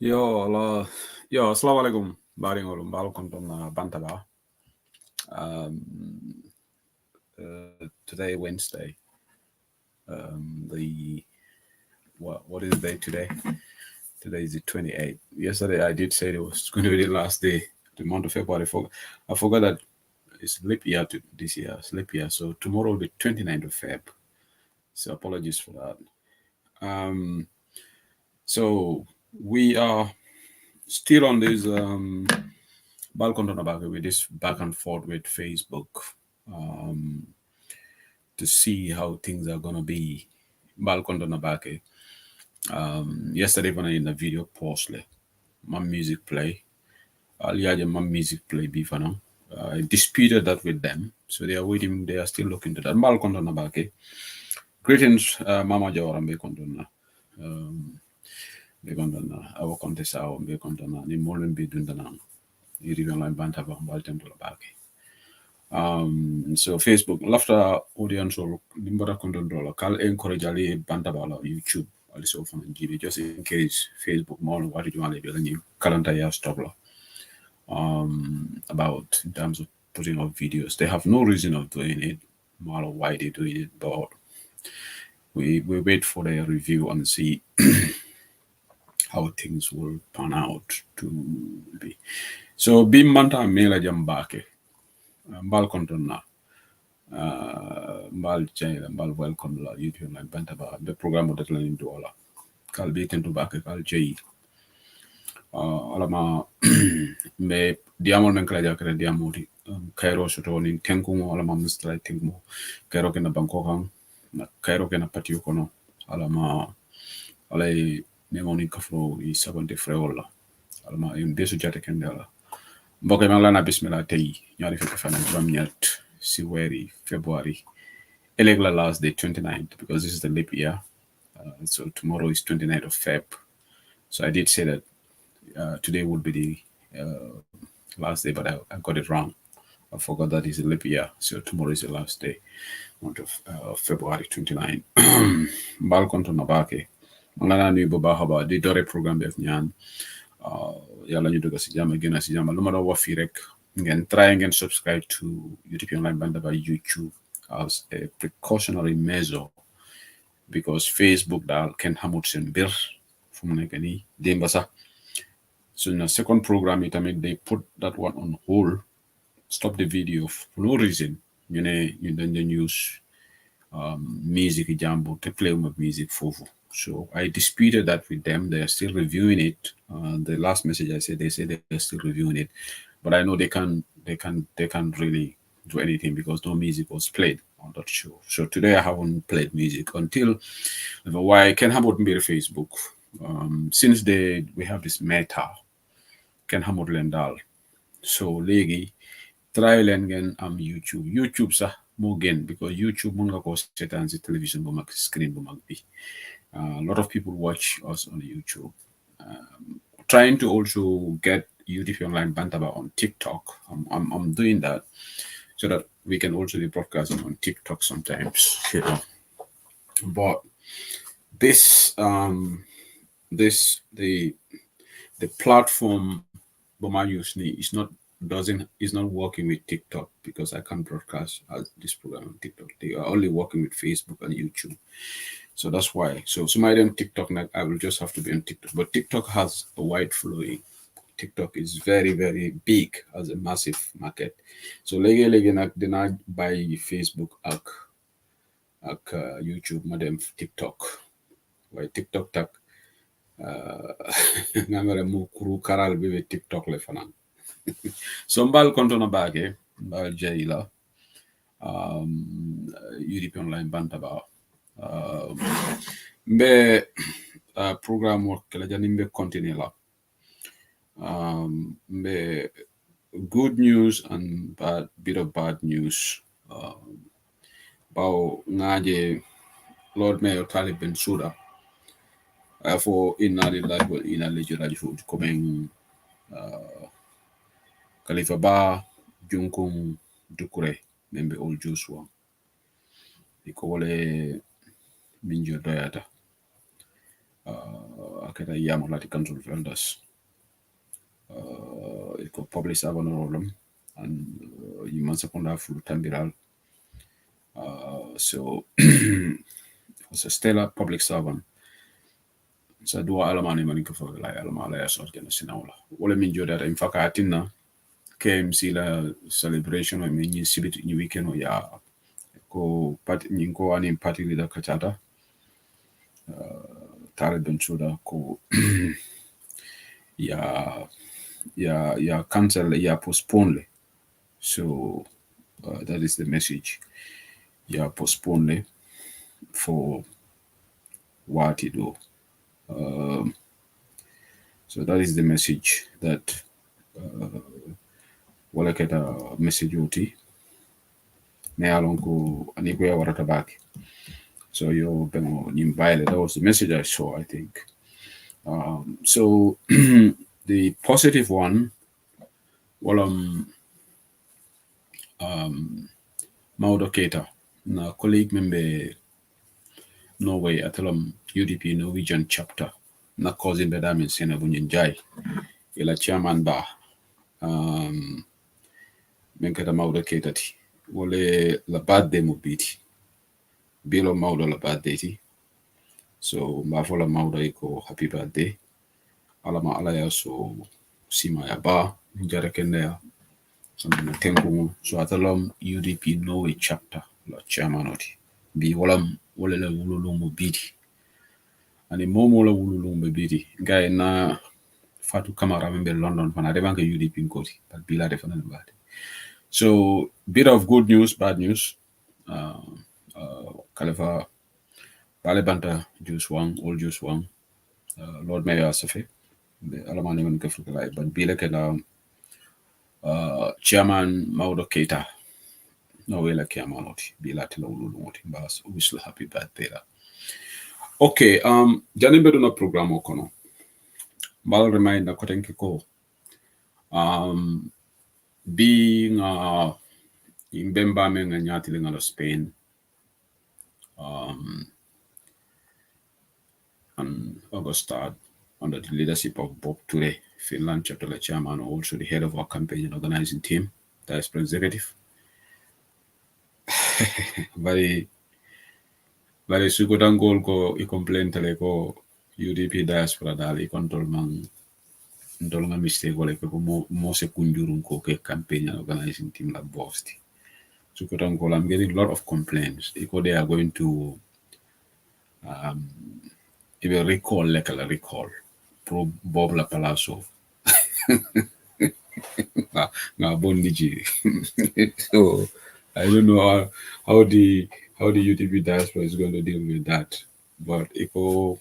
Yo, Allah. Yo, assalamualaikum. Baringolum, balkonton bantaba. Um, Today Wednesday. The what is the day today? Today is the 28th. Yesterday I did say it was going to be the last day, the month of February. I forgot that it's leap year this year, it's leap year. So tomorrow will be 29th of Feb. So apologies for that. Um, so we are still on this balcony about with this back and forth with Facebook to see how things are gonna be. Balcony back. Yesterday when I in the video post my music play. Aliaja my music play before now. I disputed that with them, so they are waiting. They are still looking to that. Balcony back. Greetings, Mama Jawara Bekondona. Bekondona. Our contest our Bekondona. Ni molen be dundana. Irigan line bantaba baltem to the back. So Facebook lafta audience or limbara kondondola kal encourage ali bantabala YouTube also from GB just in case Facebook more what you want to be calendar year stop about in terms of putting up videos. They have no reason of doing it, more why they doing it, but we wait for their review and see how things will pan out to be. So Bim Manta Mela Jambake Mbal Kontona mbal channel mbal welcome la YouTube like bantaba the program that la into all kal be tentu back kal jey alama me diamol men kala jakere diamoti kairo soto ni tenku mo alama mustra tenku mo kairo kena banko kan na kairo kena patio kono alama alay memoni kafro i sabante freola alama im besu jate kendala mbokay man la na bismillah tay ñaari fekk fan juroom ñett si weri February illegal last day 29th because this is the leap year. So tomorrow is 29th of Feb. So I did say that today would be the last day, but I got it wrong. I forgot that it's a leap year. So tomorrow is the last day, month of February 29. Balkonto Nabake. Mangana ni baba haba di dore program def nyan. Yalla ñu dugg si jàmm gën a si jàmm lu ma doon wax fii rek ngeen try ngeen subscribe to YouTube Online Bantaba YouTube as a precautionary measure because Facebook daal kenn xamut seen mbir fu mu nekk nii démba sax so na second program itamit they put that one on hold stop the video for no reason ñu ne ñu dañ leen use music jàmbur te play music foofu. So I disputed that with them. They are still reviewing it. The last message I said, they said they're still reviewing it, but I know they can't really do anything because no music was played on that show. So today I haven't played music until why I can have it be Facebook. Since we have this meta, can have Lendal. So legi try again YouTube sa mo again because YouTube mun nga ko setan si television bu mag screen bu mag bi. A lot of people watch us on YouTube. Trying to also get YouTube Online Bantaba on TikTok. I'm doing that so that we can also be broadcasting on TikTok sometimes. You know. But this the platform Boma use is not working with TikTok because I can't broadcast this program on TikTok. They are only working with Facebook and YouTube. So that's why. So somebody on TikTok, I will just have to be on TikTok. But TikTok has a wide following. TikTok is very, very big as a massive market. So lege they not buy Facebook ak YouTube, madam TikTok. Why TikTok tak ngangare mu kuru karal be TikTok le fanan. So mbal konto na bage mbal jaila UDP Online Bantaba. Mbe program work kala jani mbe continue la mbe good news and bit of bad news bao ngaje Lord Mayor Talib Bensouda for inna lillahi wa inna ilaihi raji'un coming Khalifa Ba Junkung Dukure membe all Joshua ikole minjo doyata kata yamo lati council elders iko public servant rolum and yiman sekunda full tambiral so was a stellar public servant sa dua alamani mani ko fo la alamala ya sort gena sinawla wala min joda in faka atinna KMC la celebration o min sibit ni weekend o ya ko pat ni ko ani party leader kachata tare ben chuda ko ya cancel ya postpone le. So that is the message. Ya postpone le for what you do. So that is the message that wala keta message oti me alonko aniko ya warata back. So yo bengo nimbaile, that was the message I saw, I think. So the positive one, well, Maudo Keita, na colleague member Norway atelam UDP Norwegian chapter, na cousin bedamin sena bunjai, ila chairman ba, menkata Maudo Keita ti, wole la birthday mubiti, bilo Maudo la birthday ti, so mafola Maudo iko happy birthday, alama alaya so sima ya ba, njara kende ya, so atalam UDP Norway chapter la chairman oti bi walam wala la wululungu bidi ani momo la wululungu bidi guy na Fatu Kamara member London fana de bank UDP ngoti but bila de fana bad. So bit of good news, bad news. Kalefa Balebanta juice one, all juice one. Lord Mayor Asafe the alamani man kafukala but bila kala chairman Maudo Keita no wela kiamanoti bila tela ululungoti bas wish happy birthday. Okay, janimbe na program okono mal reminder ko tenki ko being imbemba menga nyati ngalo Spain and August start under the leadership of Bob Ture, Finland chapter chairman, also the head of our campaign and organizing team, diaspora executive. Very sukutan goal ko i-complain tale ko UDP diaspora dali control mang ndol nga mistake wala ko mo se kunjurun ko ke campaign and organizing team la bosti. Sukutan goal, I'm getting a lot of complaints. They are going to even recall like a recall pro Bob la Palazzo. Na bondiji. So I don't know how the UDP diaspora is going to deal with that. But the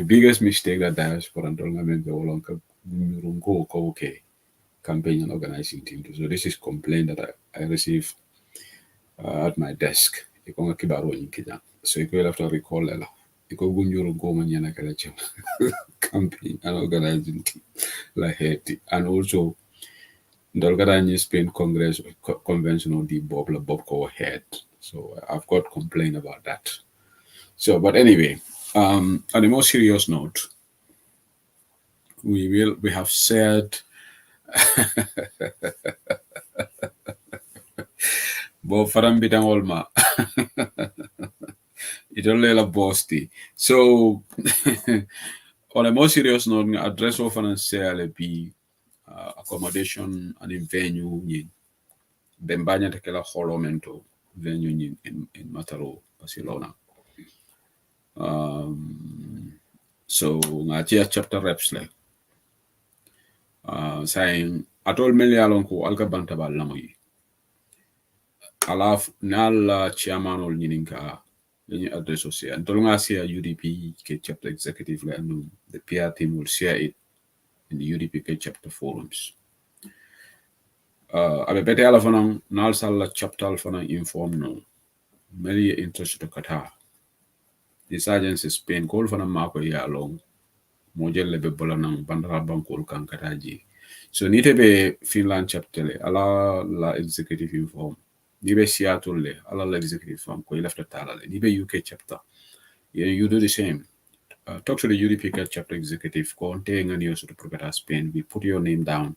biggest mistake that diaspora and tournament go okay campaign and organizing team. So this is complaint that I received at my desk. So you have to recall that. Campaign and organizing team like and also the Spain Congress convention on the Bob go ahead. So I've got complaint about that. So, but anyway, on a more serious note, we have said Bob Faram Bidang Olma. It only la bosti. So on a more serious note, address of financial be accommodation and in venue in Bembanya Tekela Holomento venue in Mataro, Barcelona. So Ngatia chapter reps like saying atol melialonko algabanta balamoi. Alaf nal chairman ol nyininka any address or say Antolonga UDP K chapter executive and the PR team will share it in the UDP K chapter forums. Abe bete alafana nal sala chapter alfana inform no many interest to Qatar. This agency Spain call for a marco ya long mojel lebe bolanang bandara bankol kan kataji. So nite be Finland chapter ala la executive inform. Nibe Seattle le ala la executive inform ko left tala le. Nibe UK chapter. You do the same. talk to the UDP chapter executive, contain and also to Progata Spain. We put your name down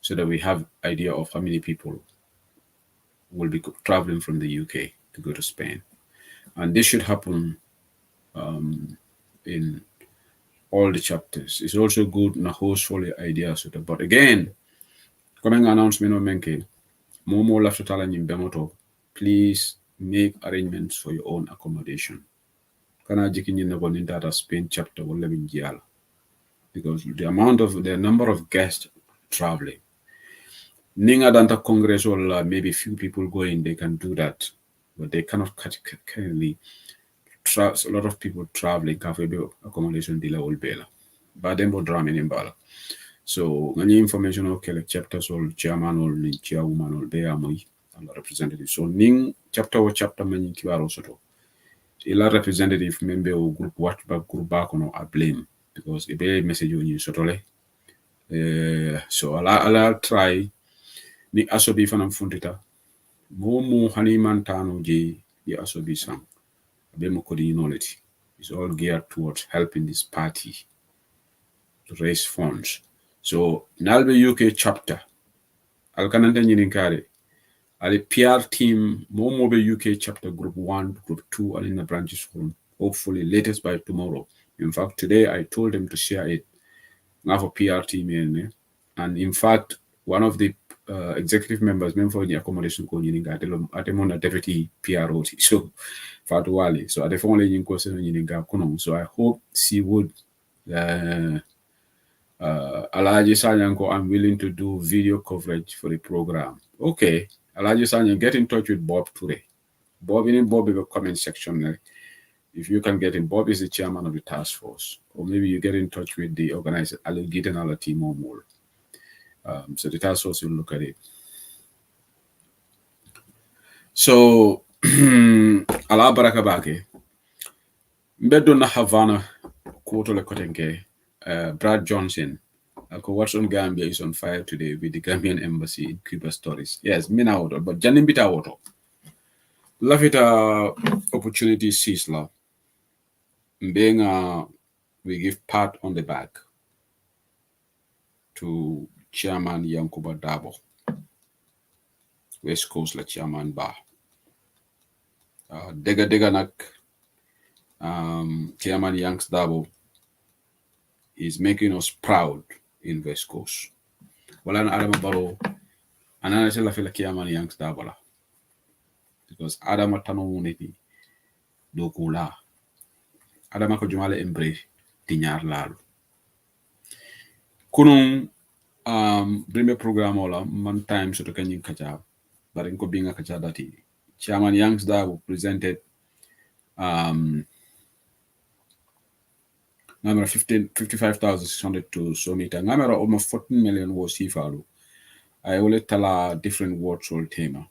so that we have idea of how many people will be traveling from the UK to go to Spain. And this should happen in all the chapters. It's also good na host for the ideas. But again, coming announcement of Menke, Momo Laftala in Bemoto, please make arrangements for your own accommodation. Kana jikin yin na data Spain chapter will live in Giala. Because the number of guests traveling. Ninga Danta Congress or maybe few people going, they can do that. But they cannot currently a lot of people traveling cafe accommodation dealer will bail. But then drama in Bala. So any information or chapters or chairman or chairwoman or bear moi representative. So ning chapter or chapter many kiwaro soto. Ila representative member or group watch back group back on a blame because a be message on you sotole. So I'll try ni asobi fanam fundita. Momo haniman tano je ya asobi sang. Abemo kodi knowledge. It's all geared towards helping this party to raise funds. So Nalbe UK chapter, Alkananta Nyininkare, Ali PR team, Momobe UK chapter group 1, group 2, and in the branches room. Hopefully latest by tomorrow. In fact, today I told them to share it. Now for PR team, and in fact, one of the executive members, member for the accommodation ko Nyininga, Atemona deputy PRO. So Fatuwali. So at the phone in question Nyininga Kunong. So I hope she would Alaji Sanyanko, I'm willing to do video coverage for the program. Okay. Alaji Sanyan, get in touch with Bob today. Bob in the comment section. If you can get in, Bob is the chairman of the task force. Or maybe you get in touch with the organizer, I'll get another team or more. So the task force will look at it. So, Ala Barakabake. Mbedo na Havana, Koto Lekotenke. Brad Johnson, what's on Gambia is on fire today with the Gambian embassy in Cuba stories. Yes, mina auto, but Janimbita auto. Love it opportunity Sisla. Being we give pat on the back to Chairman Yankuba Dabo. West Coast la Chairman Ba. Dega nak Chairman Yanks Dabo is making us proud in West Coast. Wala na Adama Baro, anana sila fila Chairman Yanks Dabo la. Because Adama Tano Uniti Dokula. Adama ko jumale embrace tinyar lalu. Kunung brime program ola man time so to kanyin kacha. But in ko binga kacha dati. Chairman Yanks Dabo presented number 55,600 to Somita. Number almost 14 million was Sifalu. I will tell a different words or thema.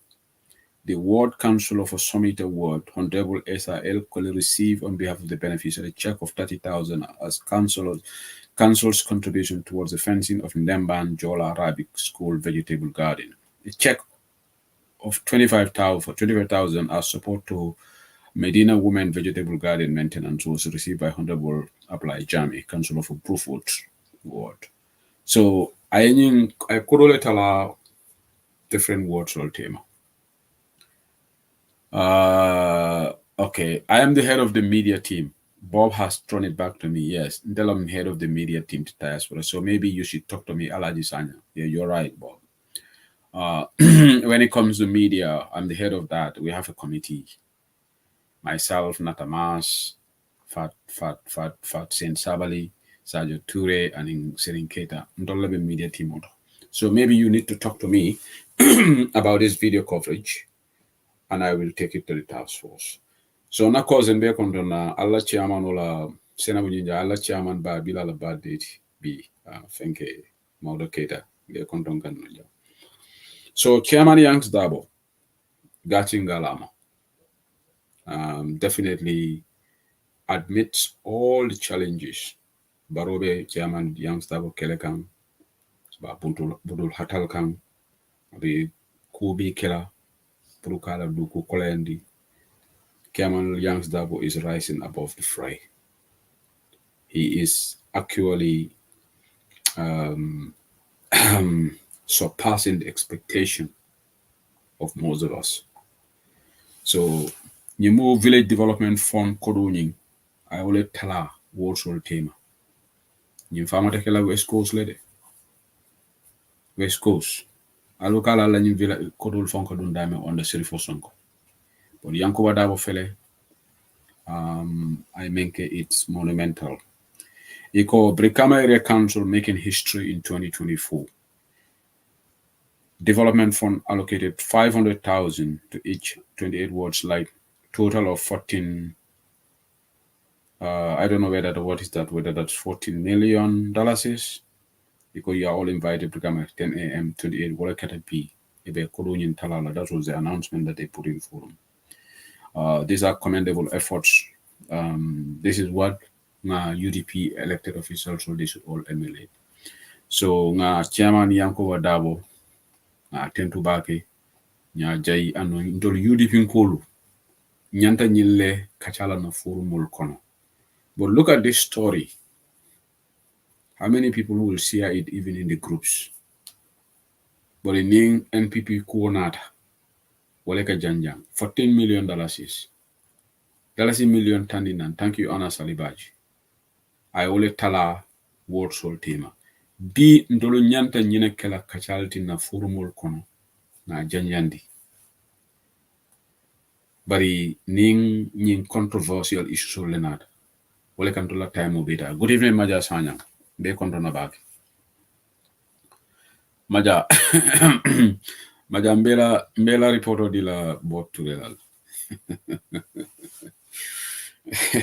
The Ward Councillor for Summit Award, Honorable S.R.L. Kole, received on behalf of the beneficiary a check of 30,000 as council's contribution towards the fencing of Ndemban Jola Arabic School Vegetable Garden. A check of 25,000 as support to Medina Women Vegetable Garden Maintenance was received by Honorable Ablai Jami, Councillor for Bruford Ward. So I could tell different words or thema. Okay, I am the head of the media team. Bob has thrown it back to me. Yes, until I'm head of the media team to diaspora. So maybe you should talk to me, Alaji Sanya. Yeah, you're right, Bob. When it comes to media, I'm the head of that. We have a committee. Myself, Natamas, Fat Saint Sabali, Sajo Ture, and in Serin Keita. Media team. So maybe you need to talk to me about this video coverage, and I will take it to the task force. So na cause and be kondona Allah chairman ola Senabu Ninja Allah chairman ba bila la bad date be fenke Mauda Keita be kondon kanja. So Chairman Yanks Dabo Gachin Galama definitely admits all the challenges. Barobe Chairman Yanks Dabo Kelekang Budul Hatal Kang be Kubi Kela Purukala Duku Kolendi. Chairman Yanks Dabo is rising above the fray. he is actually surpassing the expectation of most of us. So, you move village development fund kodoning. I will tala Warsaw tema. You farmer take la West Coast lede. West Coast. Alukala la ñu village kodol fond kodun dame on the Sirifo Sonko. But Yankuba Dabo fele, I think it's monumental. Iko Brikama Area Council making history in 2024. Development Fund allocated 500,000 to each 28 wards, like total of 14. I don't know whether whether that's $14 million is, because you are all invited to come at 10 a.m. 28 Wala Katapi, Ebe Kolonian Talala. That was the announcement that they put in for them. These are commendable efforts. This is what UDP elected officials, so they should all emulate. So chairman Yanko Wadabo, Tentu Bake, Jai ano ndol UDP nkolu nyanta nyille kachala na furumul kono. But look at this story. How many people will share it even in the groups? But in NPP kuonata waleka janjang $14 million is dalasi million tandinan. Thank you, Anna Salibaji. I ole tala word sol tema. Bi ndolo nyanta nyine kela kachalti na furumul kono na janjandi. Bari ning controversial issues or lenad. Wale kantola time obita. Good evening, Maja Sanyang. Be kontona back. Maja Maja mbela reporter di la bot to the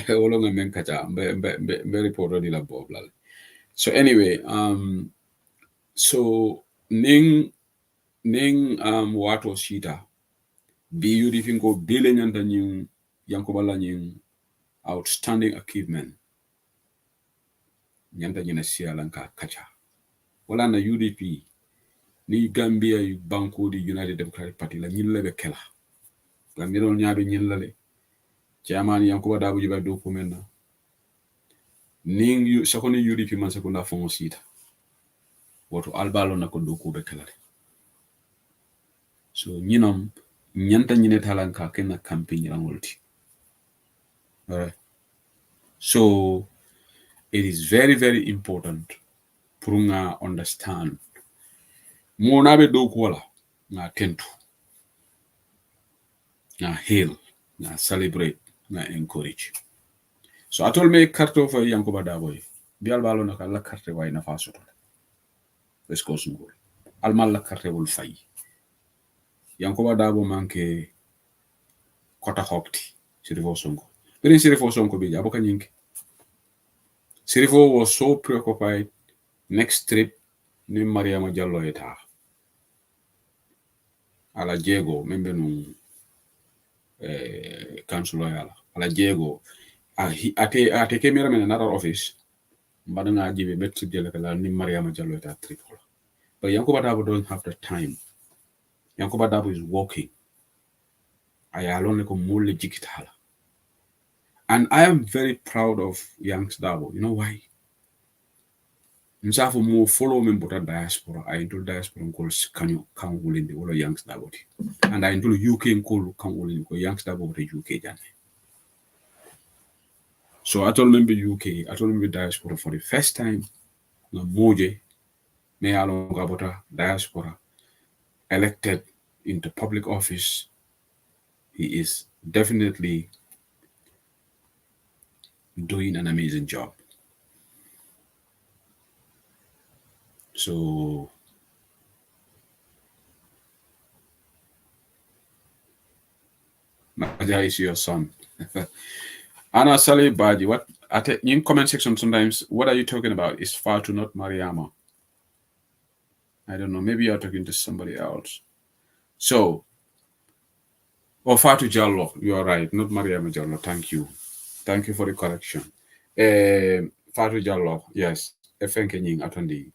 Olonga menkacha mbe reporter di la bob lal. So anyway, so ning wato shita bi yudi finko bile nyanda nying yankobala nying outstanding achievement nyanda nyina sialanka kacha wala na UDP ni Gambia yu banko di United Democratic Party la nyilla be kela Gambia non nyaabe nyilla le chairman yankuba dabu jiba do ko menna ning yu sakoni UDP man sakunda fongo sita woto albalo na ko do ko be kela so nyinam nyanta nyine talanka kenna campaign rangolti. All right. So it is very, very important for us to understand. Mo na be do ko la na tentu na hail na celebrate na encourage. So I told me carte for Yankuba Daboy. Bial balo na kala carte way na faso to. Let's go some goal. Almal la carte will fay. Yankuba Dabo manke kota hopti. Sirifo sonko. Pero Sirifo sonko bi aboka nyinki. Sirifo was so preoccupied next trip ni Mariama Jallo eta. Ala Diego membe no councilor yala. Ala Diego ate kemera men another office. Mbadanga jibe metri jele kala ni Mariama Jallo eta trip hola. But Yankuba Dabo doesn't have the time. Yankuba Dabo is working. I alone ko mole jikitala. And I am very proud of Yanks Dabo. You know why? Msafu mo follow me bota diaspora. I into diaspora calls kanyo kan wulinde wala Yanks Dabo. And I into UK call kan wulinde ko Yanks Dabo the UK jane. So I told them the UK, I told them the diaspora for the first time. Na moje me along about diaspora elected into public office. He is definitely doing an amazing job. So Maja is your son. Anna Sally Baji, what in comment section sometimes, what are you talking about? Is Fatu not Mariama? I don't know. Maybe you're talking to somebody else. So, Fatu Jallo, you're right, not Mariama Jallo. Thank you. Thank you for the correction. Fatu Jallo, yes. Efenke nying atondi.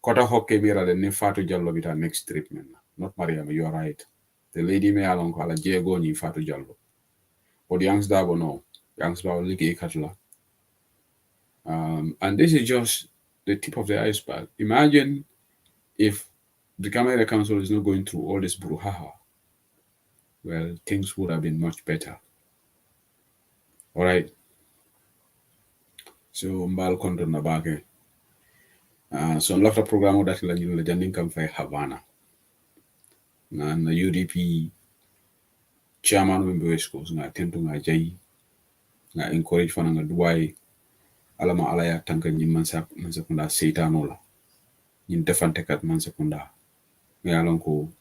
Kota hokke mira de ne Fatu Jallo bita next treatment. Not Mariama, you're right. The lady me along ala Diego ni Fatu Jallo. But Yanks Dabo no. Yanks Dabo ligi katla. And this is just the tip of the iceberg. Imagine if the Gambia Council is not going through all this brouhaha. Well, things would have been much better. All right. So mbal konton na bake. So lafta programo dati la nyilo janding kam fay Havana. Na UDP chairman wimbe West Coast nga tentu nga jay nga encourage fana nga duway alama alaya tanka nyi mansa kunda seitano la. Nyi defante kat mansa kunda. Nga alon ko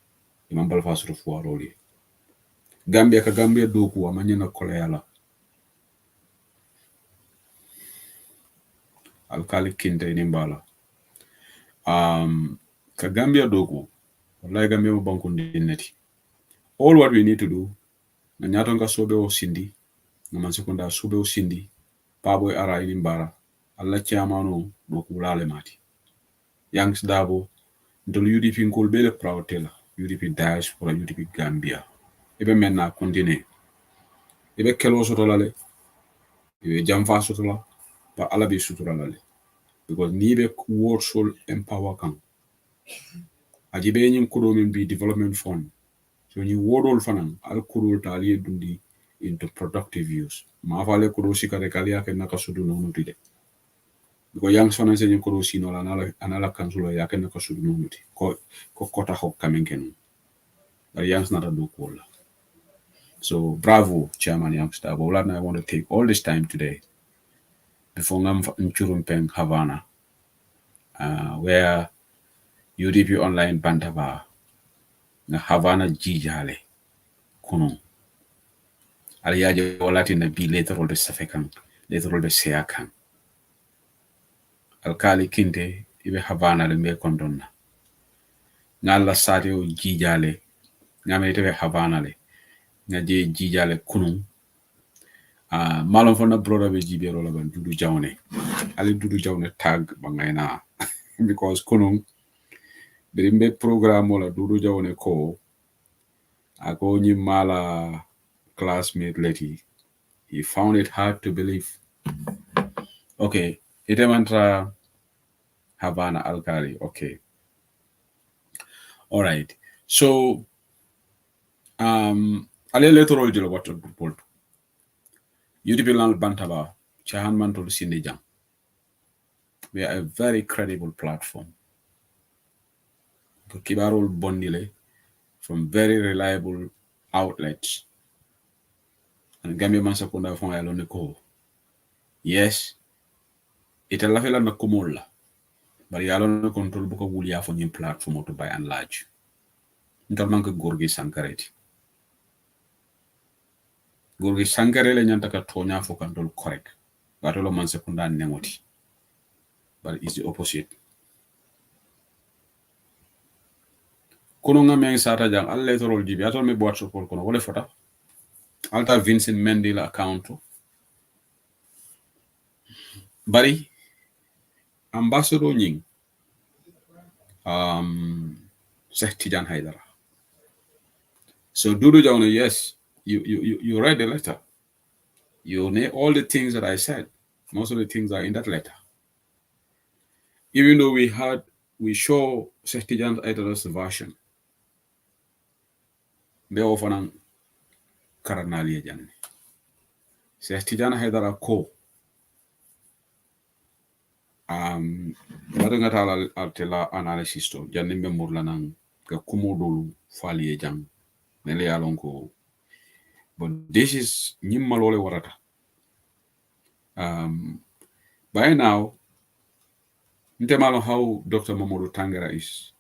imambal fasuru fuwa roli. Gambia ka Gambia doku amanya na kola yala. Alkali kinte nimbala. Ka Gambia doku wallahi Gambia mo bankundi neti. All what we need to do na nyato nga sobe o sindi na mansekunda sobe o sindi pabo ara inimbara alla chiamano doku lale mati. Yangs dabo ndol UDP ngol bele prawtela UDP diaspora UDP Gambia ebe menna continue ebe kelo sotolale ebe jamfa sotola ba ala be suturalale because ni be world soul empower kan ajibe nyin kudo min bi development fund so ni wodol fanan al kurul tali dundi into productive use ma fale kudo sikare kalia ke naka sudu no nutide because yang fanan se nyin kudo sino la anala kansulo ya ke naka sudu no nuti ko kota hok kamenken but yang's not a do kola. So bravo chairman youngster but I want to take all this time today before ngam Churumpeng Havana where UDP online bantaba na Havana jijale kuno aliyaje walati na bi later de safekan later de seakan alkali kinte ibe Havana le me kondonna ngalla sati o jijale ngame tebe Havana le ngaje jijale kuno malon fona brother be jibero la ban dudu jawne ali dudu jawne tag bangayna because kuno birimbe programme la dudu jawne ko ako nyi mala classmate leti he found it hard to believe okay ite mantra Havana alkali okay all right so ale electoral jelo wato pol UDP land bantaba chahan mantol sinijang we are a very credible platform kibarol bondile from very reliable outlets and Gambia man sakunda fon yalone ko yes ita la fela na kumola bari yalone control bu ko wuliya fo ñim platform to by and large ntal manke gorgi sankareti gorgi sankare le ñanta ka toña fo kan dol correct wato lo man sakunda nengoti but it's the opposite kono ngam sata jang alle torol jibi atol me boat support kono wala fota alta Vincent Mendy la account bari ambassador nying Sheikh Tijan Haidara so Dudu Jawne yes you read the letter you know all the things that I said most of the things are in that letter even though we show Sheikh Tijan Haidara's version be ofanan karanali janne Sheikh Tijan Haidara ko wadanga tala altela analysis to janne be murlanan ka kumodolu fali jang nele yalon ko but this is nyimmalole warata by now ntemalo how Dr. Mamadou Tangara is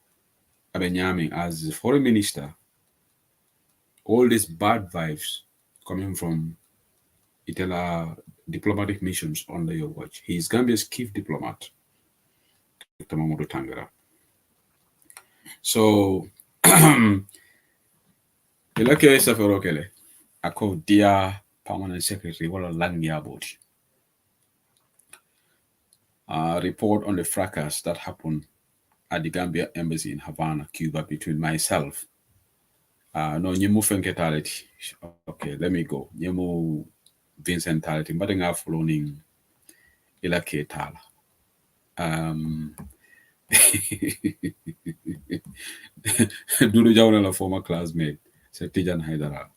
abenyaming as foreign minister all these bad vibes coming from Itala diplomatic missions under your watch. He is Gambia's chief diplomat, Dr. Mamadou Tangara. So, ilake safaro kele, ako dear permanent secretary, wala langia body. Report on the fracas that happened at the Gambia embassy in Havana, Cuba, between myself. No, nyemu fenketality. Okay, let me go. Nyemu Vincent tality, but nga following ila ke tala. Dudu Jawna, la former classmate, said Tijan Haidara.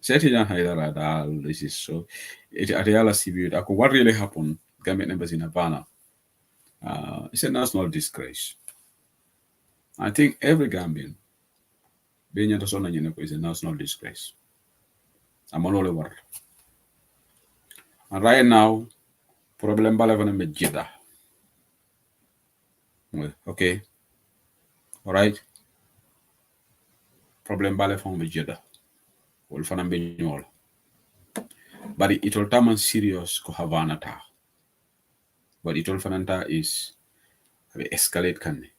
Said Tijan Haidara, this is so. It at Yala Sibu, what really happened? Gambian embassy in Havana. It's a national disgrace. I think every Gambian, being at Sona is a national disgrace. I'm all over. And right now, problem balevana me jida. Okay. All right. Problem balefon me jida. Will fana be nyol. But it will come serious ko Havana ta. But it will fananta is escalate kan.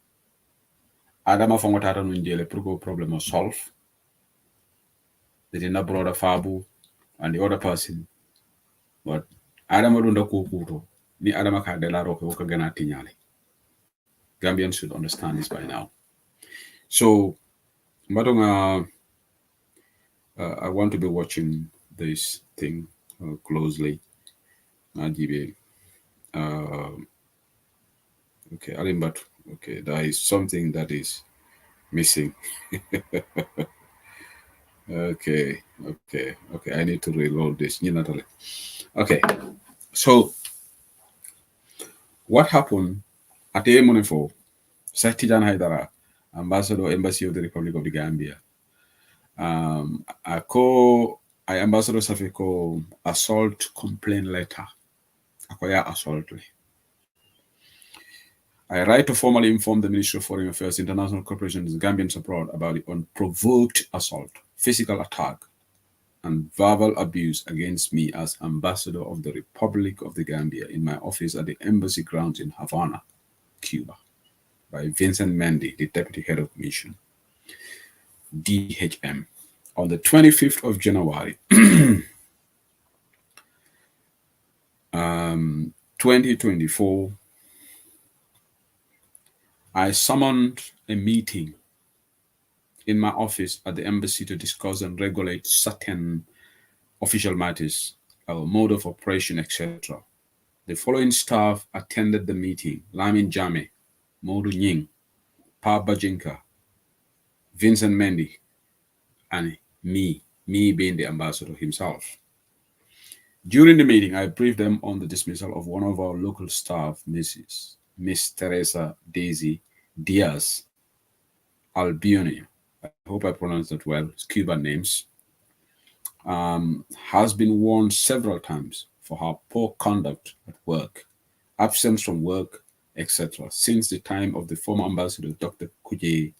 Adama fongo tata nun jele pour problem solve. They did not brother Fabu and the other person. But Adama dunda kukuto. Ni Adama ka de la roke woka gana tinyale. Gambians should understand this by now. So, Madonga, I want to be watching this thing closely. Okay, Alimbat. Okay, there is something that is missing. Okay. I need to reload this. Okay, so what happened at the Monefo? Tijan Haidara, Ambassador, Embassy of the Republic of the Gambia. I Ambassador Safiko assault complaint letter. Akoya assault. I write to formally inform the Ministry of Foreign Affairs, International Cooperation, and Gambians abroad about the unprovoked assault, physical attack, and verbal abuse against me as Ambassador of the Republic of the Gambia in my office at the Embassy grounds in Havana, Cuba, by Vincent Mendy, the Deputy Head of Mission, DHM, on the 25th of January, 2024. I summoned a meeting in my office at the embassy to discuss and regulate certain official matters, our mode of operation, etc. The following staff attended the meeting: Lamin Jame, Modu Nying, Pa Bajinka, Vincent Mendy, and me being the ambassador himself. During the meeting, I briefed them on the dismissal of one of our local staff, Miss Teresa Daisy Diaz Albione. I hope I pronounced that well. It's Cuban names. Has been warned several times for her poor conduct at work, absence from work, etc., since the time of the former ambassador, Dr. Kuje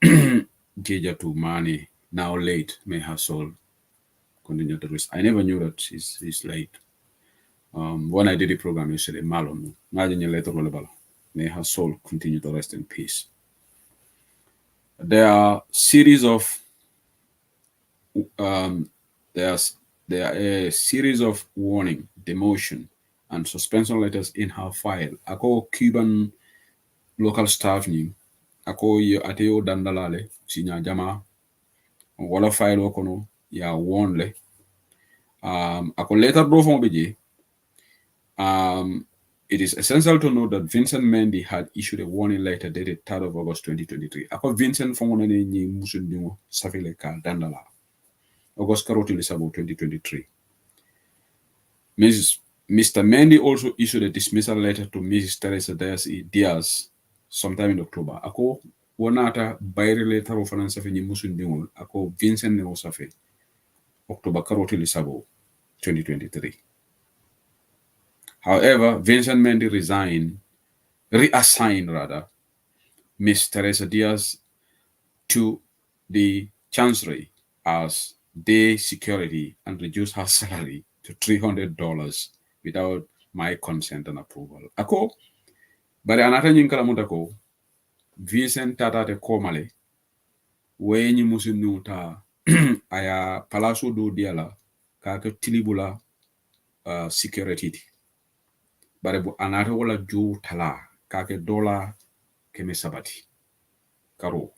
Jejatu Mane, now late, may her soul continue to rest. I never knew that he's late. When I did the program yesterday, Malon, may her soul continue to rest in peace. There are series of there are a series of warning, demotion, and suspension letters in her file. Ako Cuban local staff ni ako ateo dandalale sinya jama wala file okono ya warn le. Ako letter bro from beje. It is essential to note that Vincent Mendy had issued a warning letter dated 3rd of August 2023. Ako Vincent fongo ne ni musundingo safile ka dandala. August Karoti Lisabo 2023. Mr. Mendy also issued a dismissal letter to Mrs. Teresa Diaz sometime in October. Ako wanata bayre letter of finance ni musundingo. Ako Vincent ne osafe October Karoti Lisabo 2023. However, Vincent Mendy reassigned Miss Teresa Diaz to the Chancery as day security and reduced her salary to $300 without my consent and approval. Ako, bari anata nyinkala mutako, Vincent tata te komale, wenyi musinuta aya palaso do diala kaka tilibula security. Bari bu anata wala jo tala kake dola keme sabati. Karo,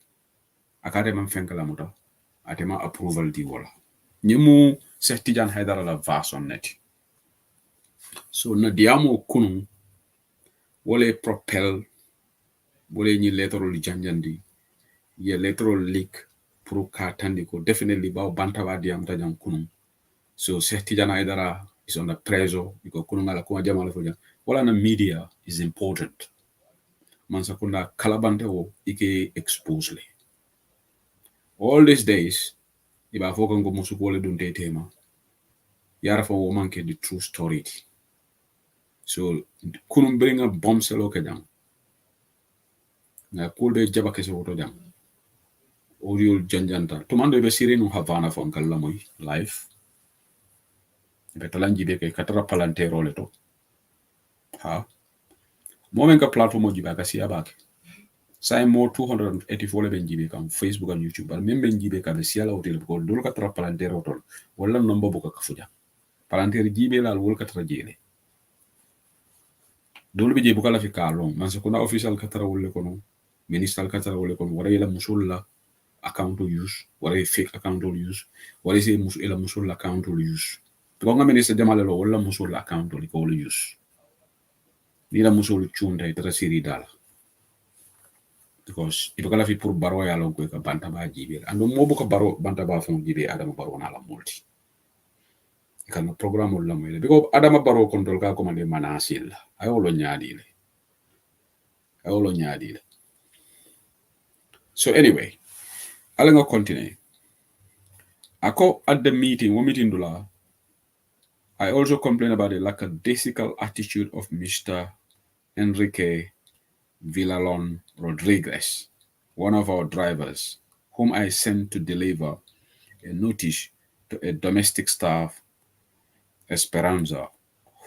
akate man fenkala muta, atema approval di wala. Nyimu Tijan Haidara la verse on net. So na diamo kunun wole propel wole ni lateral janjandi ye lateral leak pour ka tandi ko definitely ba banta ba diam ta jang kunun. So Sehti Jana Idara is under pressure because kunungala kuma jamala fuja. Wala na media is important. Mansa kuna kalabante wo ike exposely. All these days, iba fokan go musu wole dunte tema. Yara fa woman ke the true story. So kunun bring a bomb selo ke jam. Na kulde jaba kese woto jam. Audio janjanta. Tumando ibe siri no Havana fon kalamoy live. Ibe talanji be ke katara palantero leto. Ha. Momen ka platform jiba ka siya bak. Say more 284 ben jibe kan Facebook and YouTube. But men ben jibe ka be siya la hotel ko dul ka tra palantero hotel. Wala nomba buka ka fuja. Palantero jibe la wol ka tra jele. Dul be jibe buka la fi kalon. Man kuna official ka tra wolle kono. Minister ka tra wolle kono. Wara ila musulla account to use. Wara fake account to use. Wara se ila musulla account to use. Because nga minister jamale lo wala musulla account to ko use. Nila musul chunda itra siri dala. Because if you fi pour baro ya lon ko ka banta ba jibe ando mo bu ko baro banta ba fon jibe adama baro na la multi kan no programme la moy because adama baro control ka ko mande manasil ayo lo nyaadi le so anyway ala nga continue ako at the meeting dula I also complain about the lackadaisical attitude of Mr. Enrique Villalon Rodriguez, one of our drivers, whom I sent to deliver a notice to a domestic staff, Esperanza,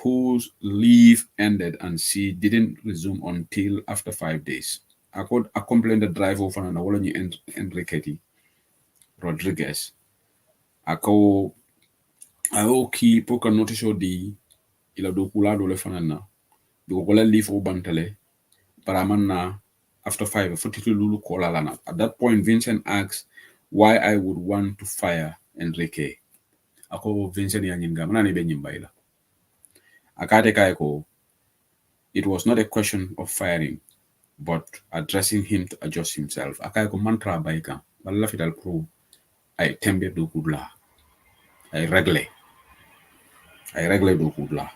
whose leave ended and she didn't resume until after 5 days. I complained the driver from Anawoloni Enrique Rodriguez. I keep a notice of the ila do kula do le fanana. Do kola leave o bantale. Paramanna after 5 42 lulu kola lana. At that point, Vincent asked why I would want to fire Enrique. Ako Vincent yanyinga mana ni benyimbaila. Akate kaiko, it was not a question of firing, but addressing him to adjust himself. Akaiko mantra baika, balala fital pro, I tembe do kudla. I regle do kudla.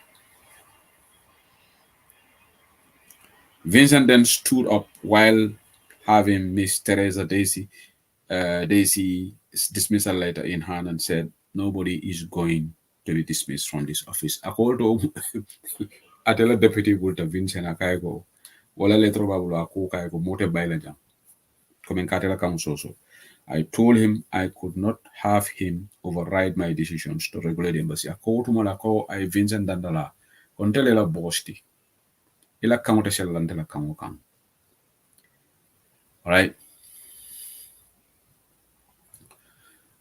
Vincent then stood up while having Miss Teresa Daisy's dismissal letter in hand and said, nobody is going to be dismissed from this office. I called I tell a deputy Walter Vincent Akaigo, wala letro babula ako kaigo mote bailajam. Comencatela council. I told him I could not have him override my decisions to regulate the embassy. Ako tumalako I Vincent Dandala, kontelela bosti. Ila kamote shellantela kamokan. Alright.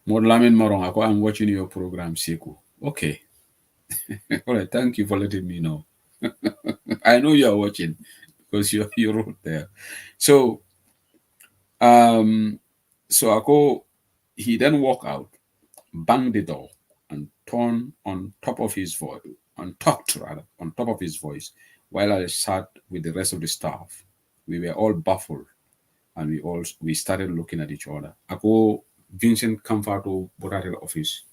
Modlamin Marong, ako I'm watching your program, Siku. Okay. Alright, thank you for letting me know. I know you are watching because you wrote there. So he then walked out, banged the door, and turned on top of his voice, on top of his voice, while I sat with the rest of the staff. We were all baffled, and we started looking at each other. Ako Vincent Comforto Boratel office,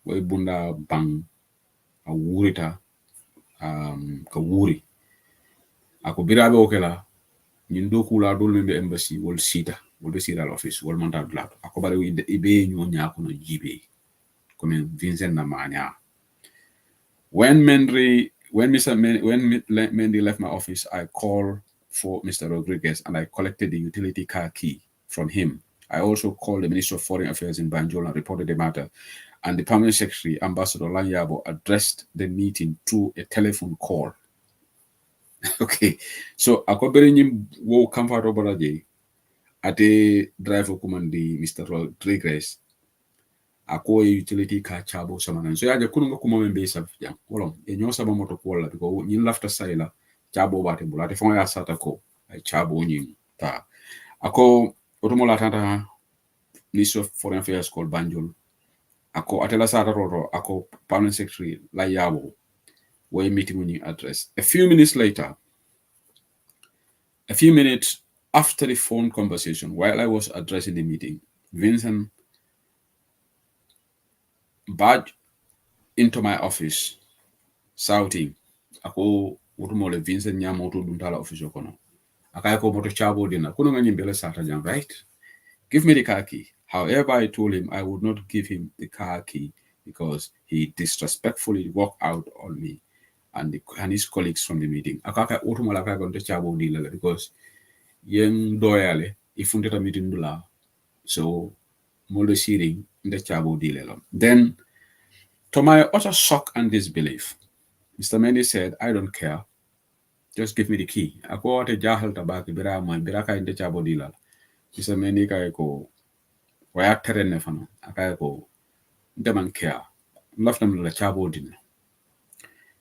where bunda bang a wurita ka wuri. Ako birabe okela nyindo kula dol membe embassy wol sita wol be sita office wol manta black ako bare ibe nyo nya ko no jibe comme Vincent na mania when Mendy left my office I called for Mr. Rodriguez and I collected the utility car key from him. I also called the Minister of Foreign Affairs in Banjul and reported the matter, and the Permanent Secretary Ambassador Lanyabo addressed the meeting through a telephone call. Okay, so ako beri nyim wo comfort over day ate driver kumandi Mr. Rodriguez ako utility car chabo samanan so yaje kununga kumamembe sabja wolom e nyo saba moto kola because nyin lafta saila chabo bate bulate fon ya sata ko ay chabo nyin ta ako otomola tata Minister of Foreign Affairs called Banjul ako atela sata roro ako Permanent Secretary la yabo way meeting winning address. A few minutes after the phone conversation, while I was addressing the meeting, Vincent barged into my office shouting, ako utumole Vincent nyamoto duntala office kono. Akaya ko moto chabo dina. Kuno nga nyimbele sata jam, right? Give me the car key. However, I told him I would not give him the car key because he disrespectfully walked out on me and his colleagues from the meeting. Akaka utumala kaya konto chabo dila because yen doyale ifunteta meeting dula. So moldo searing the chabo dila. Then, to my utter shock and disbelief, Mr. Mendy said, I don't care. Just give me the key. Ako ate jahal tabaki bira mo bira ka inte chabo dila. Mr. Mendy kaya ko waya terene fano. Akaya ko deman care. Left them la chabo din.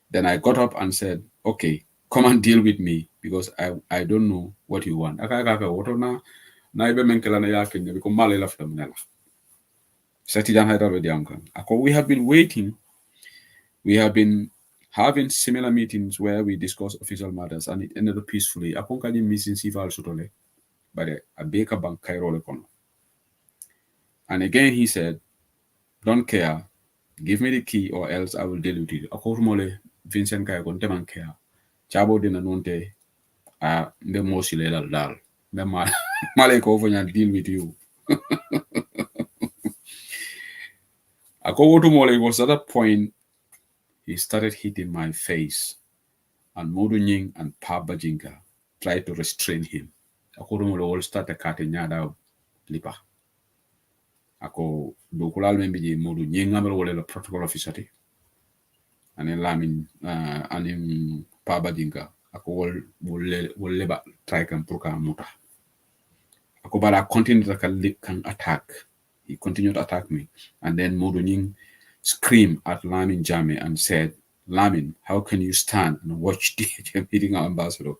Then I got up and said, okay, come and deal with me because I don't know what you want. Akaya kaka woto na ibe menkela na yakin because male left them nela. Sati jan haida be diamkan. Ako we have been waiting. We have been having similar meetings where we discuss official matters and it ended up peacefully. Akon kadi missing sival sotole, but a baker bank kairo kono. And again he said, don't care, give me the key or else I will deal with it. Akotumole Vincent kaya kon teman care. Chabo dina nonte mbe mosi le dal. Mbe male ko fanya deal with you. Akotumole was at that point he started hitting my face, and Modu Nying and Pa Bajinka tried to restrain him. Akorumo all started cutting nyada lipa. Ako dokulal membiji Modu Nying ngamel wole the protocol officer ti. And then Lamin and Pa Bajinka. Ako wol leba try kan pruka muta. Ako bara continued to attack. He continued to attack me. And then Modu Nying screamed at Lamin Jame and said, Lamin, how can you stand and watch the meeting our ambassador?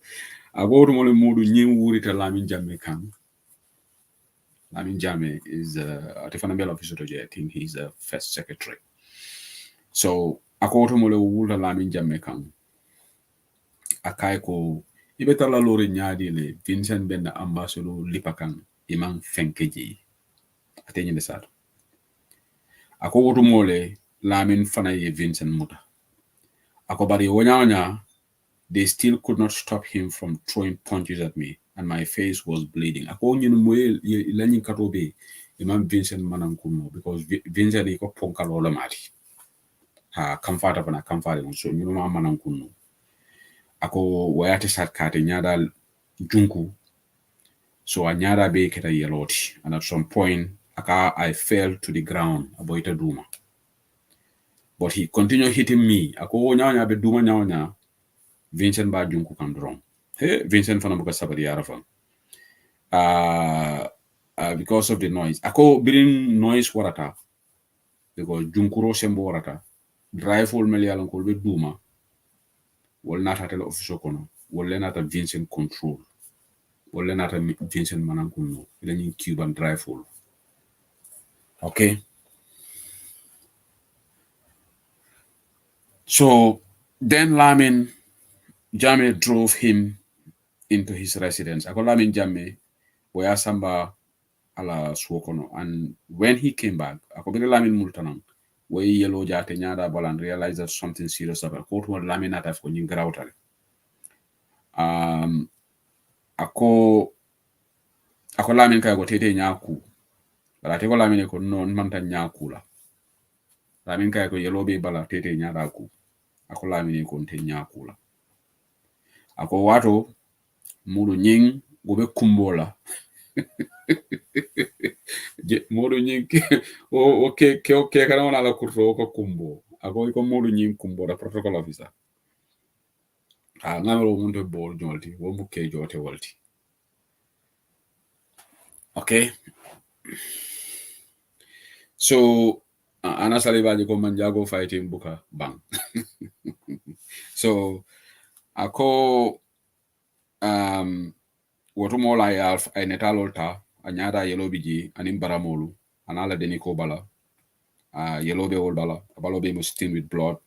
I go to Modu Nying Wurita Lamin Jame Kang. Lamin Jame is a Tifanabel officer, I think he's a first secretary. So I go to Mole Wurita Lamin Jame Kang. Akaiko Ibetala Lori Nyadile, Vincent Benda ambassador Lipakang, Imang Fenkeji. Attention the sad. I go to Mole Lamin Fanaye Vincent Muta. Akobari Wanyanya, they still could not stop him from throwing punches at me, and my face was bleeding. Ako nyinumwe ilanyi katobe imam Vincent manankuno because Vincent iko ponka lola mati. Ha kamfata pana kamfata so nyinuma manankuno. Ako wayate satkate nyada junku, so a nyada be keta yeloti, and at some point I fell to the ground aboita duma. But he continued hitting me. Ako nyanya be duma nyanya. Vincent ba junku kan drum. Hey, Vincent fana buka sabari arafa. Because of the noise. Ako birin noise warata. Because junkuro sembo warata. Drive wol meli yalan ko be duma. Wol nata tele officer kono. Wol lenata Vincent control. Wol lenata Vincent manankuno. Ilani Cuban drive wol. Okay. So then Lamin Jame drove him into his residence. Ako Lamin Jame where Samba ala Suokono. And when he came back, ako bile Lamin Multanang, where yellow jate nyada balan realized that something serious about Kotu Lamin ataf ko nying grautale. Ako Lamin kaya ko tete nyaku. But ateko Lamin ko non manta nyakula. Lamin kaya ko yellow be bala tete nyada ku. Ako Lamin ko nte nyakula. Ako wato Modu Nying gobe kumbola. Modu Nying okay kana wana la kurro ko kumbo. Ako iko Modu Nying kumbo da protocol officer. Ngalo munte bol jolti, wo buke jote wolti. Okay. So Ana Salibaji ko manjago fighting buka bang. So ako wotumola yalf ay netalolta anyada yelobiji anim baramolu anala deniko bala yelobe ol bala abalobe must stain with blood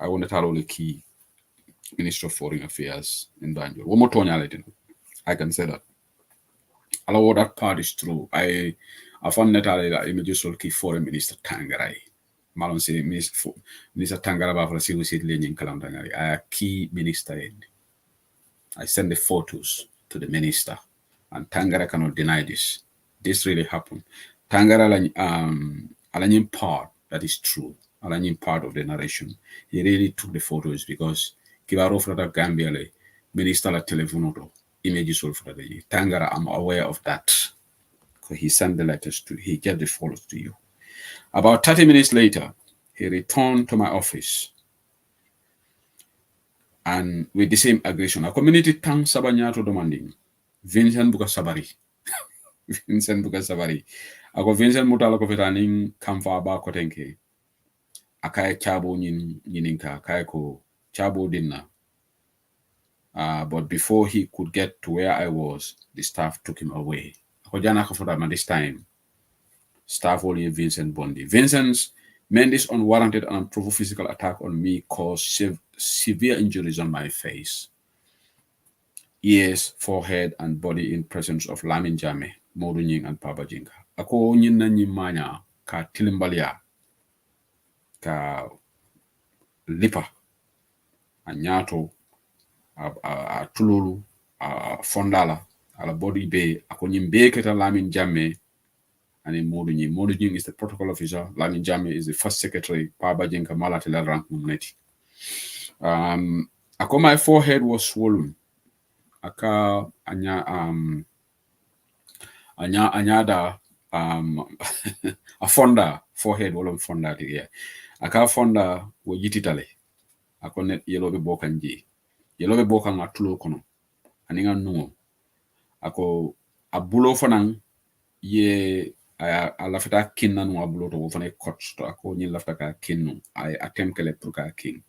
I want to tell the key Minister of Foreign Affairs in Banjul. One more tonality. I can say that. Although that part is true, I found that I images will keep Foreign Minister Tangarai. Malon say Minister Tangara ba for civil seat lenin kalamdangari. I a key minister in. I send the photos to the minister, and Tangara cannot deny this. This really happened. Tangara alanyin part that is true. Alanyin part of the narration. He really took the photos because Kibaro Frada Gambia minister la telefono images of Frada. Tangara, I'm aware of that. Because he sent the letters he get the photos to you. About 30 minutes later, he returned to my office. And with the same aggression, a community tang sabanyato demanding Vincent Buka Sabari. Vincent Buka Sabari. Ako Vincent Mutala ko fetaning kamfa ba ko tenke. Akaya chabo nyininka, akaya ko chabo dinna. But before he could get to where I was, the staff took him away. Ako jana ko fetama this time. Staff only Vincent Bondi. Vincent's Mendes unwarranted and unprovoked physical attack on me caused severe injuries on my face, ears, forehead, and body in presence of Lamin Jame, Modunying, and Papa Jinka. Ako nyina nyimanya ka tilimbalia ka lipa a nyato a tululu a fondala ala body be ako nyimbe keta Lamin Jame. And in Modunying is the protocol officer. Lamin Jame is the first secretary. Papa Jinka Malatela rank mumneti. Ako my forehead was swollen. Aka anyada a fonda forehead wolom fonda yeah. Aka fonda wo yititale. Ako net yellow be bokanji. Yellow be bokan atulo kono. Aninga nuo. Ako abulo fanang ye a lafta kinna no abulo to fane coach to ako ni lafta ka kinno. I attempt kele pruka king.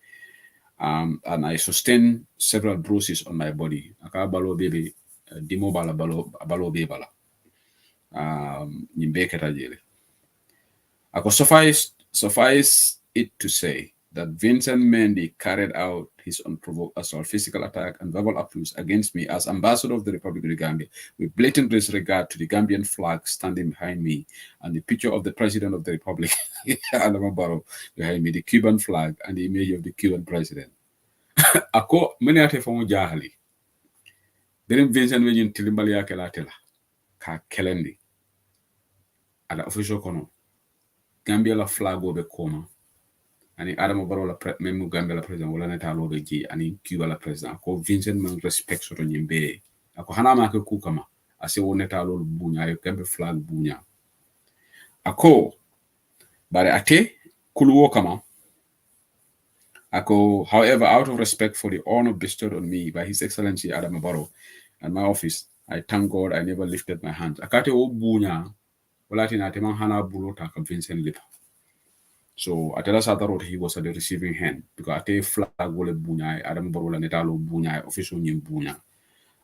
And I sustained several bruises on my body. Aka balo baby, dimo bala balo be bala. Nimbe keta jele. Ako suffice it to say that Vincent Mendy carried out his unprovoked assault, physical attack, and verbal abuse against me as ambassador of the Republic of the Gambia, with blatant disregard to the Gambian flag standing behind me and the picture of the President of the Republic, Adama Barrow, behind me, the Cuban flag, and the image of the Cuban president. Ako many ate fongo jahali. Birim Vincent Wenyin tilimbali yake la tela. Ka kelendi. Ada official kono. Gambia la flag obe koma. Ani Adama Barrow la memu Gambia la president wala neta lobe ji ani Cuba la president. Ako Vincent man respect soto nyimbe. Ako hanama ke kukama. Ase wo neta lolu bunya yo Gambia flag bunya. Ako bare ate kuluwo kama. Ako, however, out of respect for the honor bestowed on me by His Excellency Adama Barrow and my office, I thank God I never lifted my hands. Akate o bunya, wala tina temang hana bulo taka Vincent Lipa. So atela Saturday he was at the receiving hand because ate flag wole bunya, Adama Barrow la netalo bunya, official nyim bunya.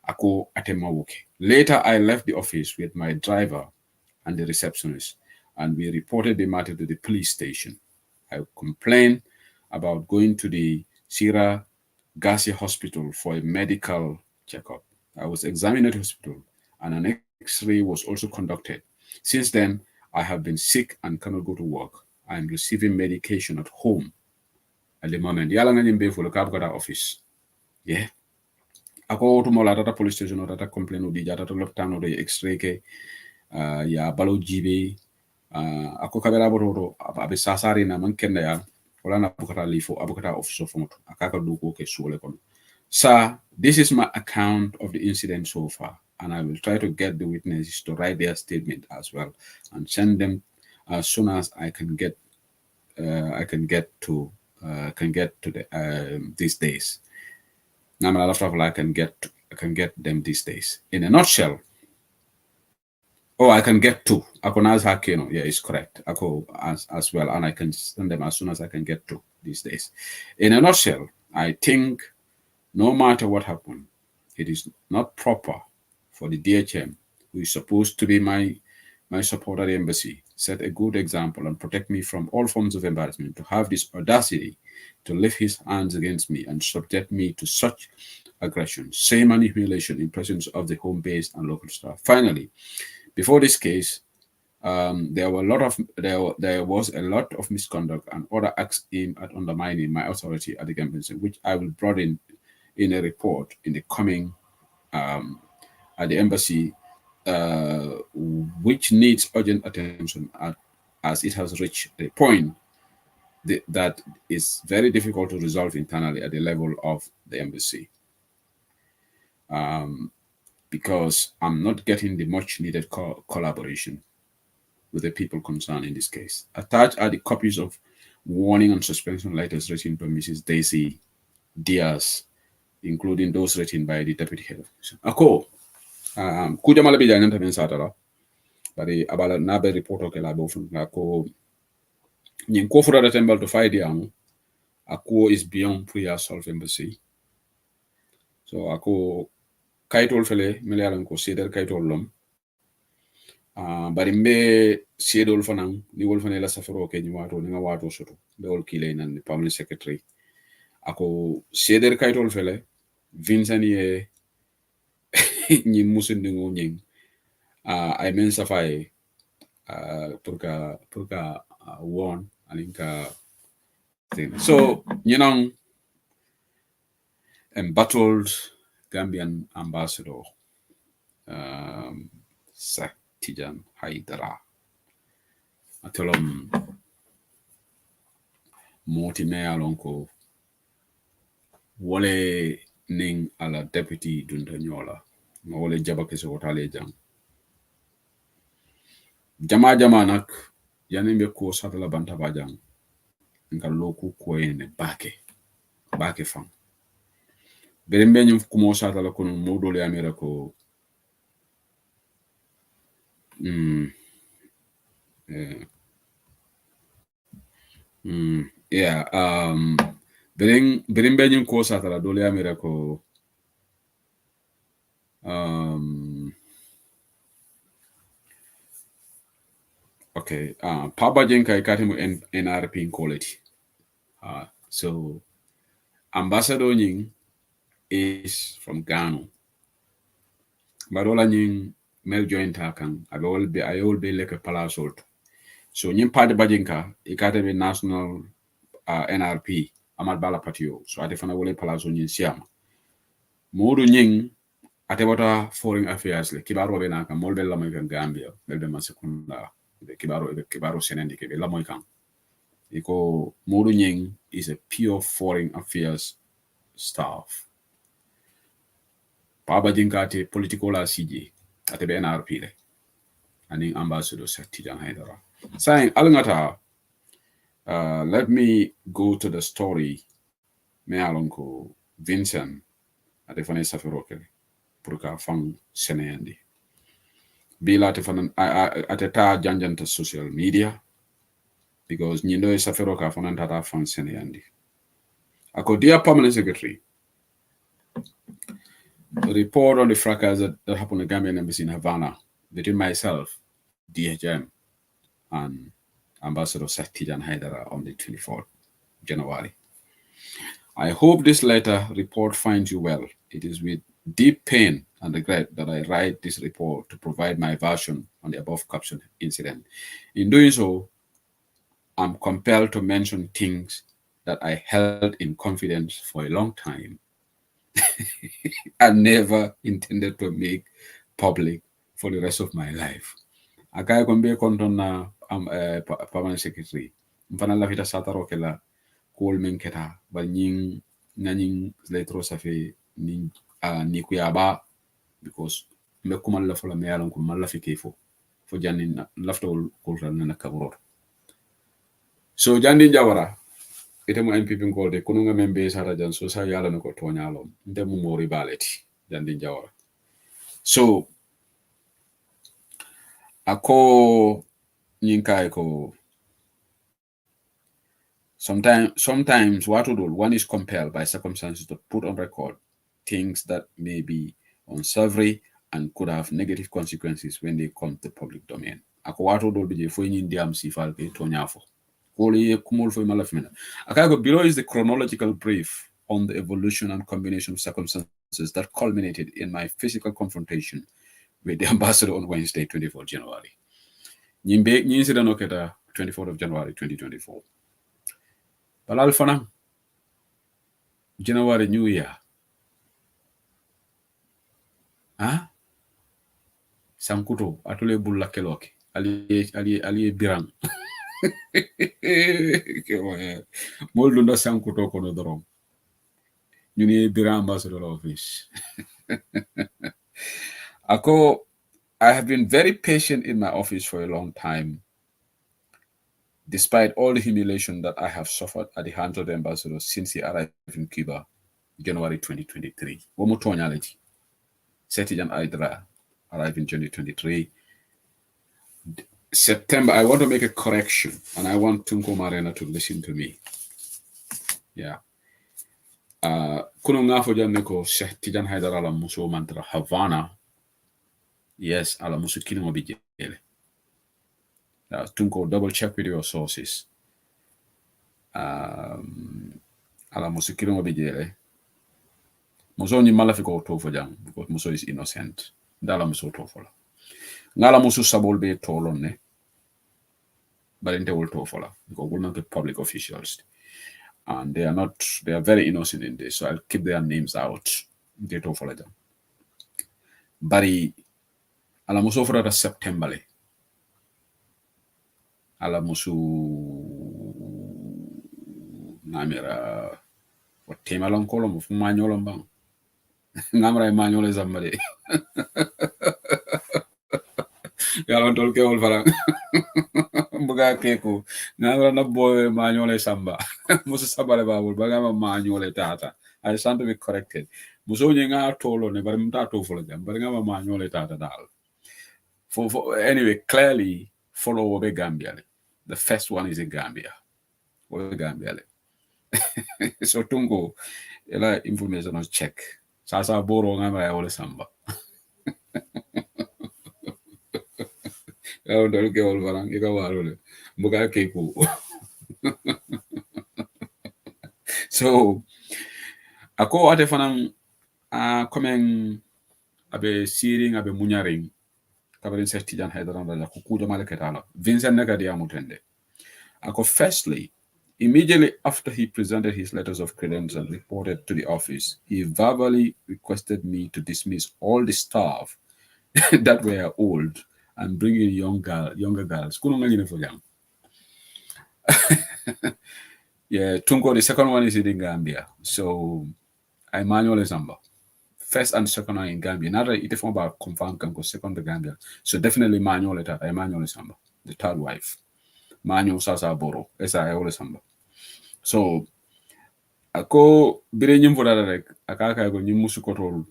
Ako atema woke. Later I left the office with my driver and the receptionist, and we reported the matter to the police station. I complained about going to the Sierra Garcia Hospital for a medical checkup. I was examined at the hospital and an X-ray was also conducted. Since then, I have been sick and cannot go to work. I am receiving medication at home at the moment. Yala ngani mbe fulo kabgada office. Yeah. Ako tumola data police station or data complaint odi data lockdown or X-ray ke ya balo jibe ako kabela boro abe sasari na mankenda ya wala na bukata lifo abukata officer fomoto akaka duko ke sole kono. Sir, this is my account of the incident so far, and I will try to get the witnesses to write their statement as well and send them as soon as I can get to the these days. I can get them these days. In a nutshell, I can get two. Akona's Hakeno, yeah, it's correct. Ako as well, and I can send them as soon as I can get to these days. In a nutshell, I think no matter what happened, it is not proper for the DHM, who is supposed to be my my support at the embassy, set a good example, and protect me from all forms of embarrassment, to have this audacity to lift his hands against me and subject me to such aggression, shame, and humiliation in presence of the home base and local staff. Finally, before this case, there was a lot of misconduct and other acts aimed at undermining my authority at the embassy, which I will broaden in a report in the coming at the embassy, which needs urgent attention as it has reached a point that is very difficult to resolve internally at the level of the embassy. Because I'm not getting the much needed collaboration with the people concerned in this case. Attached are the copies of warning and suspension letters written by Mrs. Daisy Diaz, including those written by the deputy head of mission. Ako, kuja malabi jangan tamen satara. Bari abala nabe reporto ke labo fun ako nyin ko fura da tembal to fight yang ako is beyond prayer solve embassy. So ako kaitol fele mele ko seder kaitol lom. Bari mbe siedol fanang ni wol fanela safaro ke nywato ni wato soto be wol kile nan permanent secretary ako sieder kaitol fele Vincent ye ni musundi ngo nyeng ay men safai purka won alinka thing. So embattled Gambian ambassador Tijan Haidara atelom moti me alonko wole ning ala deputy dundanyola ma wole jabake so wotale jang jama nak yanembe ko satala banta bajang ngal loku ko ene bake fam berembe nyum kumo satala kono modole amira ko Bering benyum ko satala dole amira ko okay, Papa Jenka ikatimu NRP in quality. So Ambassador Nying is from Ghana. Barola Nying mel joint hakan I will be like a palasol. So Nying Padi Bajinka ikatimu national NRP Amad Bala Patio. So Adefana Wole Palaso Nying Siam. Modu Nying atebota foreign affairs le kibaro benaka molbe la moy Gambia belbe masekunda kibaro senendi ke la moy kan iko Modu Nying is a pure foreign affairs staff Baba Jinkate political CJ at the NRP le and ambassador Tijan Haidara saying alangata let me go to the story me alonko Vincent at the Vanessa Ferroke Purka fang seneyandi bila tefanan ateta janjanta social media because nyindo e safero ka fanan tata fang seneyandi ako dear permanent secretary, the report on the fracas that happened at the Gambian embassy in Havana between myself, DHM, and Ambassador Tijan Haidara on the 24th January. I hope this letter report finds you well. It is with deep pain and regret that I write this report to provide my version on the above captioned incident. In doing so, I'm compelled to mention things that I held in confidence for a long time and never intended to make public for the rest of my life. Akaya kombe konton na permanent secretary. Mfana la vita sataro kela kol menketa ba nying nanying letro safe ni kuyaba because me kumal la fola me yalan ko malla fi kefo fo janni laftol ko na kaburo. So Jandin Jawara ite mo MPP ngolde kunu nga membe sara jan so sa yala no ko tonyalo nde mu mori baleti Jandin Jawara. So ako nyinkai ko sometimes what to do, one is compelled by circumstances to put on record things that may be unsavory and could have negative consequences when they come to public domain. ako wato do be je fo nyi ndiam sifal ke to nyafo koli kumol fo mala fina akago below is the chronological brief on the evolution and combination of circumstances that culminated in my physical confrontation with the ambassador on Wednesday, 24th January. Nyimbe incident oketa 24th of January 2024. Balal fana January New Year. Huh? Sankuto atule bulla keloke ali birang. Moldunda sankuto kono dorom. Ñu birang ambassador office. Ako, I have been very patient in my office for a long time, despite all the humiliation that I have suffered at the hands of the ambassador since he arrived in Cuba, January 2023. Womutonyality. Setijan Aydra arrived in 2023. September, I want to make a correction, and I want Tunko Marena to listen to me. Yeah. Kuno ngafo janeko Setijan Haidara la muso mantra Havana. Yes, ala musu kilimo bijele. Tunko, double check with your sources. Ala musu kilimo bijele. Muso ni malafiko tofo jang because muso is innocent. Dala muso tofo la. Ngala musu sabol be tolon ne. But inte will tofo la because we're not the public officials. And they are very innocent in this. So I'll keep their names out. They tofo la jang. Bari ala muso fora September le. Ala musu namira what temalon kolom fu mañolom bang. Ngamra mañole zambale. Galon tol kewol fara. Buga keku. Ngamra na boy mañole samba. Musu sabale babul bagama mañole tata. I stand to be corrected. Muso nga tolo ne bar mta to folo jam bar ngama mañole tata dal. For anyway, clearly follow Obe Gambia. The first one is in Gambia. Obe Gambia. So Tungo, ela information on check. Sasa boro ngama ya ole samba. Ya ndo ke ol barang ika warole. Mbuka keku. So ako ate fanang komen abe siring abe munyaring kabarin Setijan Haidara la kukuja maleketala. Vincent Nagadi amutende. Ako firstly, immediately after he presented his letters of credence and reported to the office, he verbally requested me to dismiss all the staff that were old and bring in younger girls. Yeah, Tunko, the second one is in Gambia. So I manually Zamba. First and second one in Gambia. Not that it's about confirmed can go second to Gambia. So definitely manual that I manually Zamba. The third wife. Manual Sasa Boro. As I always Zamba. So ako bire nyim fo dara rek akaka ko nyim musu ko tol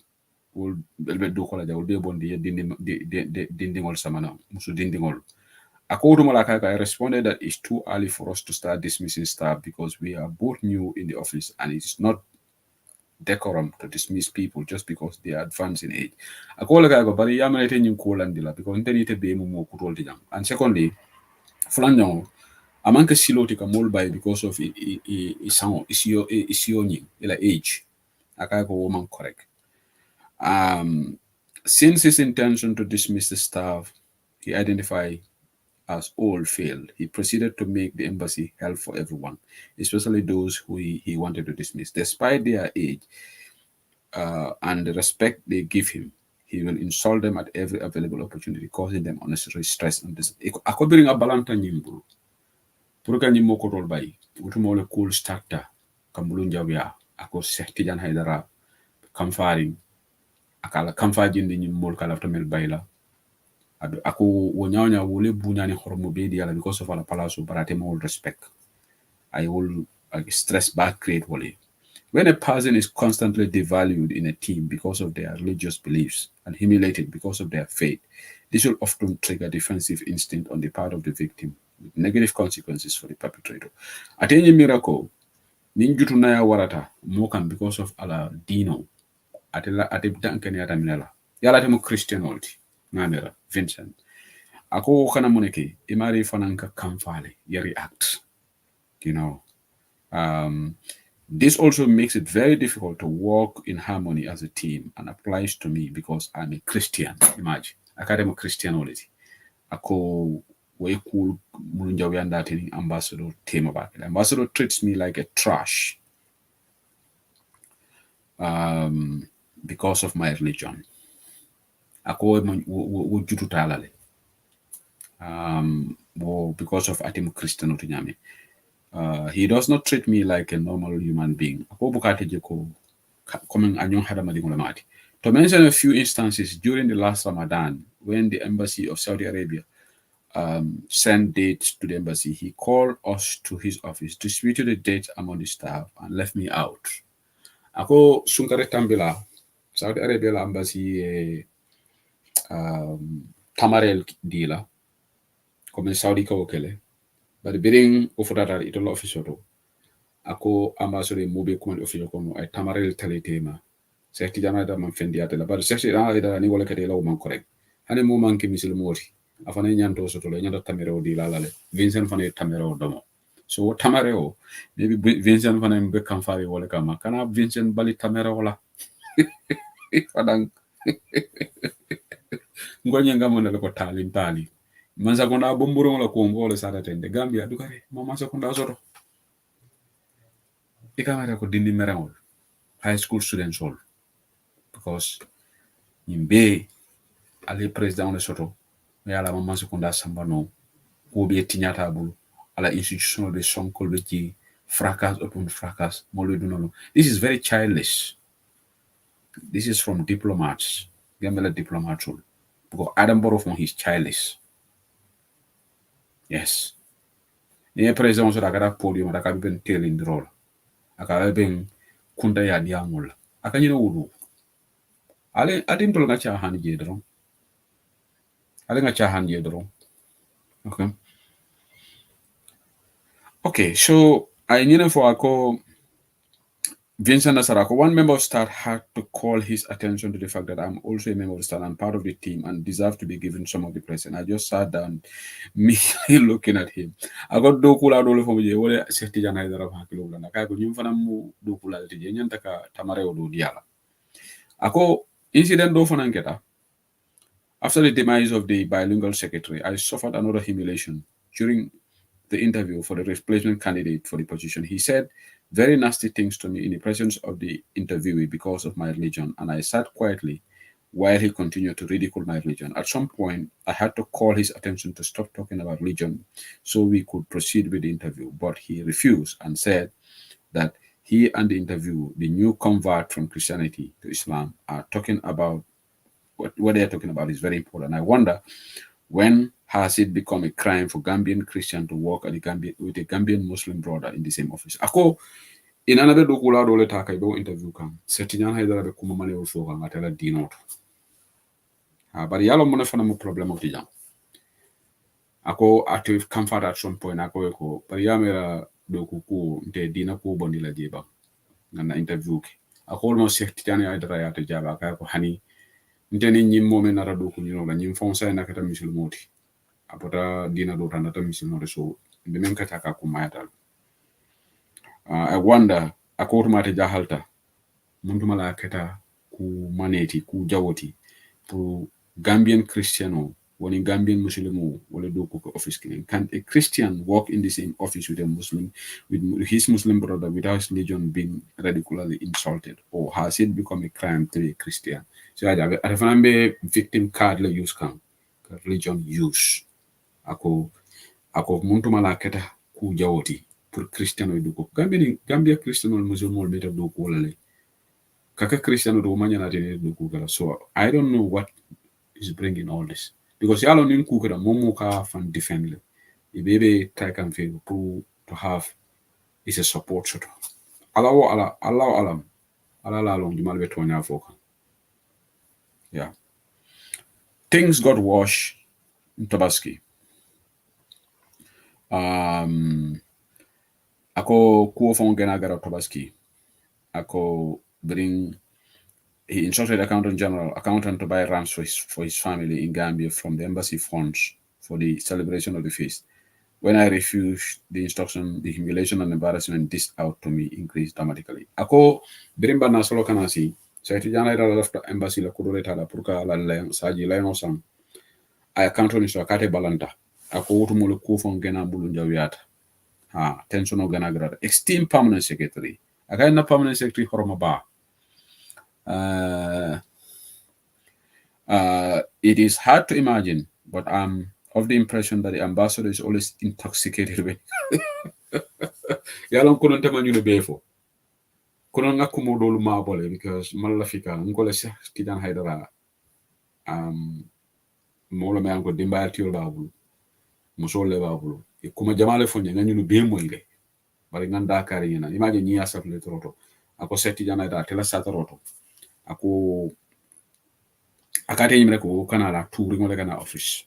wol belbe do ko la jawol be bon di dindingol samana musu dindingol ako to mala kaka I responded that it's too early for us to start dismissing staff because we are both new in the office and it's not decorum to dismiss people just because they are advanced in age ako la kaka bari yamalete nyim ko landila because internete be mo ko tol dijam and secondly flanjo amanka siloti ka molbay because of isioni ila age akako woman correct since his intention to dismiss the staff he identified as all failed, he proceeded to make the embassy hell for everyone, especially those who he wanted to dismiss. Despite their age and the respect they give him, he will insult them at every available opportunity, causing them unnecessary stress and this. Ako bring a balanta nyimbu. Puruka nyimbo ko rol bay. Utumo le cool starter. Kambulu njawya. Ako Setijan Haidara. Kamfaring. Akala kamfajin di nyimbo kala tamel bayla. Ako wonyanya wole bunyani hormo be diala because of ala palaso barate mo respect. I will stress back create wole. When a person is constantly devalued in a team because of their religious beliefs and humiliated because of their faith, this will often trigger defensive instinct on the part of the victim, with negative consequences for the perpetrator. Atenye miracle, ninjutu na ya warata, mokan because of ala dino, ate dankani ata minela. Yala temo Christian olti, ngamera, Vincent. ako kana moneke imari fananka kamfale ya react, you know. This also makes it very difficult to work in harmony as a team and applies to me because I'm a Christian. Imagine, academic Christianity. Ako way cool mulunja wiyanda tini ambassador team about it. Ambassador treats me like a trash because of my religion. Ako wo jutu talale. Because of atim Christianity nyame. He does not treat me like a normal human being. Ako bukate jeko coming anyong hadamadi ngulamati. To mention a few instances during the last Ramadan, when the embassy of Saudi Arabia sent dates to the embassy, he called us to his office, distributed the dates among the staff, and left me out. Ako sunkare tambila, Saudi Arabia la embassy tamarel dila, comme Saudi ka okele, but biring ufutata itolo office oto. Ako ambassador mobe command office kono ay tamarel taletema. Sekti jana da man fendi atela, but sekti da ni wala kete la man correct. Hane mo manki misil moti. Afana nyanto soto le nyanda tamero di la lale. Vincent fane tamero domo. So tamero maybe Vincent fane mbe kamfari wala kama. Kana Vincent bali tamero wala. Padang. Ngonya ngamo na ko tali. Mansa konda bomburo la ko ngole sara tende Gambia dukare mama sa konda soto. Ikamara ko dindi merangol. High school students all. Because imbe ali president soto me ala mama sekunda sambano ko be tinyata bulu ala institutional be sonkol be ji fracas upon fracas molu dunono. This is very childish. This is from diplomats, Gambela diplomats all, because Adam Barrow is childish. Yes, ne president so daga podium daga ben telling the role aka ben kunda ya diamol aka nyina wudu ale adim tol nga cha han je dron ale nga cha han je dron. Okay, so I knew for ako Vincent Nasarako, one member of staff had to call his attention to the fact that I'm also a member of staff and part of the team and deserve to be given some of the praise. And I just sat down, me looking at him. I got dokula dole for me. Wale safety jana idara hakilo blanda. Kaya ko nyumfana mu dokula tije nyanta ka tamare odo diala. Ako incident do fana ngeta. After the demise of the bilingual secretary, I suffered another humiliation during the interview for the replacement candidate for the position. He said very nasty things to me in the presence of the interviewee because of my religion, and I sat quietly while he continued to ridicule my religion. At some point, I had to call his attention to stop talking about religion so we could proceed with the interview, but he refused and said that he and the interview, the new convert from Christianity to Islam, are talking about what they're talking about is very important. I wonder, when has it become a crime for Gambian Christian to work at the Gambia with a Gambian Muslim brother in the same office? Ako in another dokula dole taka ibo interview kan setinya haidara be kuma mane ulfo kan atela dinot. But yalo mona fana mo problem of tijan. Ako active comfort at some point ako eko but yamera dokuku nte dina ko bonila jeba na interview ke. Ako almost setinya haidara ya te jaba ka ko hani nteni nyim mo men nara doku nyino la nyim fonsa na kata misul moti. Apota dina do tanda misul moti so ndenen kata ka ko mayatal. I wonder ako mate jahalta muntu mala keta ku maneti ku jawoti pour Gambian Christian woni Gambian Muslim wala do ko office kin. Can a Christian work in the same office with a Muslim, with his Muslim brother, without his religion being ridiculously insulted, or has it become a crime to be a Christian? So I have victim card la use kan religion use ako muntu mala keta ku jawoti pour Christian do ko Gambia Christian or Muslim or better do ko lale kaka Christian do manya na tene do ko kala. So I don't know what is bringing all this, because yalo nin ku kala momo ka fan defend le ibebe try can feel to have is a support shot Allah la long di malbe tonya foka. Yeah, things got worse in Tobaski. Ako kuo fon gena gara Tobaski. Ako bring he instructed accountant to buy rams for his family in Gambia from the embassy funds for the celebration of the feast. When I refused the instruction, the humiliation and embarrassment dished out to me increased dramatically. Ako birimba na solo kana si sa iti jana ira lafta embassy la kudole tala purka la saji la no sang. Ay kanto ni so akate balanta. Ako wutu mulu kufon gena bulu njawiata. Tension o gana grada. Extreme permanent secretary. Akay na permanent secretary horoma ba. It is hard to imagine, but I'm of the impression that the ambassador is always intoxicated with. Yalong kunon teman yun befo. Kunon nga kumodolu mabole because malafika ngole sa kidan haidara molo me anko dimba tiol babulu. Musole babulu. Kuma jamale fonye nga nyunu bemo ile. Bari nganda kari yana. Imagine ni asaf le troto. Ako seti jana ida tela sataroto. Ako akate yimre ko kana la tour ngole kana office.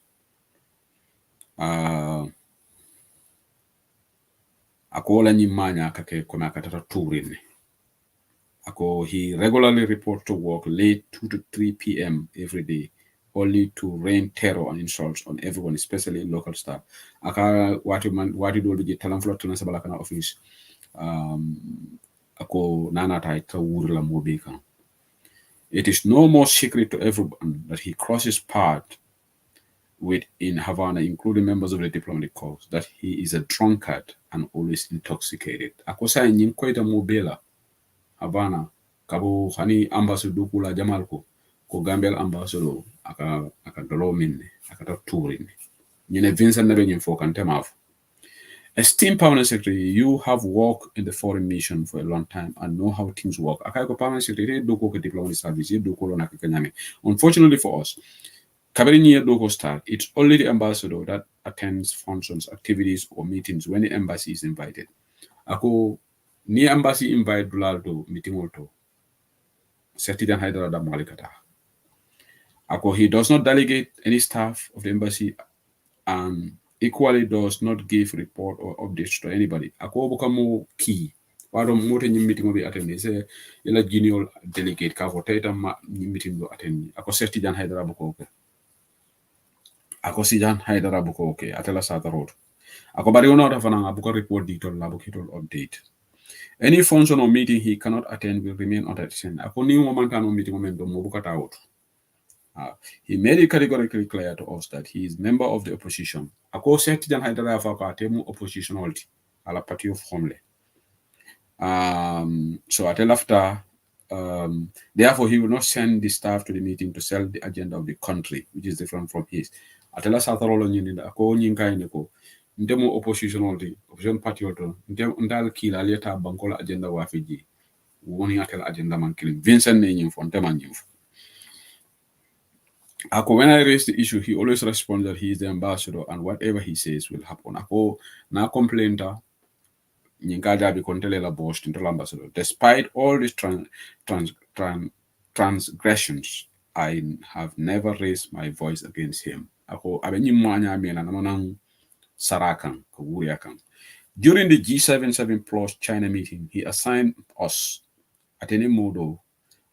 Ako la nyimanya kake kuna katata touring. Ako he regularly report to work late 2 to 3 p.m. every day, only to rain terror and insults on everyone, especially local staff. Aka wati do biji talam flot na sabala kana office. Ako nana ta ita wurla mobika. It is no more secret to everyone that he crosses paths with in Havana, including members of the diplomatic corps, that he is a drunkard and always intoxicated. Ako sa nyin koita mobila Havana kabo hani ambassador kula Jamal ko Gambia ambassador aka dolo minne aka ta touring. Nyine Vincent nabe nyin fo kan temaf. Esteemed permanent secretary, you have worked in the foreign mission for a long time and know how things work. Aka ko permanent secretary do ko diplomatic service do ko na kanyame. Unfortunately for us, Kabrini Doko start, it's only the ambassador that attends functions, activities, or meetings when the embassy is invited. Ako ni embassy invite Dulaldo meeting auto. Setidan Hydra da Malikata. Ako he does not delegate any staff of the embassy and equally does not give report or updates to anybody. Ako bukamo key. Wado mote ni meeting obi attend. Say ila junior delegate ka voteta ma ni meeting do attend. Ako Setidan Hydra buko. Ako sijan haidara buko okay atela sata road. Ako bari ono ta fana buko report detail la buko update. Any function or meeting he cannot attend will remain unattended. Ako ni momentano meeting momento mo buko out. He made it categorically clear to us that he is member of the opposition. Ako setijan haidara fa ka temu oppositionality ala party of Homle. So atela after therefore he will not send the staff to the meeting to sell the agenda of the country, which is different from his. Atela satarolo nyini ako nyinkai neko ndemo opposition party oto ndal kila leta bankola agenda wa Fiji woni atela agenda man killing Vincent ne nyimfo ndema nyimfo. Ako when I raise the issue, he always responds that he is the ambassador and whatever he says will happen. Ako na complainta nyinkaja bi kontele la boss into ambassador. Despite all these transgressions, I have never raised my voice against him. Ako abenyi mwanya mena namanang sarakan kaguriakan. During the G77 plus China meeting, he assigned us at any modo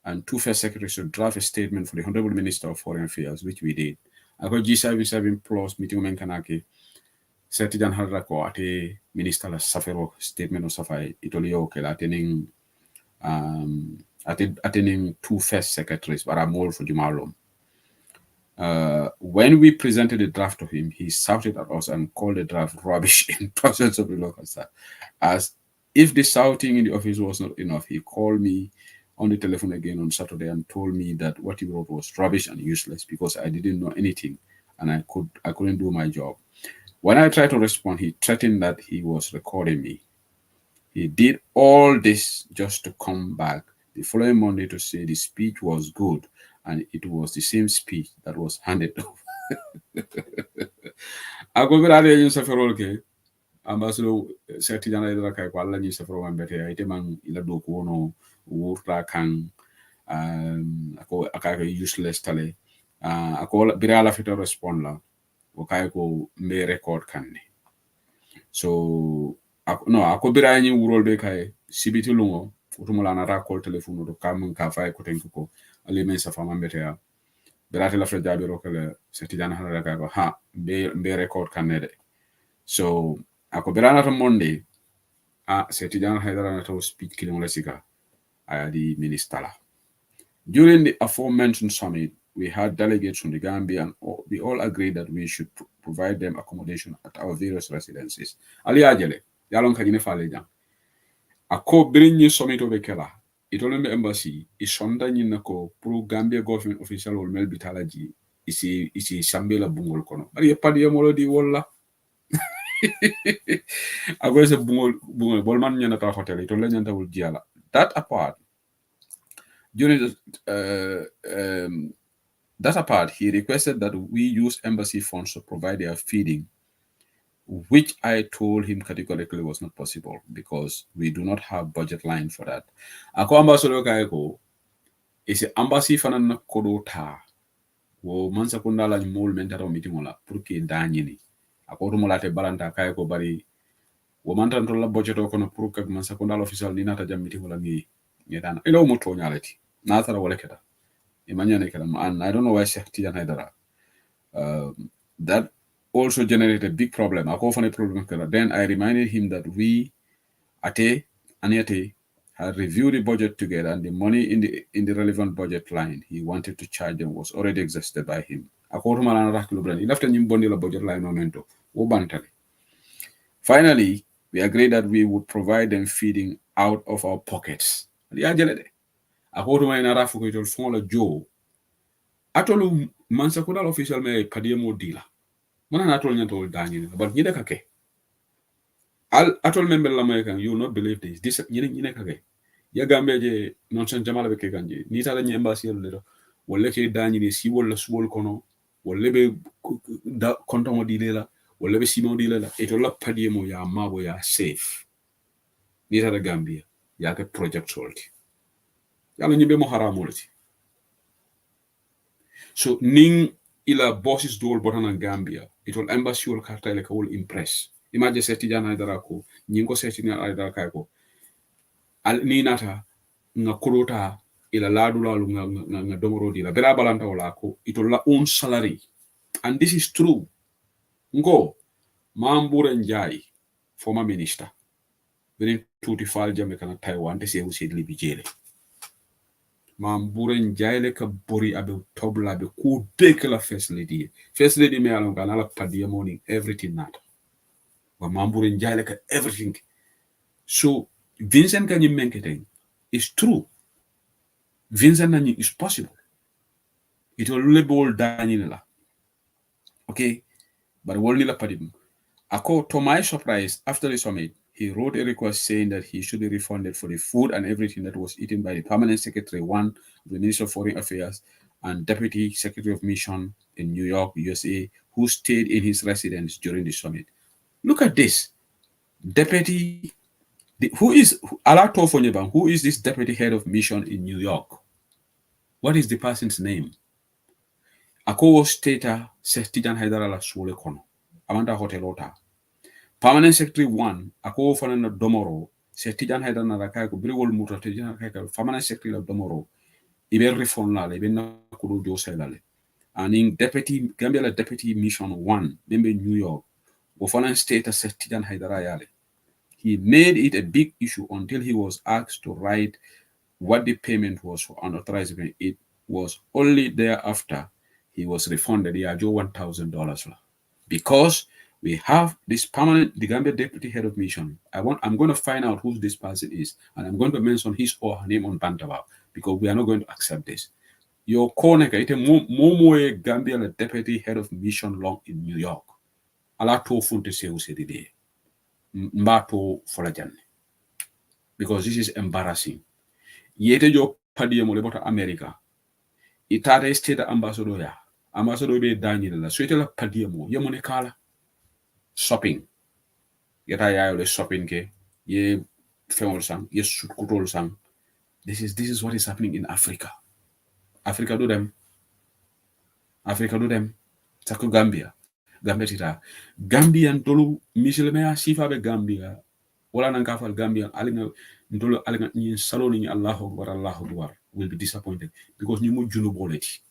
and two first secretaries to draft a statement for the Honorable Minister of Foreign Affairs, which we did. Ako G77 plus meeting menkanake Setijan Hadrako ate Minister la Safero statement of Safai Itolio ke attending attending two first secretaries, but I'm all for Jumalom. When we presented the draft to him, he shouted at us and called the draft rubbish in presence of the local staff. As if the shouting in the office was not enough, he called me on the telephone again on Saturday and told me that what he wrote was rubbish and useless because I didn't know anything and I couldn't do my job. When I tried to respond, he threatened that he was recording me. He did all this just to come back the following Monday to say the speech was good and it was the same speech that was handed over. Ako birade yung saferol ke ambassador Setijan Hydra kay kwala ni saferol ambete ite man ila do ko no wurta kan ako akaka useless tale ako birala fito respond la wakay ko me record kanne. So ako birani wurol be kay sibiti lungo utumula na call telephone do kam ka fay ko tenko ko alimen sa fama mbete ya berate la fra jabi rokale se tijana hala ka ko ha be record kanede so ako berana to monde se tijana haydara na to speak kilimo la sika ayadi ministala. During the aforementioned summit, we had delegates from the Gambia, and we all agreed that we should provide them accommodation at our various residences. Ali ajele, yalon kanyine fale jang. Ako birinyi summit obekela. Itolombe embassy, isonda nyina ko pro Gambia government official ol mel bitalaji isi sambela bungol kono. Ari yepadi yamolo di wala. Ako se bungol bolman nyana ta hotel itolle nyanta wul jiala. That apart, during that apart, he requested that we use embassy funds to provide their feeding, which I told him categorically was not possible because we do not have budget line for that. Ako ambassador kaeko is embassy fanan na kodota wo mansa kunda la mol mentaro meeting wala pour que dañini ako to molate balanta kaeko bari wo mantan to la budget ko no pour que mansa kunda official ni nata jam meeting wala ngi dana ilo mo to nyalati na tara wala keda and I don't know why Sheikh Tijan Haidara. That also generated a big problem. Then I reminded him that we, Ate and Ate, had reviewed the budget together, and the money in the relevant budget line he wanted to charge them was already exhausted by him. He left a budget line momento. Finally, we agreed that we would provide them feeding out of our pockets. Joe atolu mansa kudal official me padiyemo dila mana na atol nyantol dani but nyide kake al atol member la may kan you will not believe this nyine kake ya gambe je non sen jamala be kanje ni tala nyi embassy le do wolle ke dani ni si wolla suwol kono wolle be da kontomo dilela wolle be simo dilela eto la padiyemo ya mabo ya safe ni tala gambia ya ke project solti yalla nyimbe mo haramolti. So ning ila bosses dol botana Gambia it will embassy will carta like will impress. Imagine seti jana idara ko nyingo seti na idara kai ko al ni nata nga kurota ila ladula lu nga domoro dila bela balanta wala ko it will la own salary and this is true. Ngo Mambure Njai former minister benin tuti fal jame kana Taiwan te se usidli bijele Mambure Njai ka bori abe tobla abe ku deke la first lady me alon kana la padia morning everything nata wa Mambure Njai ka everything. So Vincent kan menkete is true. Vincent nani is possible. It will label Daniela. Okay, but only la padim. To my surprise, after the summit, he wrote a request saying that he should be refunded for the food and everything that was eaten by the permanent secretary, one of the Minister of Foreign Affairs, and Deputy Secretary of Mission in New York, USA, who stayed in his residence during the summit. Look at this. Who is this deputy head of mission in New York? What is the person's name? Ako Stata Sestijan Haidarala Swole Kono. Amanda Hotelota. Permanent Secretary 1, ako fanana domoro, Sestijan Haidana Rakako, Brewol Muta, Permanent Secretary of Domoro, Iber Refornale, Ibena Kudu Joselale. And in Gambia Deputy Mission 1, Bembe New York, Wofanan State Sestijan Haidarayale. He made it a big issue until he was asked to write what the payment was for unauthorized payment. It was only thereafter he was refunded $1,000 because we have this permanent the Gambia deputy head of mission. I'm going to find out who this person is, and I'm going to mention his or her name on Bantaba because we are not going to accept this. Your corner ite Momoe Gambia the deputy head of mission long in New York. Ala to funte se usedi mbato folajane because this is embarrassing. Yete jo padiye mo lebota America. Itare state ambassador ya. Ambassador be Daniel la. So ite la padiye mo yemone kala shopping. Yeta ya le shopping ke ye femol sang ye kutol sang. This is what is happening in Africa. Africa do them. Sako Gambia tita. Gambian tolu misilmea sifa be Gambia. Wala nan kafal Gambia alinga ntolo alinga ni saloni ni Allahu Akbar will be disappointed because ni mo juno boleti.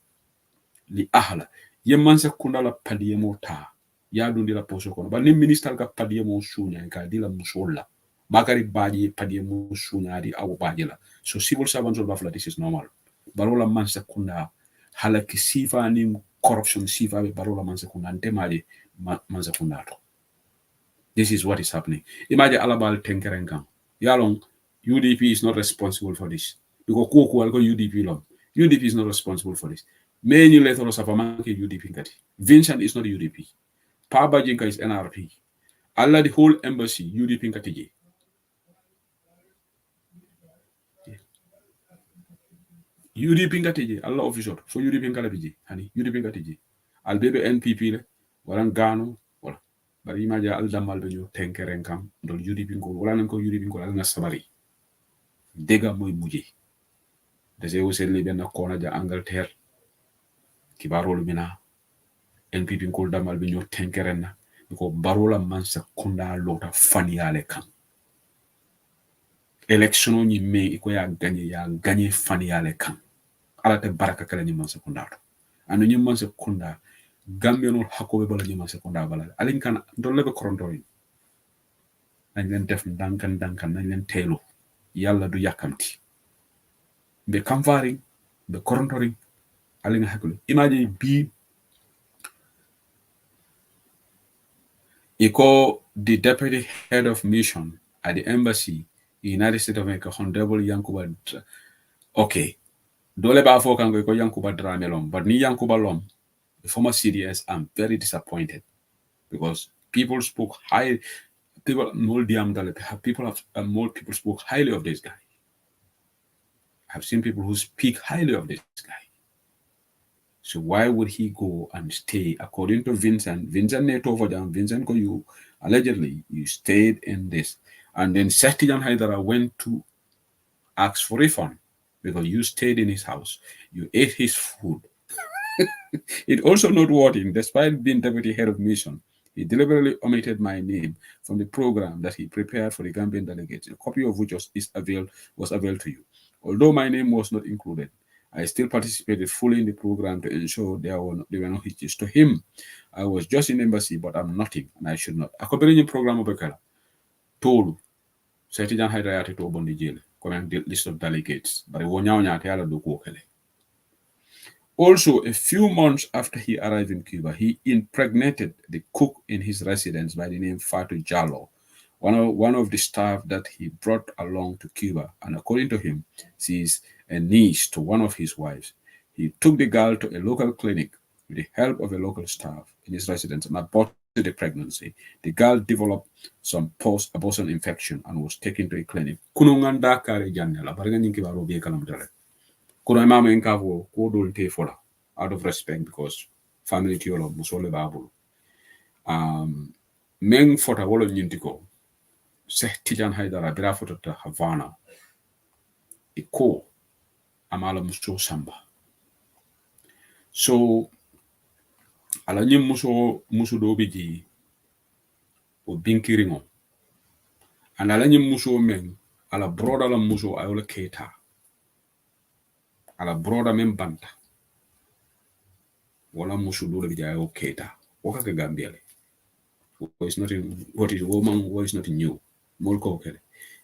li ahla yemman se kundala padiye mo ta ya dundi la poso kono ba ni minister ka padiye mo sunya ka dila musolla bakari baji padiye mo sunya di awu baji la so civil servants will bafla this is normal barola man se kunda halaki sifa ni corruption sifa be barola man se kunda ndemaje man se kunda to this is what is happening imagine alabal tenkerenkan yalong UDP is not responsible for this because ko UDP long UDP is not responsible for this many letters of Safamanke UDP kati Vincent is not UDP Paba Jinka is NRP Allah the whole embassy UDP kati UDP kati Allah official so UDP kati hani UDP kati al bebe NPP le waran gano wala bari imaja al damal be ñu tenkeren kam dol UDP ko wala nan ko UDP ko al na sabari dega moy mujé dese wosel ben kona ja Angleterre kibarol mina NPP ko damal be ñu tenkeren na ko barola man sa kunda lota faniyale kan election ni me ko ya gagné faniyale kan ala te baraka kala ni man sa kunda to anu ni man sa kunda gambeno hakobe bala ni man sa kunda bala alin kan dolle be koronto yi nañ leen def dankan nañ leen teelu yalla du yakamti be kamfari be korontori alin hakulu imagine bi iko the deputy head of mission at the embassy United States of America Honorable Yankuba okay dole ba fo kan ko Yankuba Dramé lom but ni Yankuba lom the former CDS I'm very disappointed because people spoke high people more people have more people spoke highly of this guy. I've seen people who speak highly of this guy. So why would he go and stay? According to Vincent Neto for them, Vincent you allegedly you stayed in this. And then Setijan Haidara went to ask for refund because you stayed in his house. You ate his food. It also noteworthy, despite being deputy head of mission, he deliberately omitted my name from the program that he prepared for the Gambian delegates, a copy of which was availed to you. Although my name was not included, I still participated fully in the program to ensure there were no hitches. To him, I was just in embassy, but I'm nothing, and I should not. Accompanying program of Bekala, told Setijan Hydrayati to Bondi Jail, comment list of delegates, but it won't do. Also, a few months after he arrived in Cuba, he impregnated the cook in his residence by the name Fatu Jallo, one of the staff that he brought along to Cuba. And according to him, she is a niece to one of his wives. He took the girl to a local clinic with the help of a local staff in his residence and aborted the pregnancy. The girl developed some post-abortion infection and was taken to a clinic. Kono mama en kavo ko dol te fola out of respect because family tiolo musole babul men fota wolo nyinti ko se Tijan Haidara bira fota ta Havana iko amala muso samba so ala nyim muso do biji o binkiringo and ala nyim muso men ala broda la muso ayola keta ala broda men banta wala musu dole bi jaay oketa waka ke Gambia it's not in what is woman what is not new mol ko kele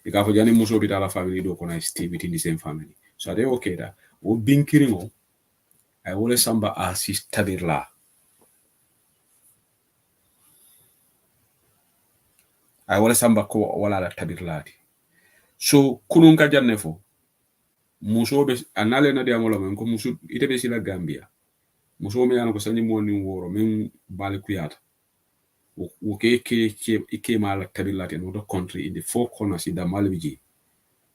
e ka fo jani muso bi la family do kona stay within the same family so they oketa o binkiringo ay wole samba assist tabirla ay wole samba ko wala la tabirlati so kunun ka janne fo muso be anale na dia ngolo men ko muso ite be sila Gambia muso me yana ko sanyi moni woro men bale kuyata o ke mala tabirlati in other country in the four corners in the Malviji.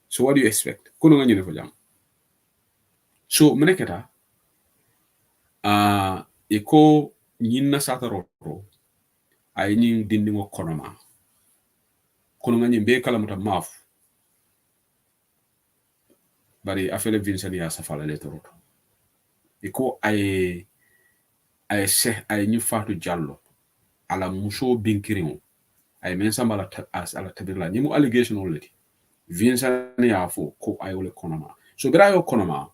So what do you expect? Kuno nga nyine fo jam. So meneketa iko nyinna sata rotro ay nyin dindi ngo konoma. Kuno nga nyimbe kala muta mafu. Bari afele Vincent ya safala letoroto. Iko ay nyi Fatu Jallo ala muso binkiringo ay men samba ala tabirla nyimu allegation already Vincent ya fo ko ay wole konoma so bira yo konoma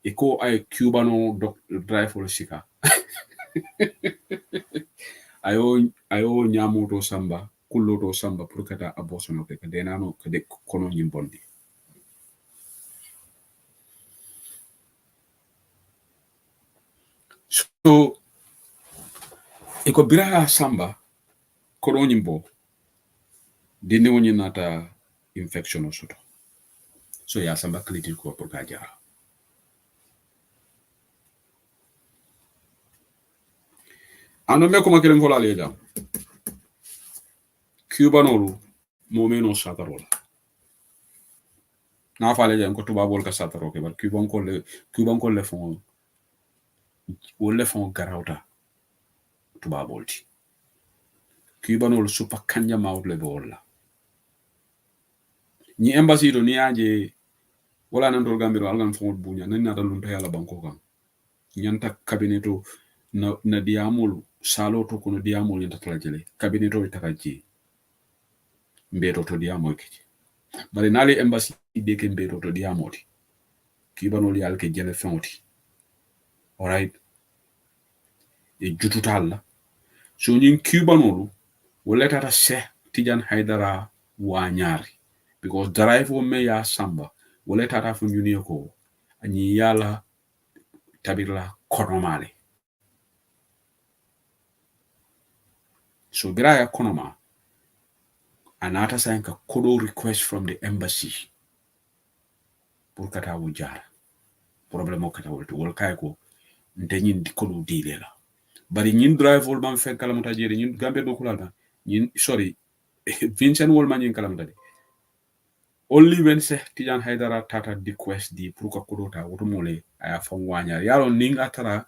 iko ay cubano drive or shika ayo nyamuto samba kulloto samba pour kata abosono ke denano ke de kono nyimbondi. So iko bira samba kono nyimbo dinde woni nata infection o soto. So ya samba kliti ko pour ka jara. Ano me ko makelen fola leja. Cubanolu momeno satarola. Na fale jam ko tubabol ka sataro ke bar cuban ko le fon wolle fon garawta tubabolti. Cubanol supa kanja mawle bolla. Ni embassy do ni aje wala nan dol gambiro algan fon bunya nan na dalum tayala banko kan. Nyanta kabineto na diamol salo to kono diamol nyanta trajele kabineto itakaji mbeto to diamol kiti. Bari nali embassy de ke mbeto to diamoti. Cubanol yal ke jele fonti. All right. E jututalla. So nyin Cubanolu wala tata se Tijan Haidara wanyari because drive wo me ya samba wala tata fu nyuni ko anyi yala tabirla konomale. So bira ya konoma anata sanka kodo request from the embassy pour kata wujara problème o kata wolto wol kay ko ndenyin di kodo dilela bari nyin drive wol man fen kala mota jere nyin gambe do kulala nyin sorry Vincent wol man nyin kala mota de only when se Tijan Haidara tata request di pour ka kodo ta woto mole aya fon wanya yaro ninga tara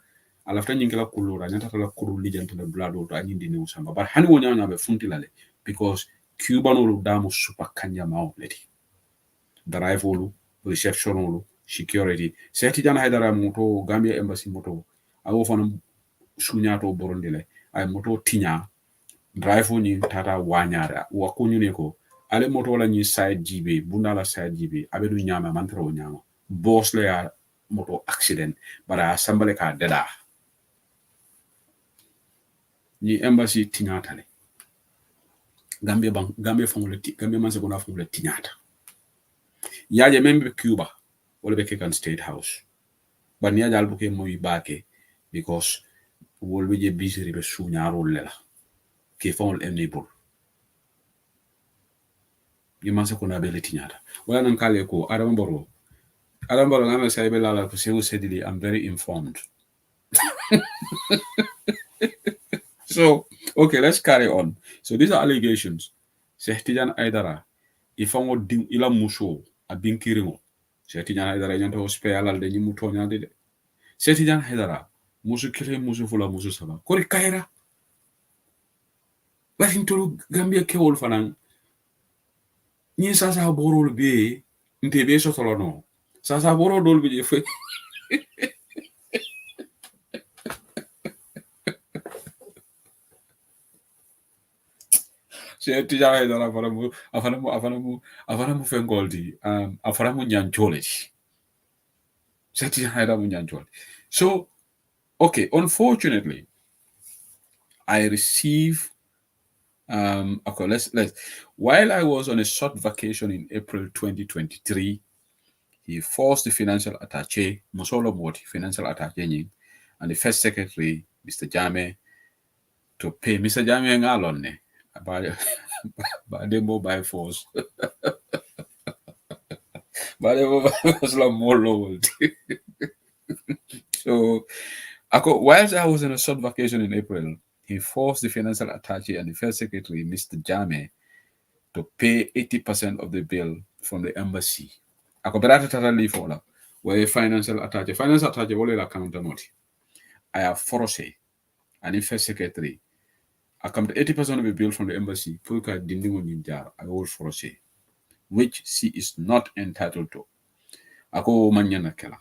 alafta nyin kala kulura nyata tala kodo lijante le blado to anyi di ne usamba bar hani wonya nya be funti lale because Cubanolu damu super kanya mao leti drive wolu reception wolu security se Tijan Haidara moto Gambia embassy moto awo fon sunyato borondile ay moto tinya drive ni tata wanyara wa kunyune ko ale moto la ni side jibe bunda la side jibe abedu nyama mantro nyama boss le ya moto accident bara sambale ka deda ni embassy tinyata le Gambia fongole Gambia man se kona fongole tinyata yaje membe Cuba wala be kekan state house ban ya dal buke moy baake because wolbe je bisiri be suñaro lela ke fawol enable yima se ko na be letiñata wala nan kale ko adam boro ngam say be lala ko sewu sedili I'm very informed. So okay, let's carry on. So these are allegations. Tijan Haidara ifango ding ila muso abinkiringo Tijan Haidara nyanta hospital de nyimu toñade de Tijan Haidara musu kire musu fula musu saba kori kaira bari tolu Gambia kewol fanan ni sasa borol be nte be sotolo no sasa borol dol be je fe Tijan Haidara afana mu fengoldi afana mu nyanchole Tijan Haidara mu nyanchole. So okay, unfortunately I received okay, let's while I was on a short vacation in April 2023, he forced the financial attaché, Musolo Moti, financial attaché, and the first secretary, Mr. Jame, to pay Mr. Jame Ngalone by the mobile force. By the mobile force, more low. So, whilst I was on a short vacation in April, he forced the financial attaché and the first secretary, Mr. Jame, to pay 80% of the bill from the embassy. Ako berata totally for where financial attaché wole la counter note. I have forced and the first secretary. I come to 80% of the bill from the embassy. Pulka dindingo ninjar. I will force which she is not entitled to. Ako manyana kela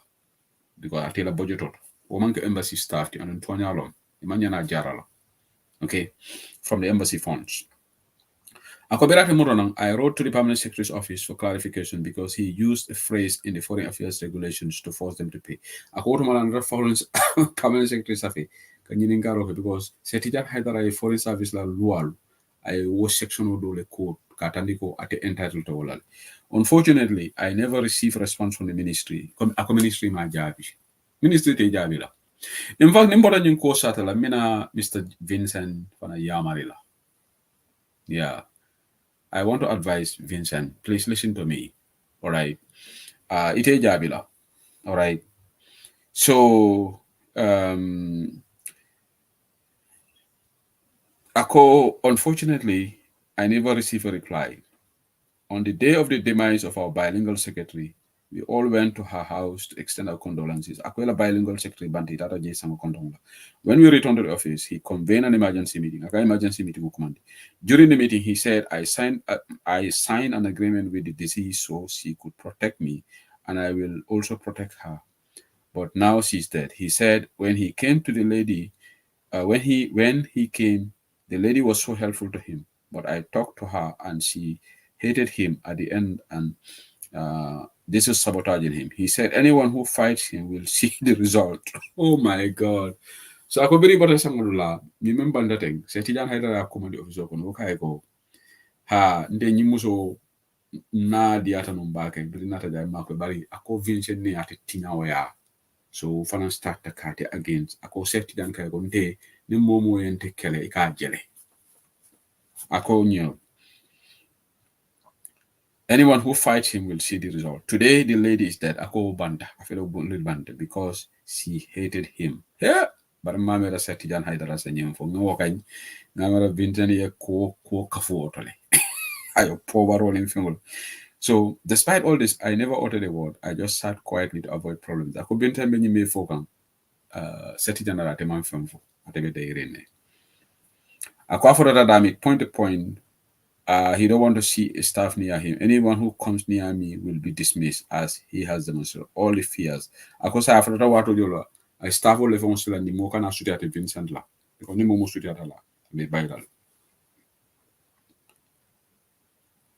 because I tell a budget out. Womanka embassy staff and Antonia alone. Manyana jarala. Okay, from the embassy funds. Akobirate Moronang, I wrote to the Permanent Secretary's office for clarification because he used a phrase in the Foreign Affairs regulations to force them to pay. Akotomalan Foreign Permanent Secretary's office, because Setija Haidara Foreign Service la lual, I was section of the code, Katandiko at the entitled to Olal. Unfortunately, I never received response from the ministry. Ako ministry ma jabi. Ministry te jabi la. In fact, nimboda nyinko satala mina Mr. Vincent Fana Yamarila. Yeah. I want to advise Vincent, please listen to me. All right. Ite Jabila. All right. So, unfortunately, I never received a reply. On the day of the demise of our bilingual secretary, we all went to her house to extend our condolences. Akwela bilingual secretary Banti Tata J. Kondonga. When we returned to the office, he convened an emergency meeting. Emergency meeting. During the meeting, he said, I signed an agreement with the deceased so she could protect me, and I will also protect her. But now she's dead. He said when he came to the lady, when he came, the lady was so helpful to him. But I talked to her, and she hated him at the end, and this is sabotaging him. He said anyone who fights him will see the result. Oh my God. So ako biri bata sangulula, remember that thing. Se tijan haidara command officer kono kai ko. Ha nde nyimuso na diata numbake biri nata jay mako bari ako Vincent ne ati tinyawo ya. So fana start the kate against ako se tijan kai ko nte ni momo yente kele ika jele. Ako nyo. Anyone who fights him will see the result. Today, the lady is dead. Ako banda, I feel banda because she hated him. Yeah, but mamera setijan haidara senyem fo ngo kany ngamara bintani ya ko kafu otole. Ayo power rolling finger. So, despite all this, I never uttered a word. I just sat quietly to avoid problems. Ako bintan benyi me fokang setijan ara teman fo atebe de irene. Ako after that dami point to point. He don't want to see a staff near him. Anyone who comes near me will be dismissed as he has demonstrated all the fears. Akosa after that what you I staff all the phones and the moka na study at Vincent la. Because ni momo study at la. Me viral.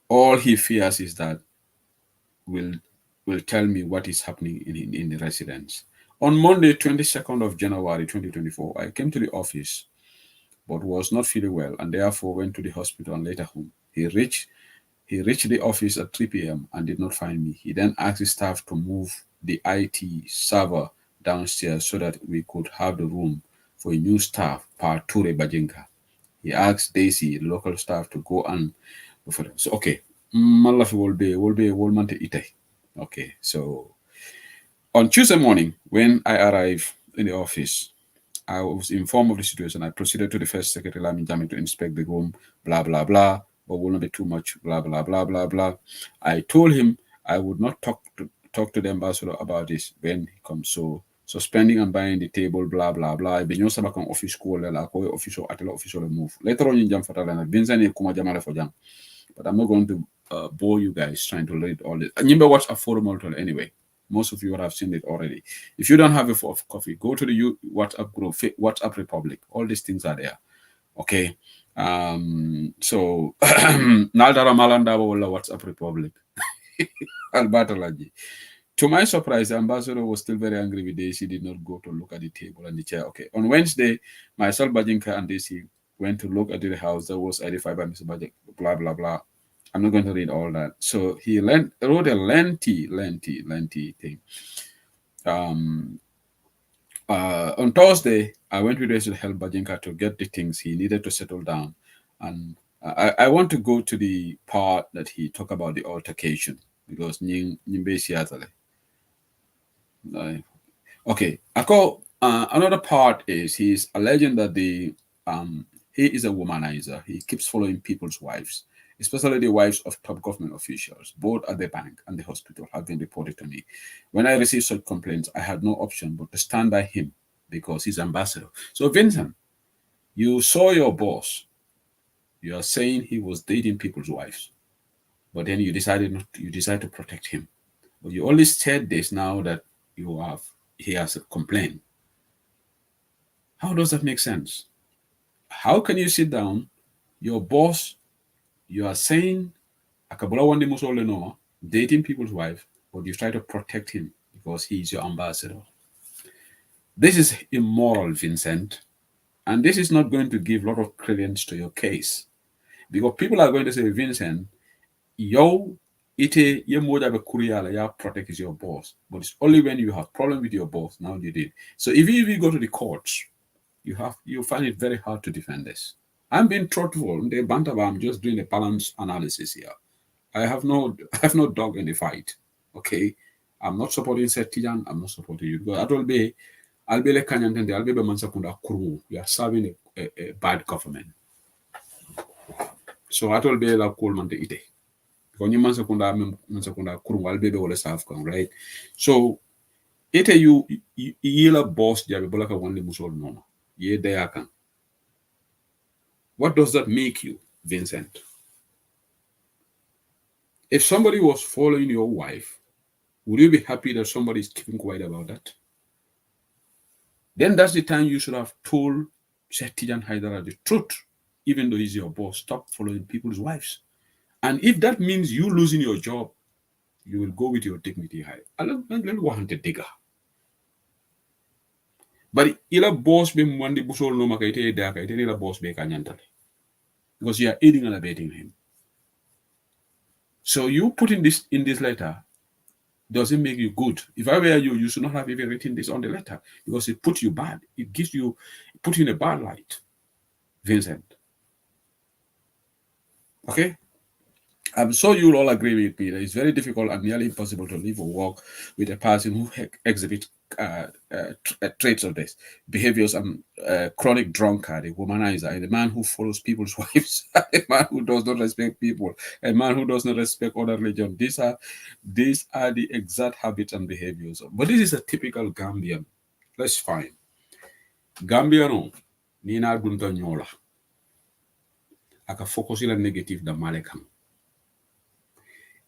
All he fears is that will tell me what is happening in the residence. On Monday, 22nd of January 2024, I came to the office but was not feeling well and therefore went to the hospital and later home. He reached the office at 3 p.m. and did not find me. He then asked the staff to move the IT server downstairs so that we could have the room for a new staff, Ture Bajinka. He asked Daisy, the local staff, to go and for them. So okay, Malafi will be Wolmante Ite. Okay, so on Tuesday morning when I arrived in the office, I was informed of the situation. I proceeded to the first secretary Lamin Jami to inspect the room, blah, blah, blah, but will not be too much, blah, blah, blah, blah, blah. I told him I would not talk to the ambassador about this when he comes. So suspending and buying the table, blah, blah, blah. I benyo sama kan office school la ko official atela official move. Later on in jam fatala na binzani kuma jamala for jam. But I'm not going to bore you guys trying to read all this. And you watch a forum anyway. Most of you would have seen it already. If you don't have a cup of coffee, go to the WhatsApp group, WhatsApp Republic. All these things are there. Okay. So Naldara Malanda wala WhatsApp Republic. Alberta Laji. To my surprise, the ambassador was still very angry with Daisy. She did not go to look at the table and the chair. Okay. On Wednesday, myself, Bajinka, and Daisy went to look at the house that was edified by Mr. Bajik, blah, blah, blah. I'm not going to read all that. So he wrote a lengthy thing. On Thursday, I went with Daisy to help Bajinka to get the things he needed to settle down. And I want to go to the part that he talked about the altercation because okay. Another part is he's alleging that he is a womanizer. He keeps following people's wives, especially the wives of top government officials, both at the bank and the hospital, have been reported to me. When I received such complaints, I had no option but to stand by him because he's ambassador. So Vincent, you saw your boss. You are saying he was dating people's wives, but then you decided to protect him. But you only said this now that he has a complaint. How does that make sense? How can you sit down, your boss, You are saying Akabula Wande Musole Noma, dating people's wife, but you try to protect him because he is your ambassador. This is immoral, Vincent. And this is not going to give a lot of credence to your case. Because people are going to say, Vincent, yo, ite ye moja be kuriala ya protect is your boss. But it's only when you have problem with your boss, now you did. So if you go to the courts, you find it very hard to defend this. I'm being truthful. I'm just doing a balanced analysis here. I have no dog in the fight. Okay. I'm not supporting Setijan, I'm not supporting you. Because I'll be like Kanyantende, I'll be Mansakunda Kuru. You are serving a bad government. So I told be la cool to ite. Because you Mansakunda Kuru, I'll be able to serve, right? So ite you la boss jabe bolaka one musol no. Ye deyakan. What does that make you, Vincent? If somebody was following your wife, would you be happy that somebody is keeping quiet about that? Then that's the time you should have told Setijan Haidara the truth, even though he's your boss. Stop following people's wives. And if that means you losing your job, you will go with your dignity high. Let go hunt a digger. But ila boss be mwandi busol no maka ite daka ite ila boss be kanyantale. Because you are aiding and abetting him. So you putting this in this letter doesn't make you good. If I were you, you should not have even written this on the letter because it puts you bad. It puts you in a bad light, Vincent. Okay? I'm sure you'll all agree with me that it's very difficult and nearly impossible to live or work with a person who exhibits traits of this behaviors and chronic drunkard, a womanizer, a man who follows people's wives, a man who does not respect people, a man who does not respect other religion. These are the exact habits and behaviors. But this is a typical Gambian. Let's find Gambiano Nina Gunta Nyola. Aka focus on negative da malekam.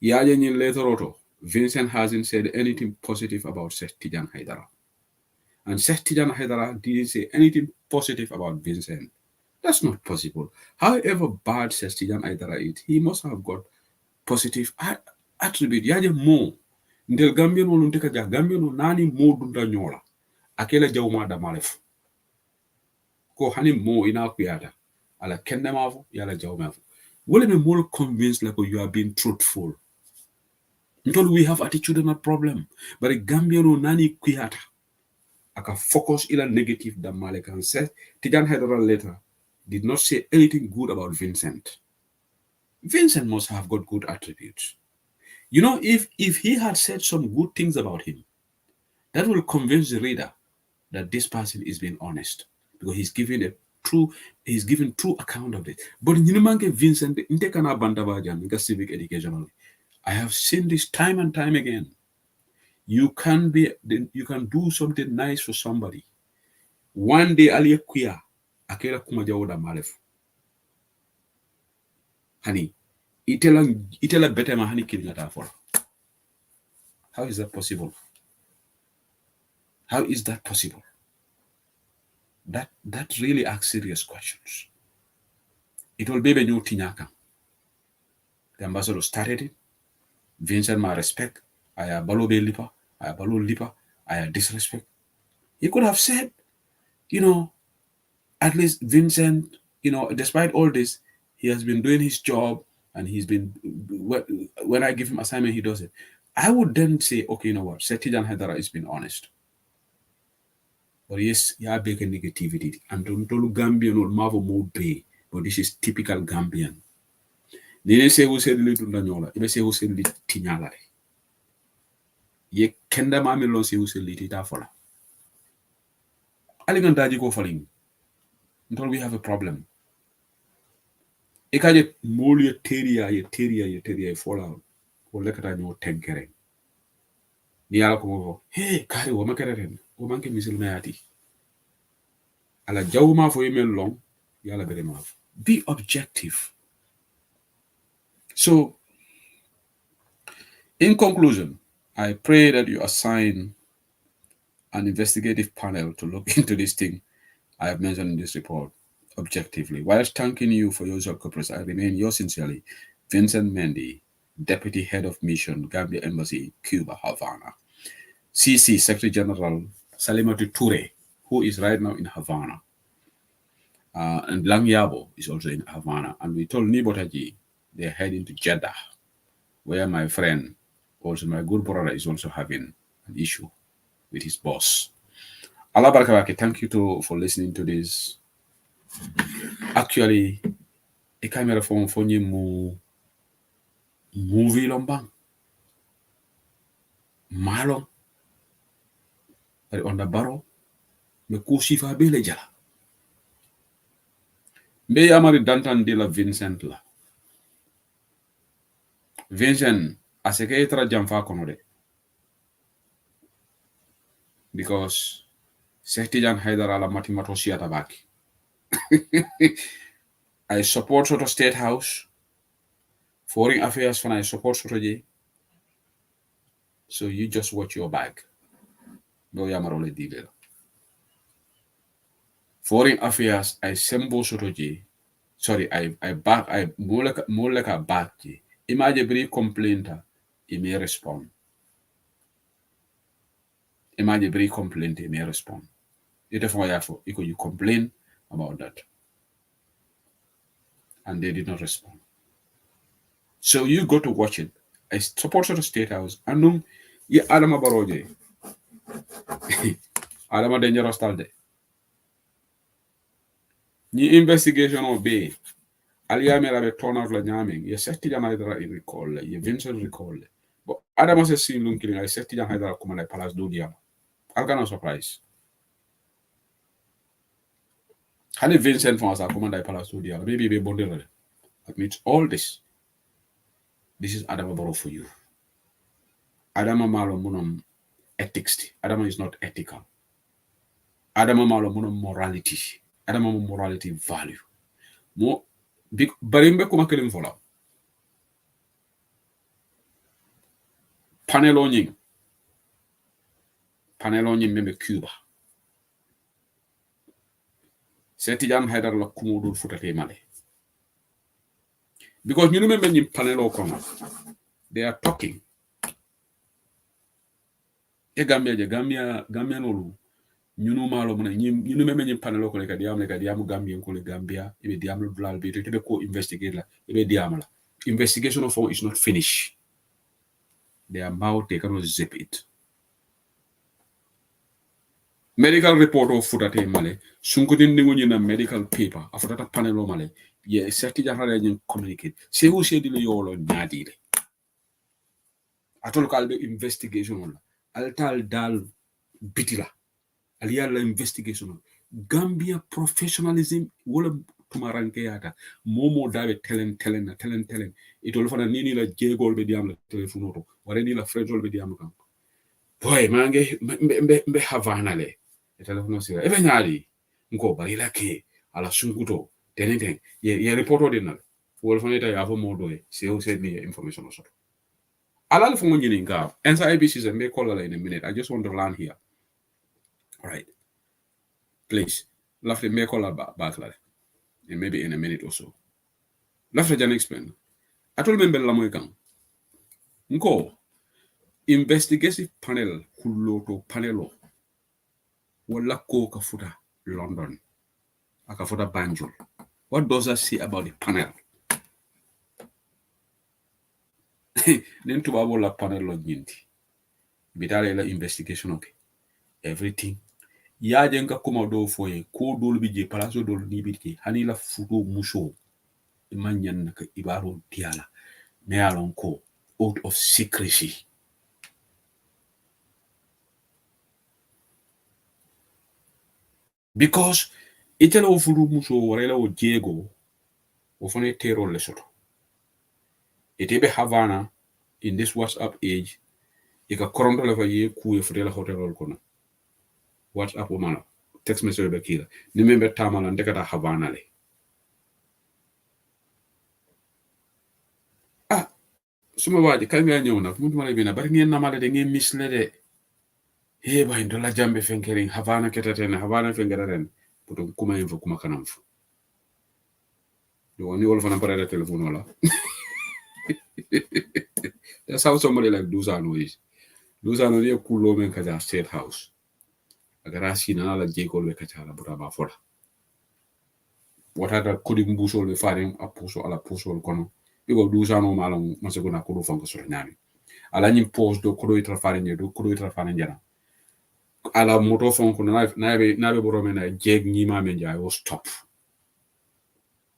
Yajenyi Letoroto, Vincent hasn't said anything positive about Seth Tijan Haidara. And Seth Tijan Haidara didn't say anything positive about Vincent. That's not possible. However bad Seth Tijan Haidara is, he must have got positive attribute. Yaje mo. Ndel Gambian wonu nteka ja Gambian nani mo dunda nyola. Akela jawma da malef. Ko hani mo ina kuyata. Ala kende mafu, yala jawma mafu. Will be more convinced like you are being truthful. Until we have attitude not problem. But a Gambian nani kuyata. Aka focus ila negative da Malekan said. Tijan Haidara later did not say anything good about Vincent. Vincent must have got good attributes. You know, if he had said some good things about him, that will convince the reader that this person is being honest because he's given true account of it. But Ninumanke Vincent, Intekana Bandabajan, civic educationally. I have seen this time and time again. You can do something nice for somebody. One day aliye kuya akela kumajaoda malef. Honey, itela better ma honey killing at for. How is that possible? How is that possible? That really asks serious questions. It will be a new Tinyaka. The ambassador started it. Vincent ma respect. I balo be lipa. I balo lipa. I disrespect. He could have said, at least Vincent, despite all this, he has been doing his job and he's been, when I give him assignment, he does it. I would then say, okay, you know what, Setijan Haidara is being honest. But yes, yeah, big negativity. And don't Gambian or Marvel mode bay, but this is typical Gambian. They say who said little Danyola, they say who said little Tinyala. Ye kenda mamelon say who said little Tafola. Aligan Daji go falling. Until we have a problem. Ekaje moli teria fall out. Or lekata no tenkere. Ni ala ko hey kari wo makereren wo manke misil mayati. Ala jawma fo yemel long yala bere maf. Be objective. So in conclusion, I pray that you assign an investigative panel to look into this thing I have mentioned in this report. objectively. Whilst thanking you for your coverage, I remain yours sincerely, Vincent Mendy, Deputy Head of Mission, Gambia Embassy, Cuba, Havana. CC, Secretary General Salimatu Toure, who is right now in Havana. And Lang Yabo is also in Havana. And we told Nibotaji they're heading to Jeddah, where my friend, also my good brother, is also having an issue with his boss. Allah Barakawaki, thank you for listening to this. Actually, a camera phone for you movie lombang. Malo. But on the barrow, me kusifa bele jala. Be yamari dantan de la Vincent la. Vincent, aseke itra jamfa konode. Because Sehtijan Haidar ala matimato siata baki. I support Soto State House. Foreign Affairs when I support Soto J. So you just watch your back. No yamarole divel. Foreign Affairs I sembo Soto J. Sorry, I back I moleka back J. Imagine bri complainta, he may respond. Imagine bri complaint, he may respond. You complain about that. And they did not respond. So you go to watch it. I support the State House. And you Adama Baroje. Adama dangerous talde. Ni investigation of Bay. Aliame la turn out la nyaming. You set Tijan Hydra in recall. You Vincent recall. But Adama says seen lunking. I set Tijan Hydra come like Palace do diam. I'm gonna surprise. Had Vincent from us come like Palace do diam. Maybe be bonded. Admits all this. This is Adama Baro for you. Adama Malo Munum ethics. Adama is not ethical. Adama Malo Munum morality. Adama morality value. Mo big barimbe kuma kelim fola. Panel onying meme Cuba. Setijan Haidar la kumudul futate male. Because you remember in panel okona, they are talking. Gambia nolu. You know malo muna. You remember in panel okona diamu Gambia nkole Gambia. Ibe diamu blal bito. Ibe ko investigate la. Ibe diamu la. Investigation of all is not finished. They are about they cannot zip it. Medical report of futate male. Sunkutin ningu na medical paper. After that panel male. Yeah, certain harajan communicate. Se who said the yolo nyadile. Atol kalbe investigation. Altal dal bitila. Aliala investigation. Gambia professionalism wala tumaranke yata. Momo dawe telen. It all fana nini la jegol be diam la telefono. Wala ni la frejol be diam kan. Boy, mange mbe Havana le. Telefono sira. Ebe nyali. Nko barila ke ala sunkuto. Anything. Yeah, report ordinal. Well, from it, I have a more way. See who send me information or so. I'll phone you in Gav. Answer IBCs and make call in a minute. I just want to learn here. All right. Please. Lovely, make call back, and maybe in a minute or so. Lovely, Jan explain. I told member Lamoikan. Nko. Investigative panel, Kuloto panelo. Wala ko kafuta London. Akafuta Banjul. What does that say about the panel? Then to about la panel of Yinti. Bitale investigation okay. Everything. Ya jenga kuma do foye ko dol bije palaso dol ni bitke hanila fudo musho imanyan naka ibaro diala me alon ko out of secrecy. Because itelo fudo musho warela o Diego o fone terror lesoto. Itebe Havana in this WhatsApp age, ika koronto lefa ye kuye futela hotel kona. WhatsApp o mana text message be kila ni membe tamala ndekata Havana le. Suma waji kanga ñew nak mu mala bina bari ngeen namale de ngeen mislede he bay ndola jambe fenkering Havana keteten Havana fengeren putum kuma info kuma kanam fu Do ni wol fana pare telephone wala. That's how somebody like Dusano is. Dusano is a cool man kaja state house. Agara sina la jeko le kacha la buraba fora. What had kudi mbuso le faring a puso ala puso kono. Because Dusano malang masaguna kudu fango sornyami. Ala nyim post do kudu itra faring do kudu itra faring jana. Ala moto fonko nabe borome na jeg nyima menja I was stop.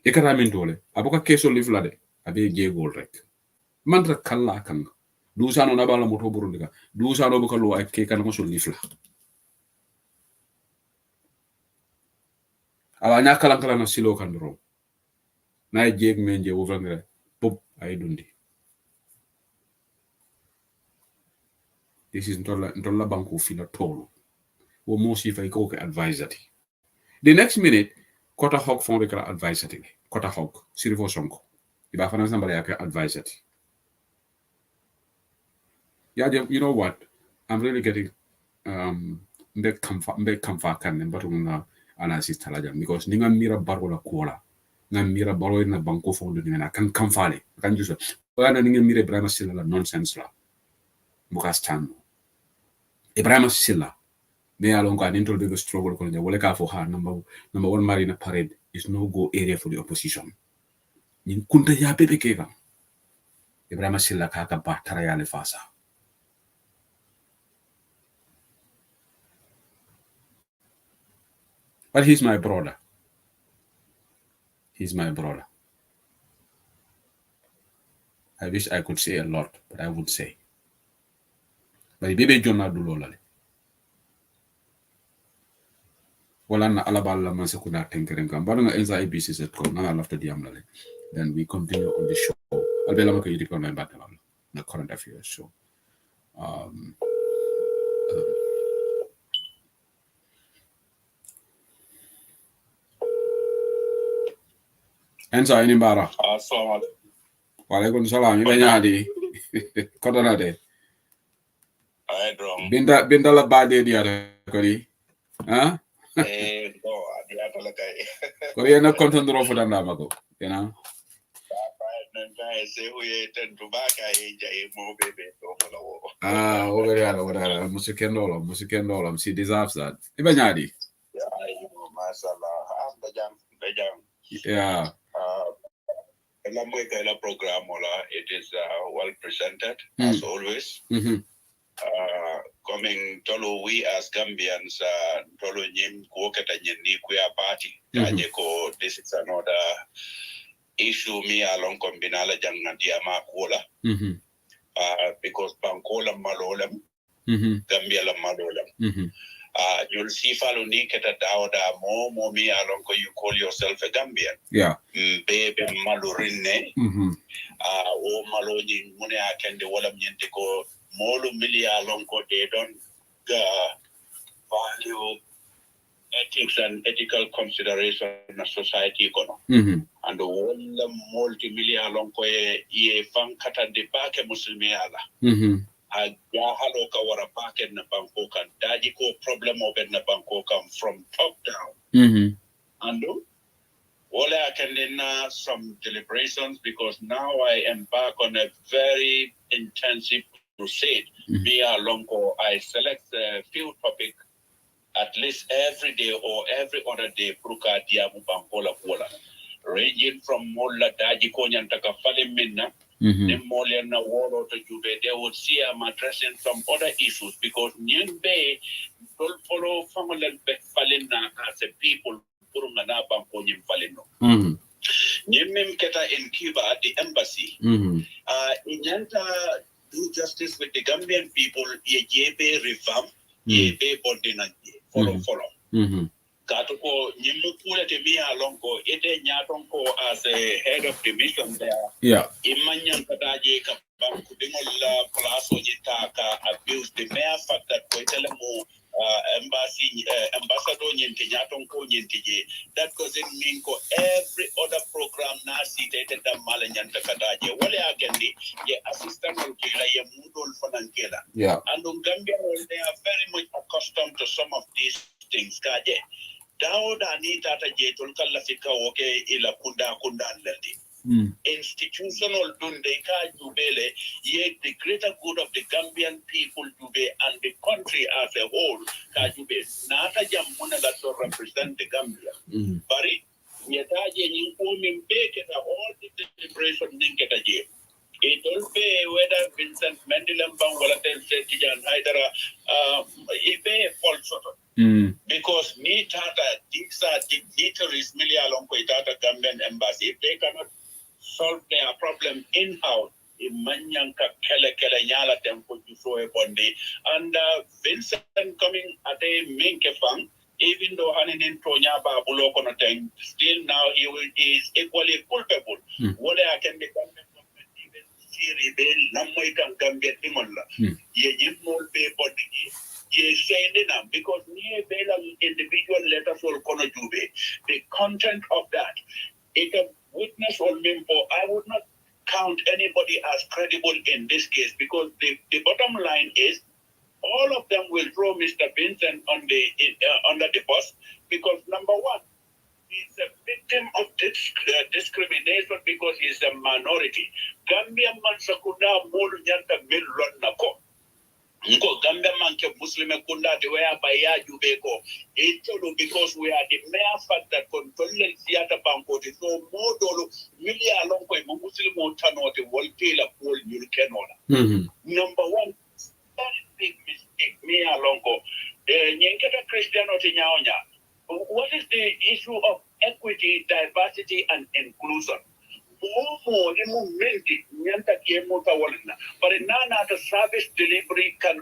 Ekara mentole. Aboka keso live lade. Abe jegol rek. Mantra kalla kanga. Dusano na bala moto burundika. Dusano buka lo ay kekan ko so live la. Ala nya kala na silo kandro. Na jeg menje wovangre. Pop ay dundi. This is ntola banko fina tolo. Wo mo si fay ko advisor. The next minute, Kota Hawk fond de advisor. Kota Hawk, Sirifo Sonko. Iba fana somebody aka advisor. Yeah, you know what? I'm really getting mbek kamfa kan mbatu na analysis talaja because ninga mira barola kuola. Nga mira baro na banko fond de na kan kamfale. Kan juso. Wala ninga mira Ibrahim Silla la nonsense la. Bukas tan. Ibrahim Silla. Me along got into the struggle con the Waleka for her number one marina parade is no go area for the opposition. Nin kunta ya bebe kega. Ibrahim Silla kaka batara ya lefasa. But he's my brother. He's my brother. I wish I could say a lot, but I would say. But baby John Adulolale. Wala na alabala man se kuna tenkeren kan bala nga enza IBC set ko na lafta diam lale. Then we continue on the show. Albela maka yidi ko na batala na current affairs show. Enza ini bara. Assalamualaikum. Waalaikum salam. Iba nyadi. Kota na de. Ay drum. Binda la bade dia ko di. Ha? Go dia tala kay. Ko yana content ro fudan da mako. You know. Nai se huye ten tubaka jai mo bebe to follow. Over there. Musikendo. She deserves that. Iba nyadi. Yeah, mashallah. Bejam. Yeah. La program it is well presented as always. Coming tolo we as Gambians tolo nyim ko kata nyini kuya party ko this is another issue me along kombinala jangna diama kola because bankola malolam Gambia la malolam you'll see faluni keta dawda mo me along ko you call yourself a Gambian. Yeah. Bebe malurine o maloni mune akende wala nyente ko molu milia along ko they don't value ethics and ethical consideration in society kono. And wala multi-million along ko ye fan kata de bake muslimi ala. Ya halo ka wara bake na banko kan daji ko problem oben na banko kan from top down. And wala akendena some deliberations because now I embark on a very intensive crusade. Me along ko I select a few topics at least every day or every other day pruka diamu bankola kola. Ranging from mola daji ko nyantaka fale minna. Then mola na woro to jube they would see I'm addressing some other issues because nyembe don't follow family falena as a people purunga na banko nyem faleno. Nyemem keta in Cuba at the embassy. Inyanta do justice with the Gambian people ye jebe revamp ye be bondinanje follow. Katuko nyimu kule te mi alonko ete nyatonko as a head of the mission there. Yeah. Imanyan kadaje kabanku dingola plaso nyitaka abuse the mere fact that ko telemo embassy ambassador nyinte nyatonko nyinte that doesn't mean ko every other program na sitated da malanyanta kadaje wale agendi ye assistant kila ye mudol fanankela. Yeah. And Gambia they are very much accustomed to some of these things kaje. Dauda ni tata je tol kala fika woke ila kunda laldi. Institutional dunde ka jubele ye the greater good of the Gambian people jube and the country as a whole ka jube nata jamuna that to represent the Gambia. Bari yetaje ni umi mbeke ta all the celebration ninketa je. It will be whether Vincent Mendelembang wala ten Tijan Haidara ibe false. Because ni tata these are dignitaries milia along with tata Gambian embassy. If they cannot solve their problem in-house, Manyanka Kele Nyala Temple Bondi, and Vincent coming at a Minkefang, even though Hanin Tonya Babulo Konoteng, still now he is equally culpable. What I can become even Siri Bell, Namoikan Gambia Timola, ye more pay body. Because near individual letters will Konojube, the content of that, it can witness or member, I would not count anybody as credible in this case because the bottom line is all of them will throw Mr. Vincent on under the bus because number one, he's a victim of discrimination because he's a minority. Gambia Mansakunda Mulu Nyanta Milron Nako. Nko Gambia manke Muslim kunda the way by ya jubeko. It's because we are the mere fact that controlling theater banko is so more dolo milia along with Muslim tano the world tail of all you canola. Number one, very big mistake me alongo. Nyenketa Christiano Tinyaonya. What is the issue of equity, diversity, and inclusion? But nana the service delivery can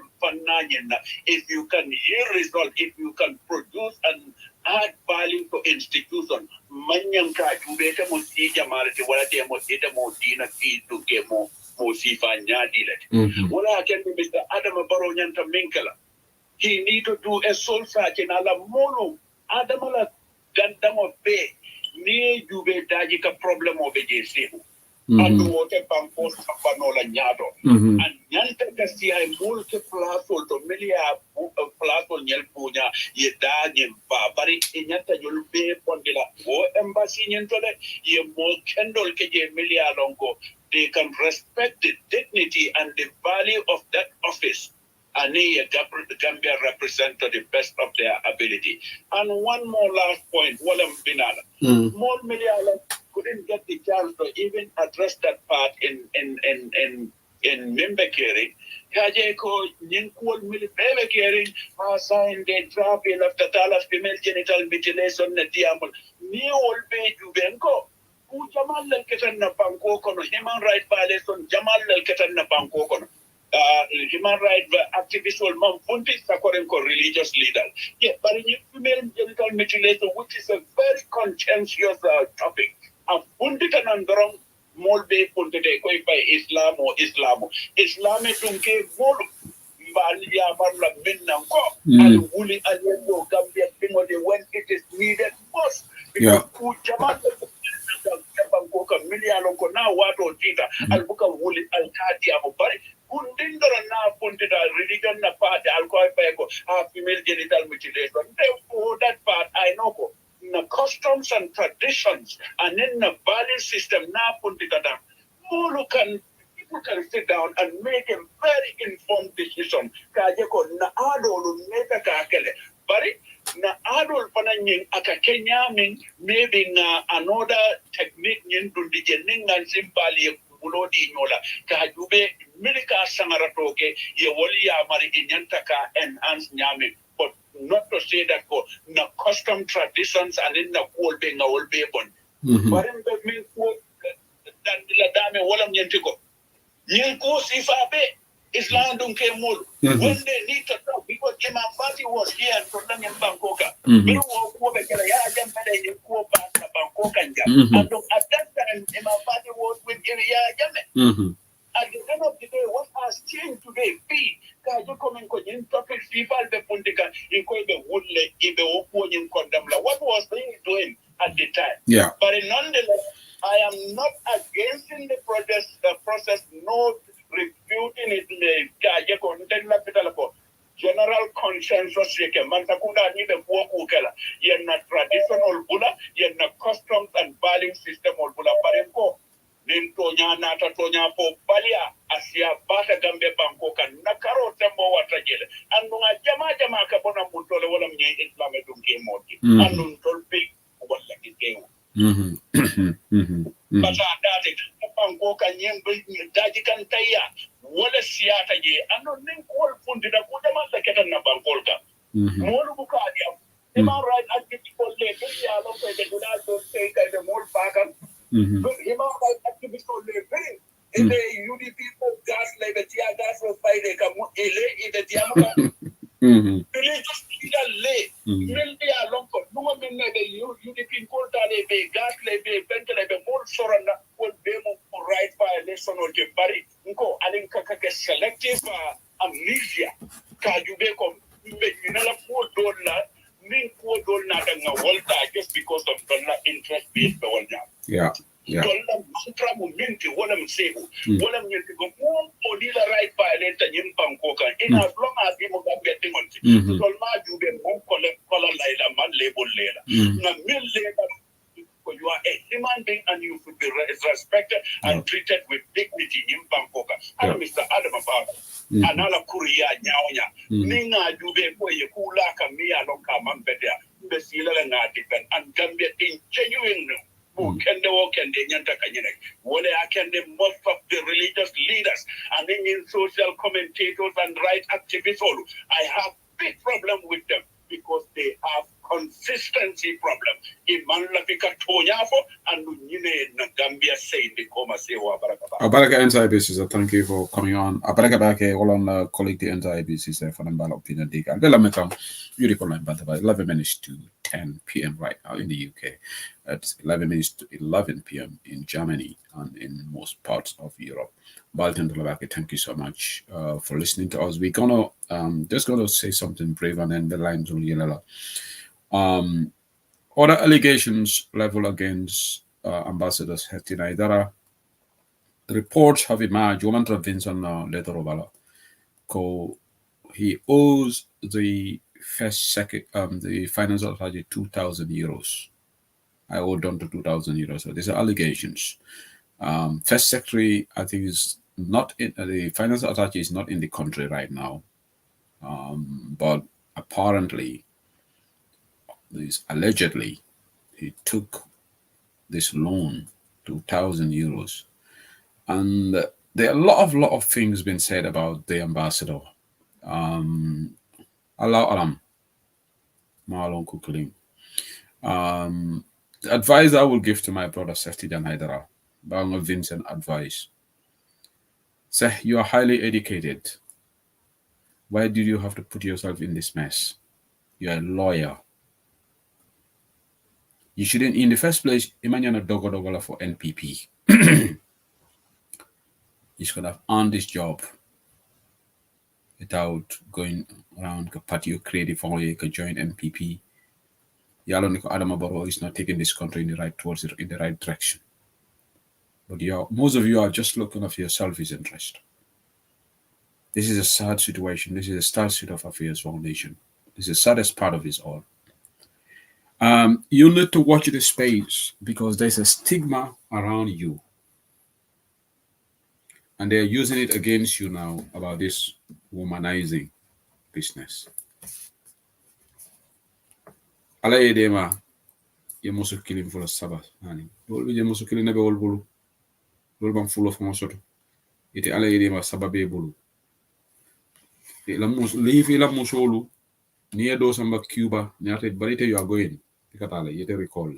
if you can yield result, if you can produce and add value to institution, manyanka jubeta musija marati wala te mosita modina ki to kemo mosifa nyadilet. Wala can be Mr. Adam Barrow nyanta minkala. He need to do a soul search in ala mono Adamala gandamo bay. Ni jube daji ka problem o beje sehu adu wote banko sapanola nyado and nyanta kasi ay multi plasol to milia plasol nyel punya ye daji ba bari nyanta julbe pondila o embassy nyentole ye mo kendol keje milia lonko they can respect the dignity and the value of that office. And the Gambia represent to the best of their ability. And one more last point, Walam Binala. More Miliala couldn't get the chance to even address that part in member caring. Kajeko Ninkul Military caring signed the draft bill of Tatala's female genital mutilation Nadiamul. New old bay Jubenko. Who Jamal Ketan Napanko, human rights violation, Jamal Ketan Napanko. Human rights activists will Mumpunti Sakorenko religious leader. Yeah, but in female genital mutilation, which is a very contentious topic, and Puntitan and Drum Molbe Puntite by Islam or Islamo. Islam is Tunke Mulu. Balia Marla Minanko and Wuli Alendo Gambia Timothy when it is needed most. Because Jamal Milialonko now what or Tita Albuka Wuli Altati Amobari. Undindora na puntita religion na part alcohol pego female genital mutilation. Therefore, that part I know the customs and traditions and in the value system na puntita da. People can sit down and make a very informed decision. Kajeko na adolu meta kakele. Bari na adol pananying akakenya ming maybe na another technique nyin dundi jening and simpali bulodi nola kajube milika sangaratoke ye woli ya mari inyantaka enhance nyame but not to say that ko na custom traditions and in na kolbe nga wolbe bon barim be min ko dan dila dame wala nyentiko yin ko sifabe Islam don't care more. When they need to talk, because Imam Fati was here and Tolang in Bangkok. And at that time, Imam Fati was with Iriya Jame. At the end of the day, what has changed today? What was he doing at the time? Yeah. But nonetheless, I am not against the process, no refuting it. General consent census yake man takunda ni be kuoku kala yenna traditional bula yenna customs and valuing system ol bula parenko nin tonya nata tonya po balia asia bata gambe banko kan nakaro tembo watajele andunga jama ka bona mutole wala mnye islame dunke moti andun tolpe wala kitewo bata date banko kan yembe daji kan tayya wala siyata je andun nin kol fundi da ko jama la ketan na bankol ka molu buka adiam human right activist ko le ya lo ko de guna do say ka de mol pakan human right activist ko le ele UDP ko gas le be tia gas ro faide ka mo ele ide diamuka ele just le mel dia lonko numa minne de UDP ko tale be gas le be bentele be mol sorana ko be mo right violation o ke bari nko alin kaka ke selective amnesia ka jube ko be minala ko dolla min ko dolla da walta just because of dollar interest based be wonna dollar mantra momenti wala msebo wala mnyeti go mo polila right violation yin banko kan in as long as you go get money dolma jube mo kola laila man label lela na mil lela. You are a human being and you should be respected and treated with dignity in Bangkok. And Mr. Adam about anala kuriya nyawnya ninga jube ko ye kula kamia lonka mambedea besila nga depend and Gambia in genuine who can the walk and the nyanta kanyene wole akende most of the religious leaders and in social commentators and right activists all I have big problem with them because they have consistency problem. Imanlafika tonyafo and nyine na Gambia say the koma say wa baraka. Abaraka NTIBC, thank you for coming on. Abaraka bake all on colleague the NTIBC for the opinion dig. And let me come. You recall my by 11 minutes to 10 p.m. right now in the UK. It's 11 minutes to 11 p.m. in Germany and in most parts of Europe. Baltan Dolabake, thank you so much for listening to us. We're gonna just gonna say something brave and then the lines will yellow. Other allegations leveled against Ambassador Hetty Naidara. Reports have emerged. Woman Vincent Letorobala. He owes the the financial authority 2,000 euros. I owed on to 2,000 euros. So these are allegations. First Secretary, I think, is not in the financial authority is not in the country right now, but apparently, allegedly, he took this loan, 2,000 euros, and there are a lot of things been said about the ambassador. Allah alam, Marlon Kukulim. The advice I will give to my brother Sefti Jan Haidara, Bang Vincent advice. Say, you are highly educated. Why did you have to put yourself in this mess? You are a lawyer. You shouldn't, in the first place, imagine a dogodogola for NPP. You should have earned this job without going around the party you created for you could join NPP. Yaloniko Adamabaro is not taking this country in the right direction. But most of you are just looking after your selfish interest. This is a sad situation. This is a sad state of affairs for our nation. This is the saddest part of this all. You need to watch the space because there's a stigma around you. And they're using it against you now about this womanizing business. Ala edema, you must kill him for a Sabbath. You must kill him never all bulu. Lolban full of Mosoto. It ala edema Sababe bulu. Leave ila musolu near thoseamba Cuba, near the barite you are going. Pikatale, yete recall.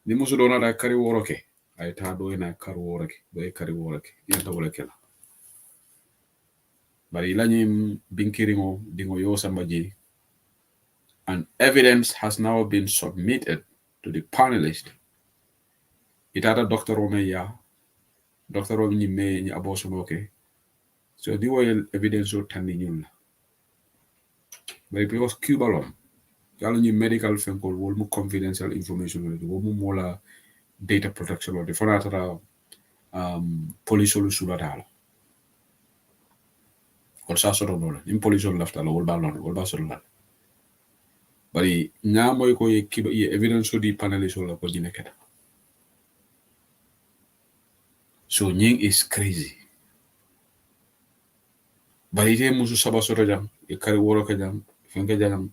The Musodona da carry woroke. I tado in a car work, by carry work, yantawakela. But Ilanyim Binkiringo, Dingo Yosambaji, and evidence has now been submitted to the panelist. It had a Dr. Romeya, Dr. Romney May Abosomoke. So the way evidence of Tandinula. But it was Cubalom. Yaloni medical film called Wolmu confidential information with Wolmu Mola data protection or the Fonata police solution. wol sa soto no la im police on lafta la wol ba lon wol ba soto la bari nga moy ko ye evidence di panelist la ko jine keta so nying is crazy bari te musu saba soto jam e kari woro ka jam fenka jam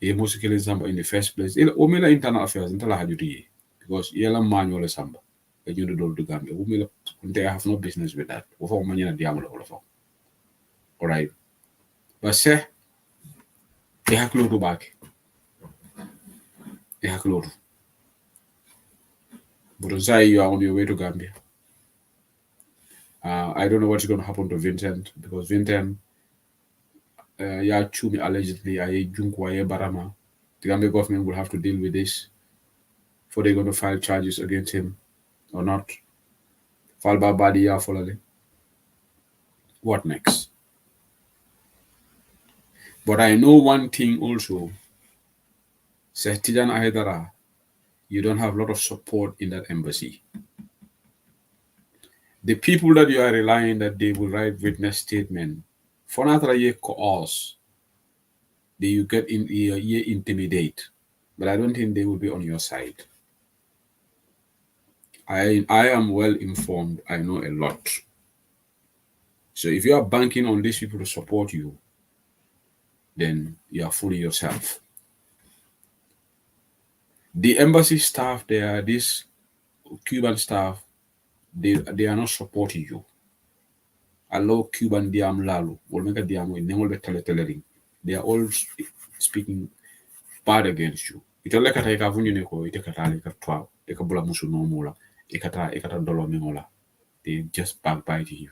e musu kele samba in the first place o mela internal affairs intala hajuti because yela manual samba e jundu dol du gambe o mela they have no business with that o fo manyana diamolo wala fo all right but say e haklo do back e haklo but you are on your way to Gambia. I don't know what's going to happen to Vincent because Vincent, yeah, Chumi allegedly, I Junkwaye Barama. The Gambia government will have to deal with this before they're going to file charges against him or not. Falba Badi Folale. What next? But I know one thing also. Sehtijan Ahedara, you don't have a lot of support in that embassy. The people that you are relying that they will write witness statement, for another year coerce, you get in year intimidate. But I don't think they will be on your side. I am well informed. I know a lot. So if you are banking on these people to support you, then you are fooling yourself. The embassy staff, this Cuban staff, they are not supporting you. Allow Cuban diam lalu, they are all speaking bad against you. Itola kata ikavunyu neko itekata ikatwa ikabula musu no mula ikata dolo mingola. They just backbiting you.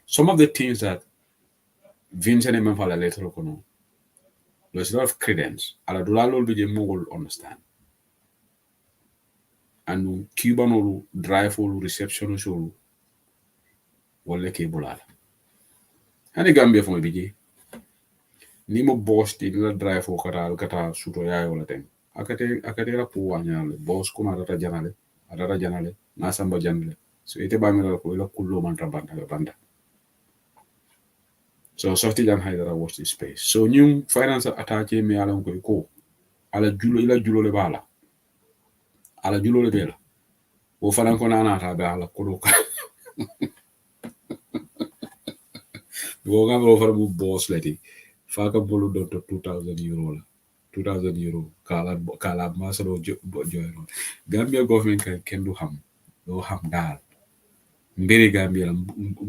Some of the things that Vincent and Memphis later kono, there's a lot of credence. Ala dulalo be will understand. And Cuban or drive or reception or wale ke bulala. Hani Gambia from bigi. Ni mo boss di la drive or kata suto ya wala tem. Akate la po wanyale boss kuna data janale na samba janale. So ite ba mi la ko ila kullo man banda. So Softy Jan Haidara was this space. So new finance attack me along ko ala julo ila julo le bala. Ala julo le bela. O fanan ko nana ta be ala ko do. Go ga go for boss leti. Faka bolu do to 2000 euro la. 2000 euro kala masalo joyro. Gambia government can do ham. Do ham dal. Mbere Gambia la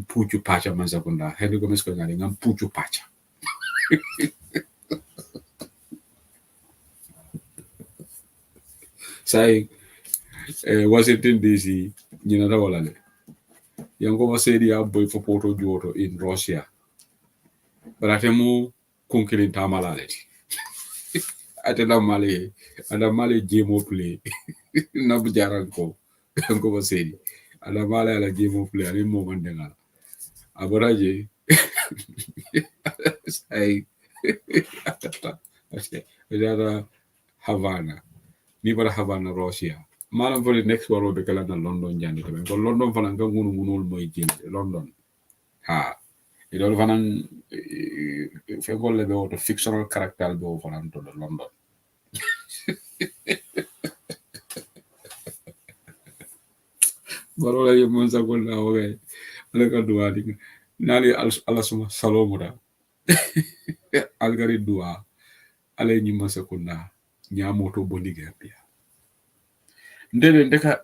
puchu pacha manzakunda. Hendi go mesko ngani ngam puchu pacha. Say Washington DC, Ninata Walale. Yango said ya boy for Porto Giotto in Russia. But atemu kunkilin tamalaleti. Atela Male, and Male game play. Nabujaranko. Yango said. And Male la game play, and in moment denga. Aboraje. Say Havana. Niba Havana, Russia. Malam for the next war will be called London Janet. Because London Fananga Gunul Moijin, London. Ha. It all Fanan if you go level the fictional character go for to the London. But all you months ago now, okay. Look at doing Nali Alasuma Salomura. Algari Dua. Ale Nima Secunda. Nyamoto Bondigapia. Ndeka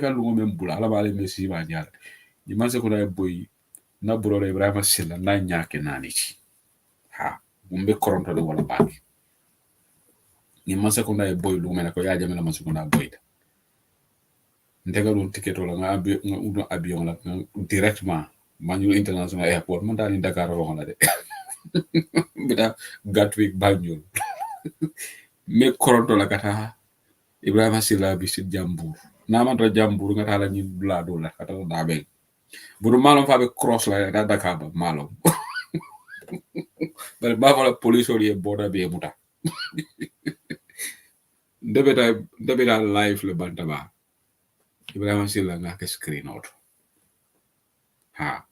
lungo membula ala bale mesi ba nyala ni manse ko na boy na buro Ibrahima Silla na nyake nani ci ha mumbe koronto do wala baaki ni manse ko na boy lu mena ko ya jamela manse ko na boy ndeka don ticket wala nga udo avion la directement Banjul International Airport man dal ni Dakar ro la de bida Gatwick Banjul me koronto la kata Ibrahima Silla bi ci Jambour na man ra Jambour nga tala ni bla do la kata da be buru malum fa be cross la da Dakar ba malum but ba wala police or border be muta debeta live le bantaba Ibrahima Silla nga ke screen out ha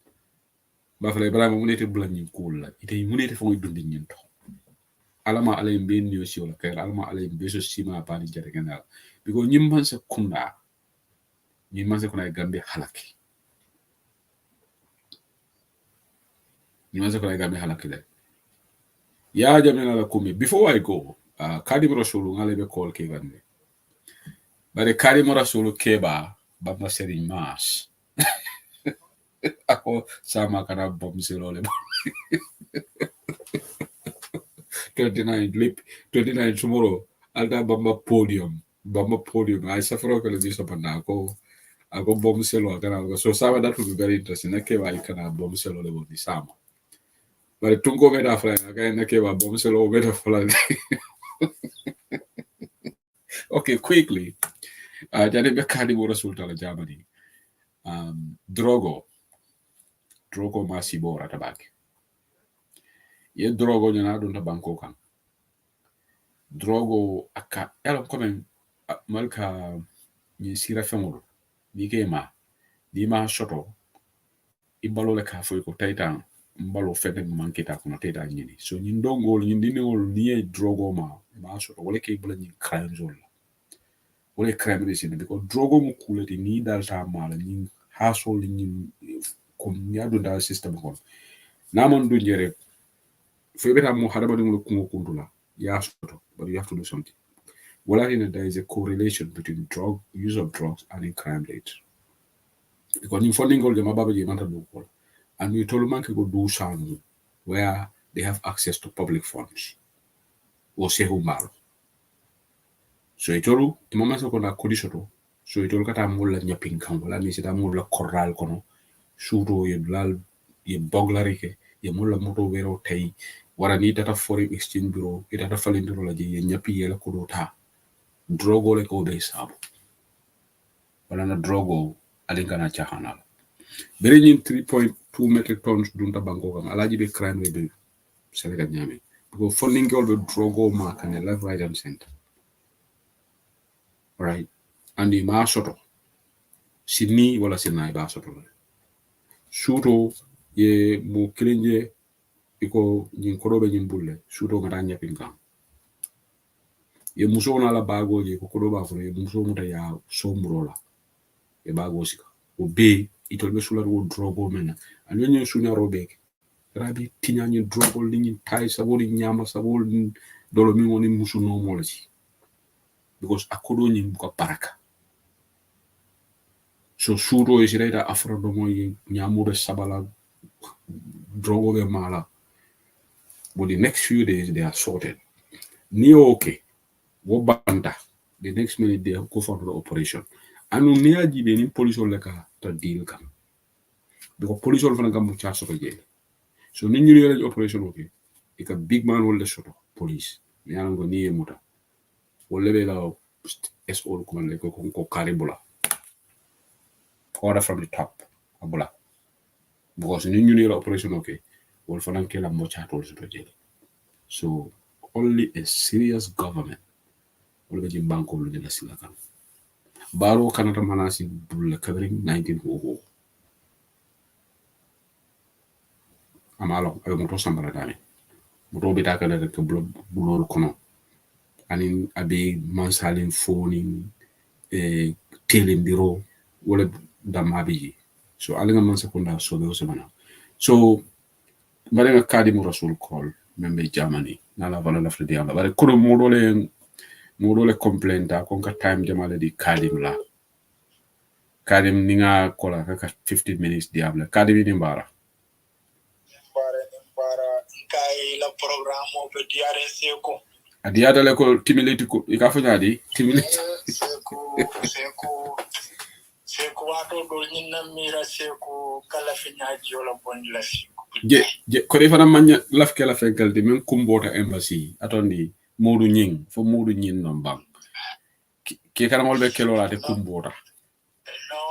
ba fale Ibrahima munete bulanyin kula ite munete fo dundi nyinto alama ala mbe ni yosi wala kay alama ala mbe so sima pani jare ganal because nyimman se kuna gambe halaki nyimman se kuna gambe halaki le ya jamena la kumi before I go Kadim Rasulu ngale be call ke ganne bare Kadim Rasulu keba bamba seri mas ako sama kana bom silole 29 tomorrow alta bamba podium I suffer ko le disa panda ako bom selo kana so sama that will be very interesting na keba kana bom selo le bodi sama bare tungo meta fra na keba bom selo meta fala okay quickly jade be Kadim Rasul la Germany drogo masibora tabaki ye drogo nyana don ta banko kan drogo aka elo komen malka ni sira famolo ni kema di ma shoto ibalo le ka fo ko taitan mbalo fete manketa ko taitan nyini so ni ndongol ni dinol ni drogo ma shoto wala ke bula ni crime zone wala crime resin because drogo mu kulati ni dal ta mala ni hasol ni ko nyado da system ko namon du jere febeta mo hadaba dum ko kundula ya shoto but you have to do something well there is a correlation between use of drugs and in crime rate because in funding all the mababa je manta do ko and we told man go do something where they have access to public funds or sehu mal so itolu mama so ko na kodishoto so itolu kata mulla nyapin kan wala ni sita mulla corral kono sudo ye lal ye boglari ke ye mulla moto wero tay wara ni data foreign exchange bureau ita data falindiro la je ye nyapi ye la ko do ta drogo le ko be sabu wala na drogo alinga na chahanal beri ñin 3.2 metric tons dunta banko kan alaji be crime rate Senegal nyame because funding all be drogo ma kan left right and center right and the ma soto sini wala sinay ba soto suto ye mo kilenje iko ñin ko be ñin bulle suto ngata nyapin kan ye muso na la bago je ko do ba fo ye muso muta ya somrola e bago sika o be itolbe sular wo drogo mena anyo nyo sunya robek rabi tinyani drogo linyi tai saboli nyama saboli dolo mi woni musu no molati because akodo nyi ko baraka so suro e sireta afro do moy nyamu be sabala drogo be mala but the next few days they are sorted ni okay wo banda the next minute they go for the operation anu ni aji be ni police on leka ta deal kan because police on fana gamu cha so ko je so ni ñu yele operation okay e ka big man wala shoto police mi anango ni muta wala be la SO ko le ko karibula order from the top abula because ni ñu yele operation okay wala fana ke la mo cha to so only a serious government wala ji banko lu la sila kan baro kanata manasi bulle covering 1900 amalo ay moto sambara dami moto be takala rek bulol kono anin abi mansalin phone tele biro wala damabi so alinga man sekunda so be osmana so bare Kadim Rasul call membe Germany nala vala la fredi ala bare kono modole complainta kon ka time jamale di Kadim la Kadim ninga kola ka 15 minutes diable Kadim ni mbara kai la programme o be diare seko adiada le ko timiliti ko ika fanya di timiliti seko wato do nyina mira seko kala fanya jola bon la seko je ko defana manya lafke la fenkal de men kumbota embassy atondi modu nying fo modu nyin non bang ke kana molbe kelo la te kumbota no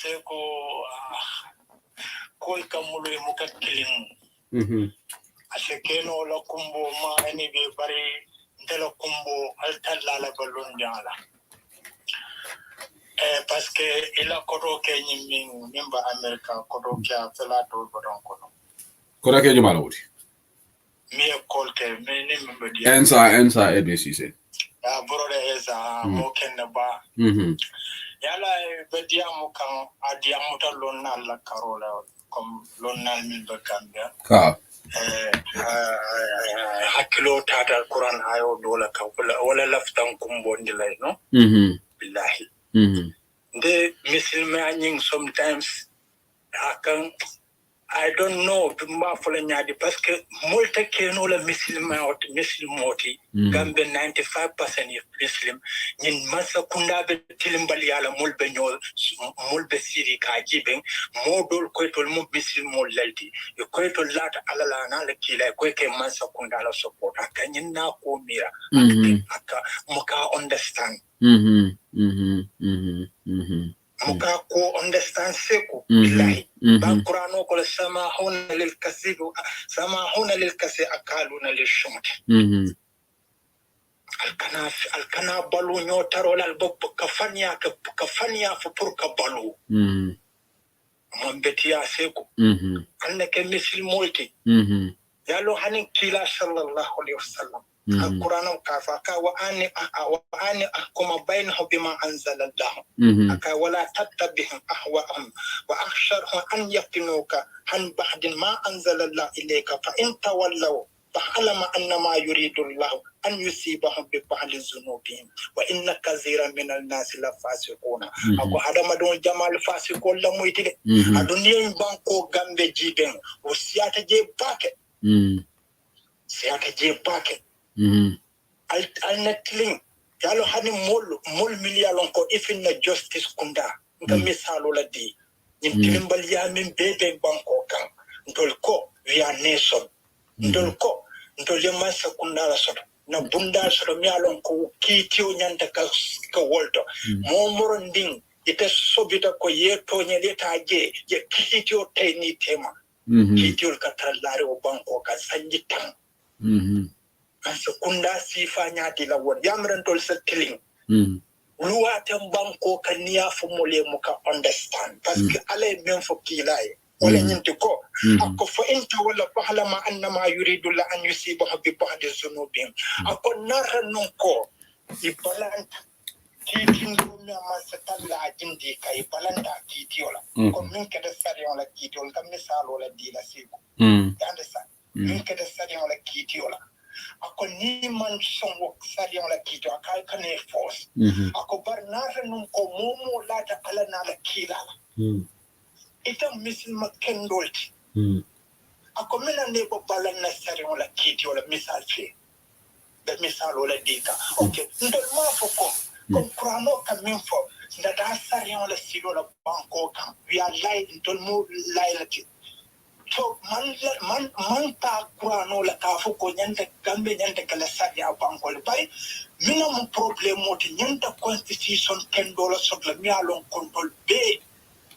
seko ko kamulu e mukakkilin asekeno la kumbo ma eni be bari ndelo kumbo altalla la balon jala parce que ila koto ke nyimmin memba america koto ke fela to bodon kono Kora ke jumala wuti. Me call ke me ne member dia. Ensa EBCC. Brother Esa mo kenna ba. Yala bedia mo kan adia mo ta lonna la karola comme lonna min be kambia. Ka. Hakilo tata Quran ayo dola ka wala laftan kumbondi lay no. Billahi. The Muslim sometimes I don't know parce que molta keno la muslimoti gambe 95% muslim nyin masa kunda be tilimbali ala mulbe nyol mulbe siri ka jiben modol koytol mo muslim mo laldi e koytol lata alala na la kila koy ke masa kunda la support aka nyin na ko mira aka muka understand muka ko understand seko billahi ban qur'ano ko samahuna lil kasib akaluna lil shumt alkana balu nyo tarol al bok kafania fu pour ka balu mon betia seko annake misil molti yalo hanin kila sallallahu alaihi wasallam القرآن كافا وأني أحكم بينهم بما أنزل الله ولا تتبعهم أهواءهم وأخشرهم أن يفتنوك عن بعد ما أنزل الله إليك فإن تولوا فاعلم أن ما يريد الله أن يصيبهم ببعض ذنوبهم وإن كثيرا من الناس لفاسقون أكو هذا ما دون جمال فاسقون لمويتي أدوني بانكو غامبي جيبن وسياتا جي باكي سياتا جي باكي al netling yalo hani mol miliyalon ko ifinna justice kunda nga misalo la di nim tilimbal ya min bebe banko kan ndol ko via nation ndol ko ndol yama sakunda la soto na bunda soto miyalon ko kitiyo nyanta ka wolto mo moronding ite sobita ko yeto nyeleta je ye kitiyo tayni tema kitiyo ka trallare o banko ka sanjitan Kunda sifa nyati la won yamran tol settling luwaten banko kaniya fumole muka understand parce que ale men fo kilay wala nyinti ko akko fo inta wala fahlama annama yuridu la an yusibahu bi ba'di zunubihim akko nara non ko ibalanta titin dumi amma satalla jindi kay balanta titiola ko min kada sarion la kitol kam misalo la dila siko understand min kada sarion la kitiola ako ni man songo sari on la kito akal kane force ako barnara num ko momo lata ala na la kila ita misil makendolti ako mena ne bo balan na sari on la kito la misal fi da misal wala dita okay ndol ma foko ko krano kamin fo ndata sari on la silo la banko kan we are live ndol mo live so man ta kurano la kafu ko nyanta gambe nyanta kala sadia bankol bay mina mo problem moti nyanta constitution kendola sotla mi alon control be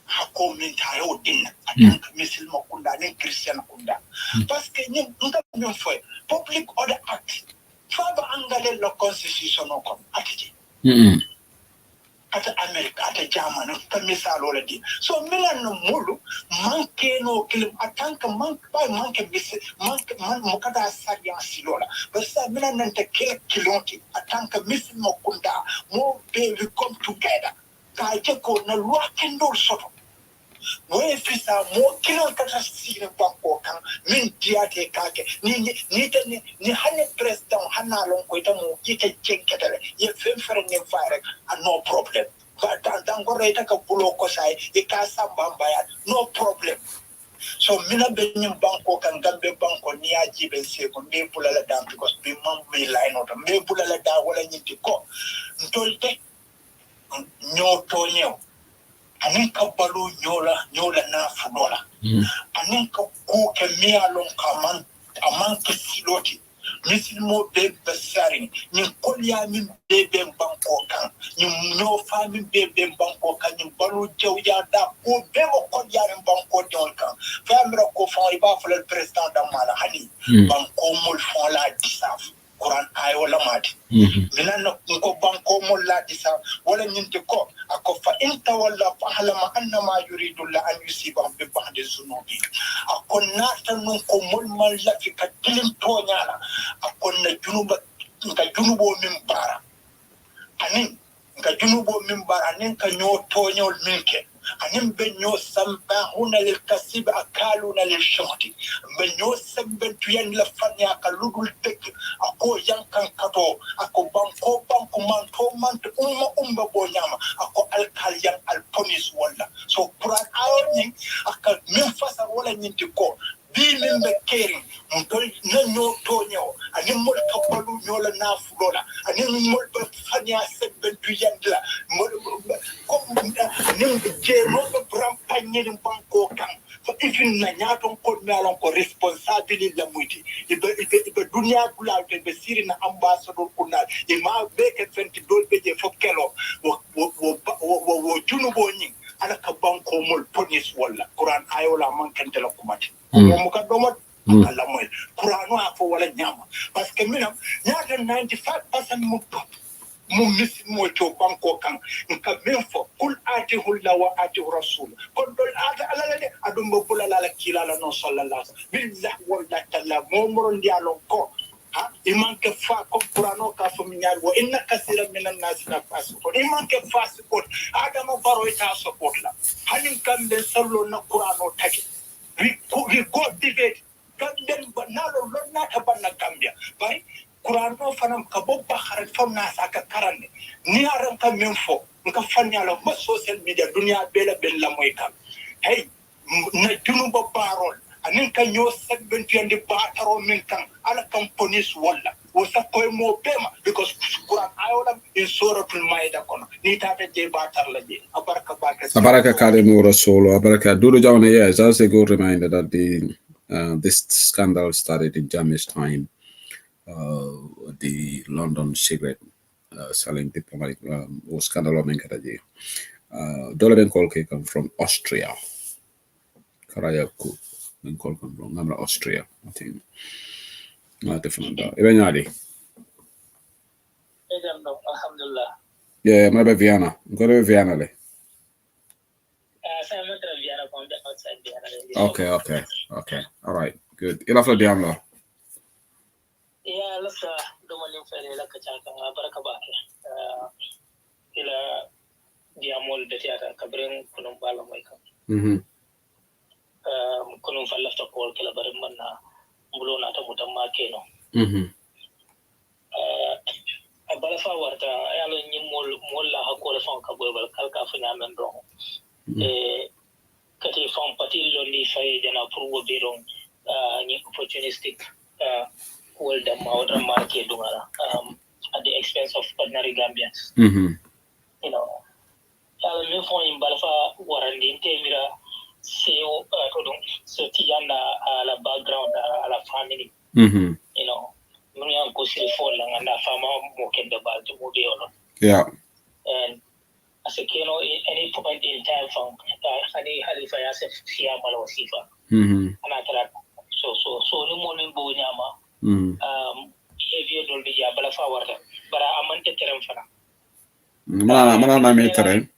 hako min tayo dinna atank misil mo kunda ne christian kunda parce que ñi nga mi fo public order act fa ba angale la constitution ko atiji ata America ata Germany ta misalo la di so milan no mulu manke no kilim atanka manke bis manke man mukata sadia silola basta milan nan ta kilonki atanka misil mo kunda mo be we come together ka ko na luakendo soto we fisa mo kilon kata sire banko kan min diate kake ni hane president hanalon ko ita mo kike cenketale ye femfere ne fare no problem but dango reta ka bulo ko sai e ka samba mbaya no problem so mina be nyim banko kan gambe banko ni aji be se ko be bulala dam because be mam be line out be bulala da wala nyiti ko ntolte nyoto nyew anin ka balu nyola na fudola anin ka ku ke mialon kaman aman ke siloti misilmo be basari ni kolya min be banko kan ni no fami be banko kan ni balu jawya da ko be mo kolya min banko don kan famira ko fa iba fa le president da mala hani banko mol fon la disaf Quran ay wala mati minanno ko banko mo ladisa wala nyinte ko ako fa inta wala fa halama annama yuridu la an yusiba bi ba'di zunubi ako nata non ko mol mal la fi ka dilin toñala ako na junubo min bara anin ka junubo min bara anin ka nyo toñol minke anin be nyo samba huna lil kasib akaluna lil shoti be nyo samba tuyan la fanya ka ludul tek ako yankan kato ako banko manto umma bonyama ako alkal yang alponis wala so Quran ayoni aka min fasa wala nyinti ko bimin be kering mutol na nyo tonyo anin mol kapalu nyola na fulola anin mol be fanya samba tuyan la mol ko nim je no bram panye banko kan so ifin na nyaton ko melon ko responsibility la muti ibe dunia kula be siri na ambassador kunal ma be ke fenti dolbe je fokelo wo junubo nyin ala ka banko mol ponis wala Quran ayola man kentela kumati mo ka domo akala moy Quran wa fo wala nyama parce que minam nyata 95% mo mumisi moto banko kan nka menfo kul ati hulla wa ati rasul kon dol ata alale adum bo bulala la kilala no sallallahu billahi walla talla momoro ndialo ko ha imanke fa ko qur'ano ka fo minyar wo inna kasira minan nas la fasqut imanke fasqut adama baro ita support la hanin kan be sallo na qur'ano taki we go debate kan den banalo lonna ta banna gambia bay Kurano fanam kabo bakharat fam nasa ka karande ni aran ka menfo nka fanyala ma social media dunia bela bella moy kam hey na dunu ba barol anin ka nyo segbentu andi bataro min kan ala kam police wala wasa koy mo bema because Quran ayola in suratul maida kono ni tata je batar la je abaraka kale no rasul abaraka duro jawne yes that's a good reminder that this scandal started in Jammeh's time. The London cigarette selling diplomatic or scandal menkataji. Dollar ben kolke come from Austria. Karayaku ben kolke from Namra Austria, I think. Different. Even yadi. Alhamdulillah. Yeah, maybe Vienna. Go to Vienna le. Okay. All right. Good. Ila fla diamla. Yeah, let's domain fere la kachaka baraka ba ila diamol de tiata kabren kunum bala moy kam kunum falafta ko kala bare manna mbulona ta mutamma keno bala fa warta yalo nyimol molla hakole fon ka boybal kalka fanya men do kati fon pati londi fay jana pour wo biron ni opportunistic hold them out and market at the expense of ordinary Gambians. You know, me for in Balfa warandi temira seo so tiyana la background la family. You know, many go see for lang and fama mo kende bal to move on. Yeah. And as a keno any point in time from hani halifa yasef siya malo sifa. Anatara so ni mo ni bo nyama. Behavior dol bi ya bala fa warta bara amante terem fana mana na me terem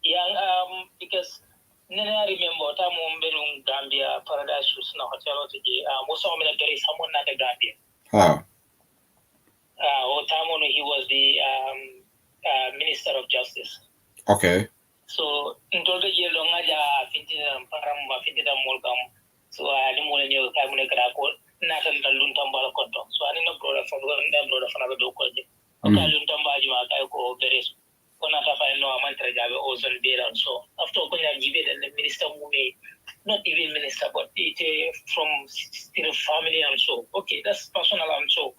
yang because nena remember ta mo mbelum Gambia Paradise Suites na hotel to ji mo so me there is someone na the Gambia o tamo no he was the Minister of Justice. Okay. So ntolde je lo ngaja fintina param ma fintina molkam so ali mo ne ka mo ne kada ko natan dalun tambal koddo so ani no broda fa na do ko je o ka lun tambaji ma kay ko beres ko na ta fa no amantre jabe o zon beran so after ko nya jibe the minister mumi not even minister but it from still family and so okay that's personal and so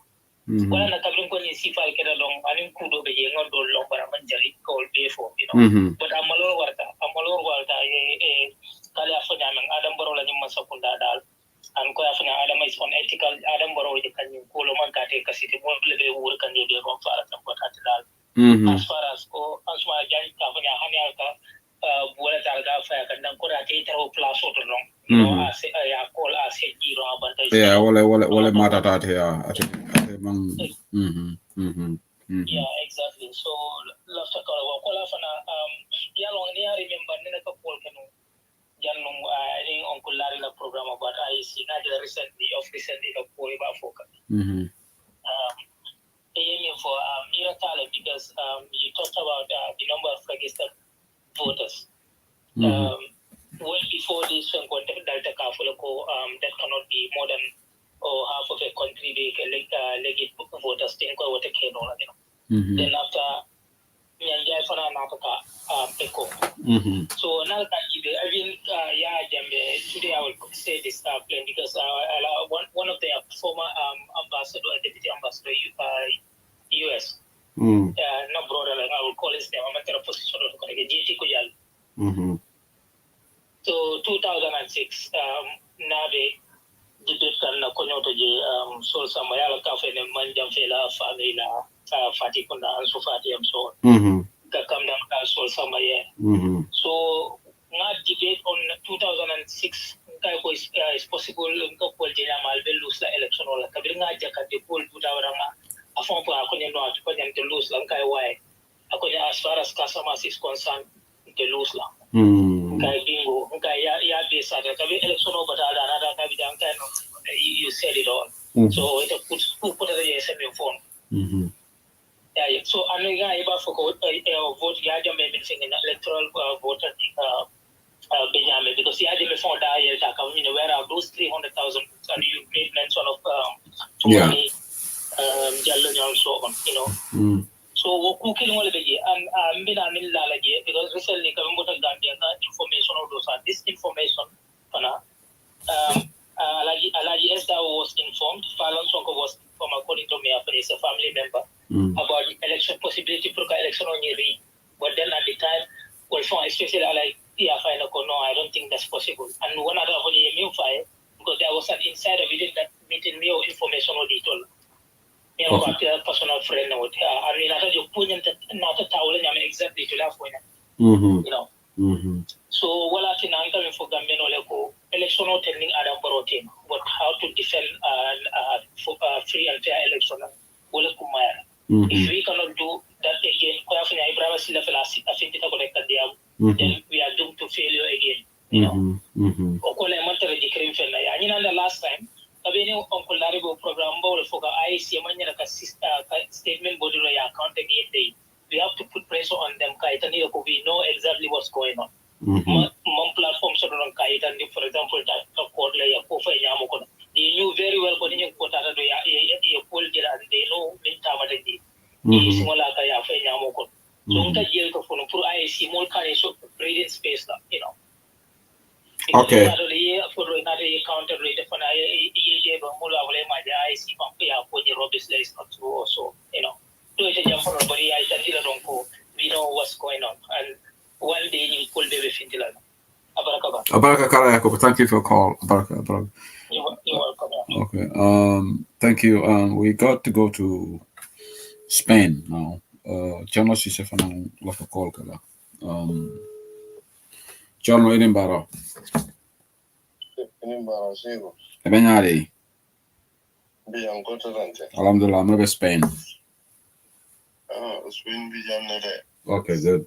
wala na tablon ko ni sifal keda long anin kudo be je ngol do long para manjari ko be fo you know but amalor warta kala afanya men adam baro la nyum sakunda dal an ko afanya adam is unethical adam baro je kan ko lo man kate kasiti mo le be wur kan je be ko fara tan ko tat dal as far as ko asma jani ka afanya hanya ka buala tal ga fa kan dan ko rate taro plus otro no as ya call as he ro abanta yeah wala mata tat ya Yeah, exactly. So lafta kala ko la fana ya long ni remember ne ka pol kanu janum ni on kulari la program about IC na recently the pol ba foka. Aiming for Miratale because you talked about the number of registered voters. Well before this Delta Kafulako, that cannot be more than half of a country legit voters think what a can Then after Mianja Fana Napaka Echo. So now I mean today I will say this plain because one of the former ambassador, deputy ambassador US. No brother, like I will call his name. I'm at a position of JT Kujal. So 2006, Nave debate kan na konyo to je so samaya ka fe ne manjam fela famila fati kuna ansu fati am so ka kam dam ka so samaya so na debate on 2006 kai ko is possible ko pol je na mal be lose la election wala kabir nga jaka de pol 2000 afon pa ko ne no ko ne to lose la kai why ako as far as Casamance is concerned to lose la kai bingo kai ya be sa ka be election over da ka bi dan kai no you said it all so it put the yes in phone yeah so anu ga iba for vote ya jam me thing in electoral voter Benjamin because he had me found out here that where are those 300,000 and you made mention of Jallo also on so cooking all the and been because recently information of those this information Alaji Esther was informed, Fallon Sonko was from according to me as a family member about the election possibility for election on your but then at the time well especially like no, I don't think that's possible. And one other only a fire because there was an insider within that meeting me information on it all. Personal friend out here. I mean, I thought you put not a towel and exactly to laugh when So, what I think I'm coming for Gambino Leco, election not telling Adam Borotin, but how to defend free and fair election. If we cannot do that again, then we are doomed to failure again. The last time, Uncle Laribo program for I see a statement body account again. We have to put pressure on them. We know exactly what's going on. Mom platforms on Kaitan, for example, that court layer, they knew very well what you put out of and they know Mintamadi. So I see more kind of breathing space, Okay. Counter rate for I see is not true also, we know what's going on and one day you will be with Abaraka Kara Yakob, thank you for your call. Abaraka. You're welcome. Okay. Thank you. We got to go to Spain now. Jono si sefana lako call kala. Jono Edinburgh. Edinburgh sego. Ebenyari. Biyan kotorante. Alhamdulillah, maybe Spain. Spain biyan nede. Okay, good.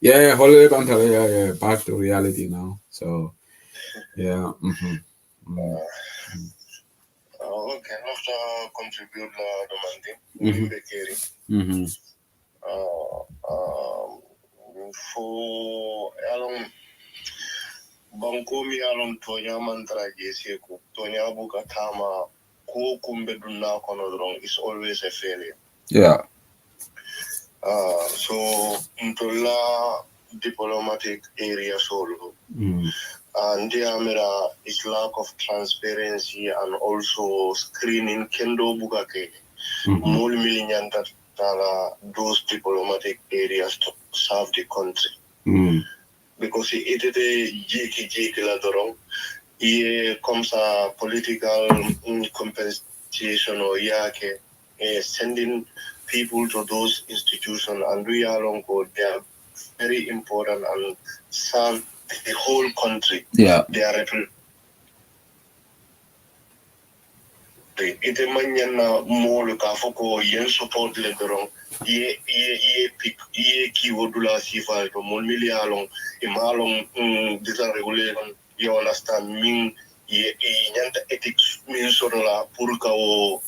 Yeah, holiday bantale. Yeah. Back to reality now. So, yeah. Okay, after contribute the demanding. For along Bankomi along Tonya Mantra Jesiku, Tonya Bukatama, Ko Kumbe Duna Konodrong is always a failure. Yeah. So into la diplomatic area solo. And the is lack of transparency and also screening kendo bugake. More million that those diplomatic areas to serve the country. Because it is a jiki ladorong. Here comes a political compensation or yake sending people to those institutions, and we are on board. They are very important and serve the whole country. Yeah. They are ite manyana molu ka foko yen support le doron ye pick ye kiwo dula sifa to mon milialon e malon disa regulation you understand min ye nyanta ethics min sodola pour ka o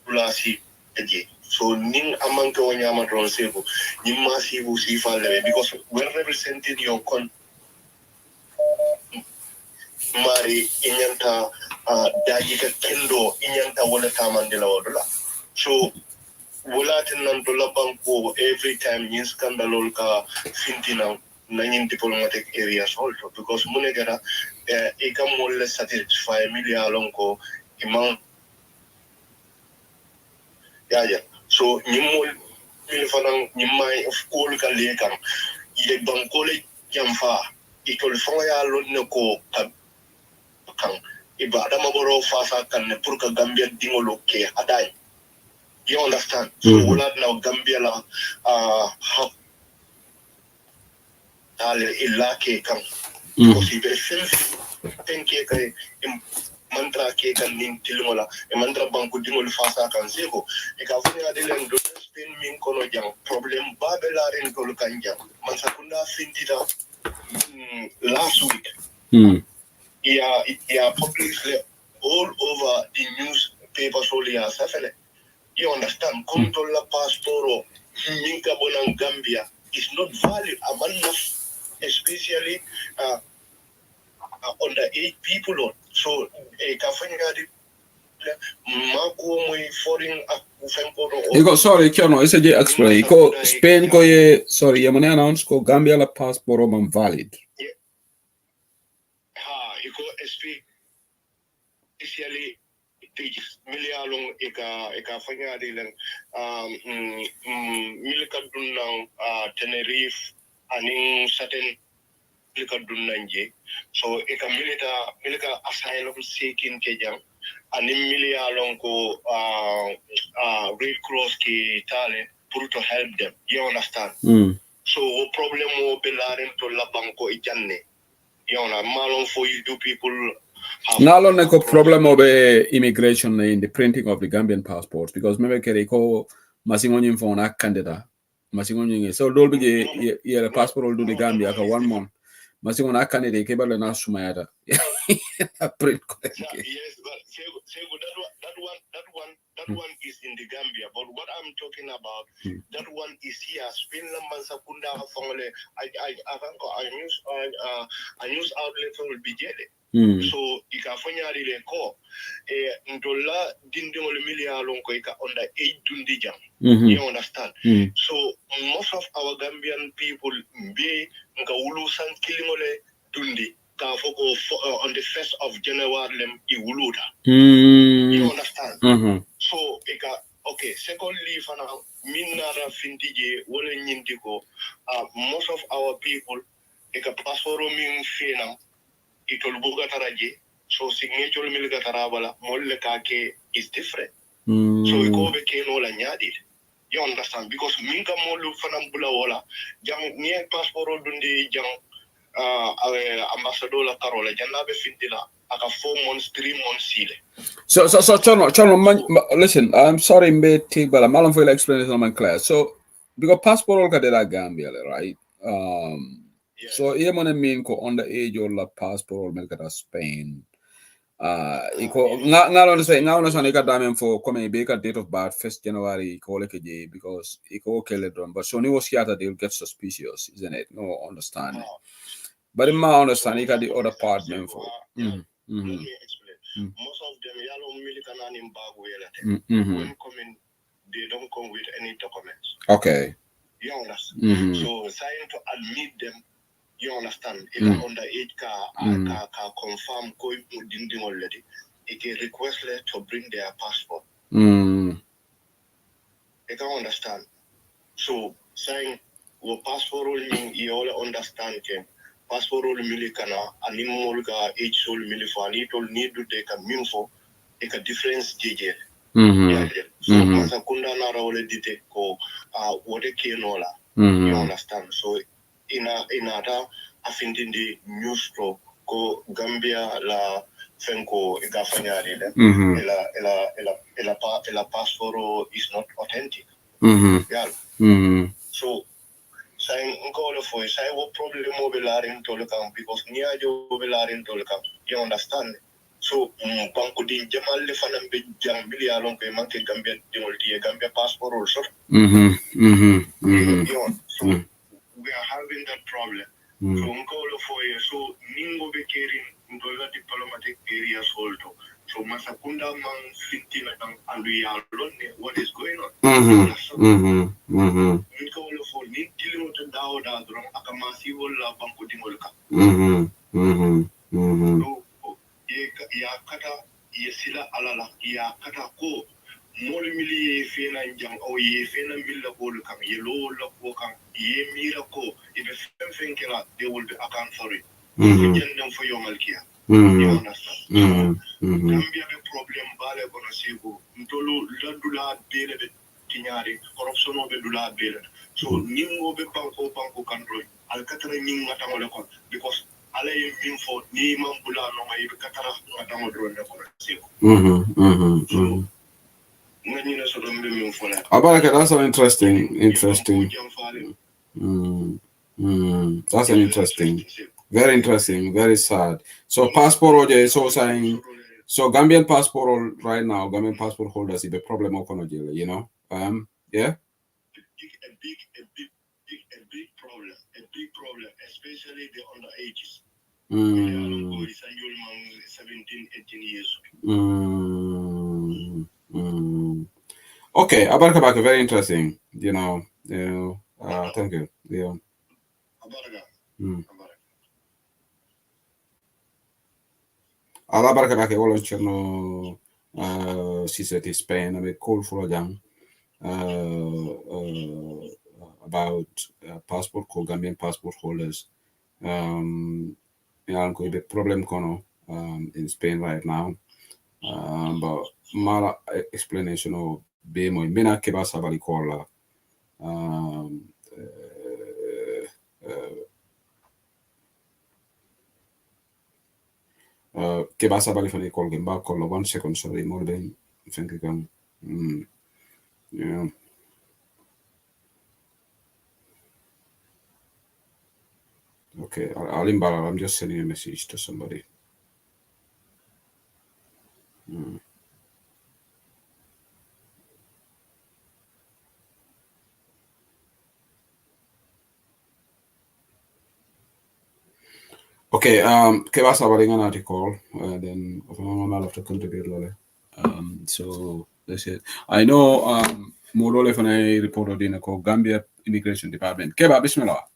dula si eje so ning amanke o nyama don sebo ni masibu sifa le because when represented your con mari inyanta daji ka kendo inyanta wala tamandila wala so wala tinan to banko every time yin scandalol ka fintina nanyin diplomatic areas also because munegara e kam wala satisfy million ko imam ya so nyimol mil fanan nyimay of all ka lekam ye banko le jamfa ikol foya lon ko kan ibada maboro fasa kan ne pour que Gambia dingolo ke adai you understand so wala now Gambia la ale illa ke kan si be tenke kay mantra ke kan nin tilmola e mantra banku dingol fasa kan seko e ka funi adelen do spin min kono jang problem babelaren ko kan jang man sakunda findida last week yeah, publicly all over the newspapers only as you understand? Come to la passport Minka Bonang Gambia is not valid among especially under 8 people. So a Kafanya sorry, Kiano, it's a explain. Spain ko ye sorry, ye mane announce ko Gambia la passport man valid. Especially milialong eka fanya dilang milika dunang Tenerife aning certain milika dunang je so eka milika asylum seeking kejang aning milialong ko Red Cross ki tale pour to help them you understand so problem mo belarin to labang ko ijanne you know malong for you do people now on the problem of immigration in the printing of the Gambian passports because maybe Keriko Masingonin for an candidate. Masingonin so don't be a passport will do the Gambia for 1 month. Masingon candidate cable and Sumayada. Print yes, but that one is in the Gambia. But what I'm talking about, that one is here. Spain Sakunda family. I news outlet will be jelly. So ikafanya ile ko ndola dindingol milia lonko ika under 8 dundijam. You understand? So most of our Gambian people be nka ulu san kilimole dundi. On the 1st of January, iwuluda. You understand? So, okay, secondly, minara fintije wole nyindiko, most of our people, passport min fena, itol buga taraje, so signature milga tarabala, molle kake is different. So, ikobe keno la nyadi. You understand? Because minka molu fanam bula wala, jang nye passport dundi jang, ambassador la Carola Janabe Fintila aka 4 months 3 months sile so listen I'm sorry mbeti but I'm not for explanation man class so because passport ka de la Gambia right yes. So ye mone mean ko under age or la passport melka da Spain iko ngalo say ngalo so ka damen for come be ka date of birth 1st January ko leke je because iko kele don but so ni was here they'll get suspicious isn't it no understand but in my understanding, you got the other part, man. For let me explain. Most of them, yellow militant in Bagway, when coming, they don't come with any documents. Okay. You understand? So, trying to admit them, you understand? If under 8 car confirm going to already, it can request them to bring their passport. They can understand. So, saying, well, passport, you all understand, passport milikana ani molga each soul milifani tol need to take a minfo take a difference jeje so masakunda na rawle dite ko wote kenola you understand so ina ta afindindi news ko Gambia la fenko igafanyari ela passport is not authentic. Yeah. So saying ngolo for say what problem mobilarin tolkam because niajo mobilarin tolkam. You understand? So banko di jamal le fanam be jam bilialon ko manke Gambia dimolti Gambia passport also. So we are having that problem. So ngolo for so ningo be caring ndola diplomatic areas also. So masakunda man fitina and we are learning what is going on. Ngolo for ni dealing with dawda drum akamasi wala banko dimolka. Ya kata ya sila alala ya kata ko mol mili fena jang o ye fena milla bol kam ye lo la ko kam ye mira ko ibe fen kala they will be account for it jendam fo yomal kiya you understand Gambia be problem bale kono sigo ntolu ladula bele be tinyari corruption be dula bele so ningo be banko control al katara ninga tamole ko because ala yin for ni man bula no mai be katara ngatamo drone ko sigo Abaraka, that's an interesting. That's an interesting, very interesting, very sad. So passport, so saying, so Gambian passport right now, Gambian passport holders is a problem of Konojile, you know, yeah. A big problem, especially the under ages. 17, 18 years. Okay, Abaraka, very interesting. You know, thank you. Yeah. Abaraka, wala cherno si seti Spain, I call for jam about passport, Gambian passport holders. Yeah, the problem kono in Spain right now. But mala explanation of bemo mina keba sabali kola keba sabali fani call gemba call 1 second sorry more than think you can yeah. Okay, I'm just sending a message to somebody. Okay, keba sabali an article then I'm have to contribute so that's it. I know Modole when I reported in a Gambia Immigration Department. Keba bismillah.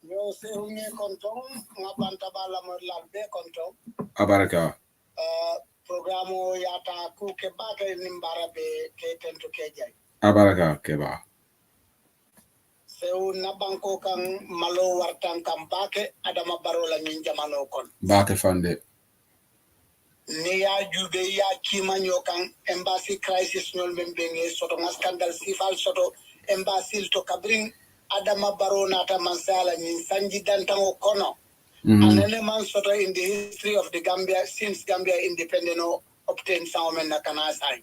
Yo se unye kontong ngabanta bala morlambe kontong. Abaraka. Programo yata ku keba ke nimbara be ke tento kejai. Abaraka keba. Se una banko kan malo wartan kan bake adama barola ninjamano kon. Bake fande. Ni ya jube ya kimanyo kan embassy crisis nyol membenge soto scandal sifal soto embassy to kabring adama barona ta mansala nyin sanji dantango kono anene man soto in the history of the Gambia since Gambia independent obtained sound na kanasai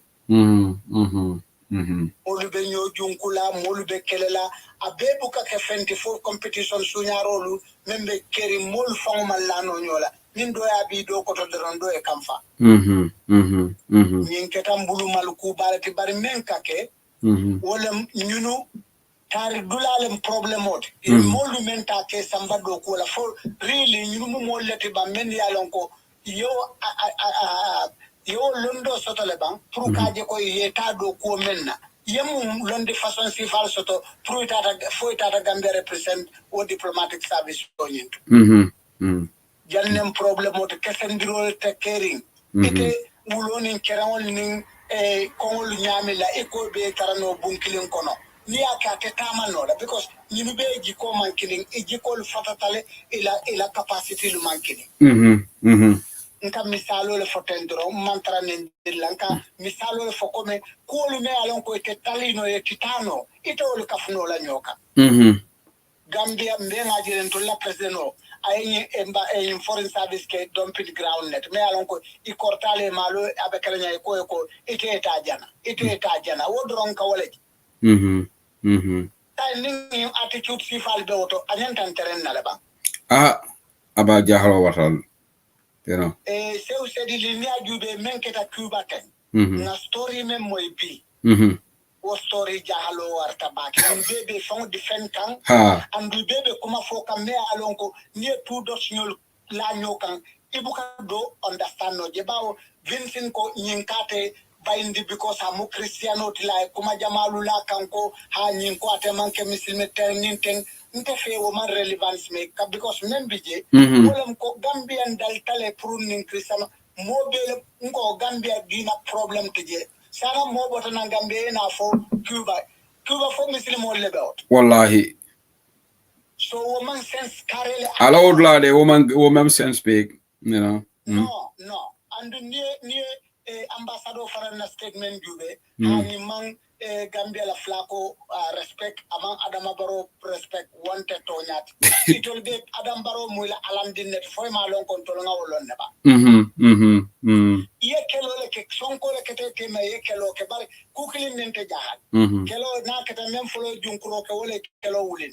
Olube nyo junkula molube kelela abebu ka ke 24 competition sunyarolu membe keri mol fawma lano nyola nindo ya bi do ko to rondo e kamfa nyin ketam bulu maluku barati bari menka ke wala nyunu tari dulalem problem ot molu menta ke samba do ko la for really nyunu mo mollete ba men yalon ko yo londo soto le ban pour kaje ko yeta do ko menna yemu londi façon sifal soto pour tata Gambia represent o diplomatic service tonyin jalnem problem o te kesendiro te caring ite wuloni kerawol nin kongol nyamila eko be tarano bunkilin kono ni akate tamano la because ni be jiko mankilin ejiko fatatale ila capacity lu mankilin nka misalo le fotendro mantra nendilanka misalo le fokome kolu me alon ko te talino e titano ito le kafuno la nyoka Gambia mbenga jiren to la presideno ay in foreign service ke dumping ground net me alon ko I kortale malo abekala nyay ko ite eta jana wodron ka wala tay ning attitude si fal be woto anyan teren na ba aba jahalo watal you know sew sedi linia jube menketa Cuba ten na story mem moy bi o story jahalo warta baki bebe fon defend kan andu bebe kuma foka me alonko ni tout dos nyol la nyokan ibuka do understand no jebawo Vincent ko nyinkate bindi because amu Cristiano tila kuma jamalu la kanko ha nyinko atemanke misilme terninten nte fe wo man relevance me because membije wolem ko Gambian dal tale pour nin Cristiano mobile ngo Gambia dina problem tije sana mo bota na Gambia na fo Cuba fo muslim wol lebot wallahi so woman sense carele allowed la de woman sense big you know no and near ambassador for a statement jube hani man Gambia la flako respect among Adama Barrow respect wanted to nyat it will get Adam Barrow muila alandin net foi ma lon control nga wolon ne ba ye kelo le ke sonko le kete ke me ye kelo ke bari kukilin nente jahal kelo na kete mem folo junkuro ke wole kelo wulin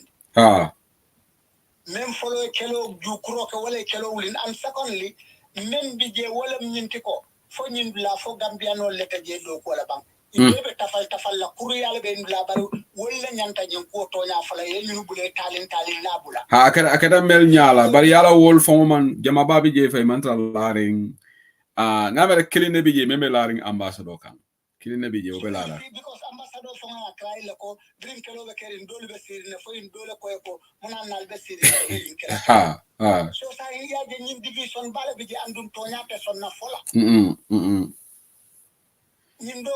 mem folo kelo jukuro ke wole kelo wulin and secondly mem bije wole nyinti ko fo nyin la fo Gambiano lete je do ko la bang ibe tafal la kuriyal be ndula bari wolle nyanta nyen ko to nya fala ye ñu bule talin la bula akada mel nyala bari yala wol fo man jama babi je fay man laring na mere kiline bi je meme laring ambassador kan kiline bi je o be lara because ambassador fo nga kray la ko drink lo be kerin dole be sirine fo in dole ko munan nal be sirine so sa ya de ñin division bala bi je andum to nya person na fola Nindo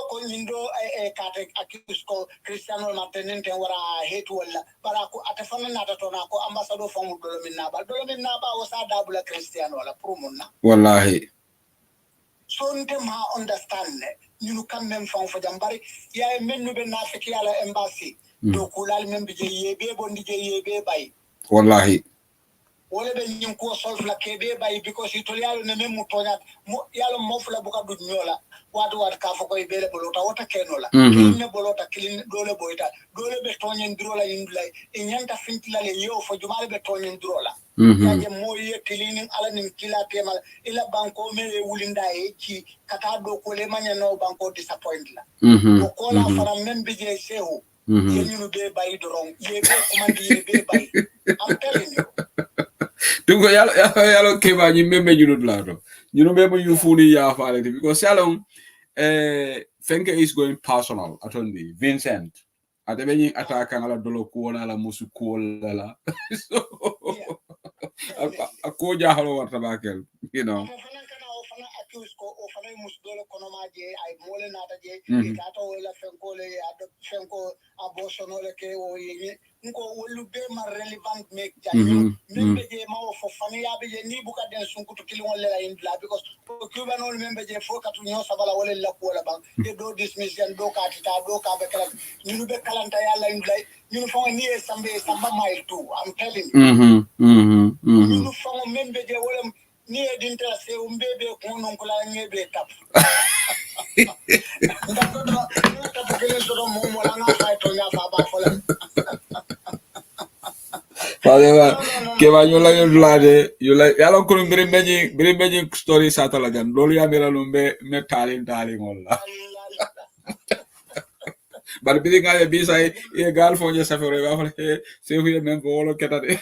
kate accuse ko Cristiano Martinez wara hate wala bara ko atafana nata to na ko ambassador fo mu dolo minna ba o sa dabula Cristiano wala promunna wallahi so nte ma understand ñu kam même fon fo jambari ya mennu be na feki ala embassy do kulal men bi je yebe bondi je yebe bay wallahi wala be ñim ko solf la kebe bay because italiano ne même mu toñat yalo mofla bu ka du ñola wadu ka fo koy bele bolota wota kenola ne bolota kilin dole boyta dole be toñen drola indula e nyanta fintila le yo fo jumale be toñen drola yaje moye kilin ala nin kila temal ila banko me wulinda e ci kata do ko le manya no banko disappoint la ko la fara men bi je sehu ñu be bay doron ye be commande ye be bay am telling you tungo yalo keba ñi meme junut la do ñu meme ñu funi ya faale because salon Fenke is going personal atondi Vincent ate be ñi attaque ngala dolo ko wona la musu ko la so ko jahalo warta bakel you know ko o fana musdolo kono maje ay mole nata je itato wala fenko abosono le ke o yini ko wolu be ma relevant make janyo membe je ma o fo fana ya be ni buka den sunkutu kilon le la indla because Cuba no membe je fo katu nyo sabala wala la ko la bang e do dismiss yan do ka tita do ka be kala ñu be kalanta yalla indla ñu fo ni e samba mile too I'm telling you ñu fo membe je wala ni edinta se umbebe kono kula ngebe tap ndakodo tap kele so mo mo la nga fay to ya fa ba fola Padeva ke va yo la yolade yo la yalo ko mbere meji story satala gan lolu ya mera lumbe me talin ngolla bar bi nga bi say e gal fo je safere ba fa se fu men ko wolo ketade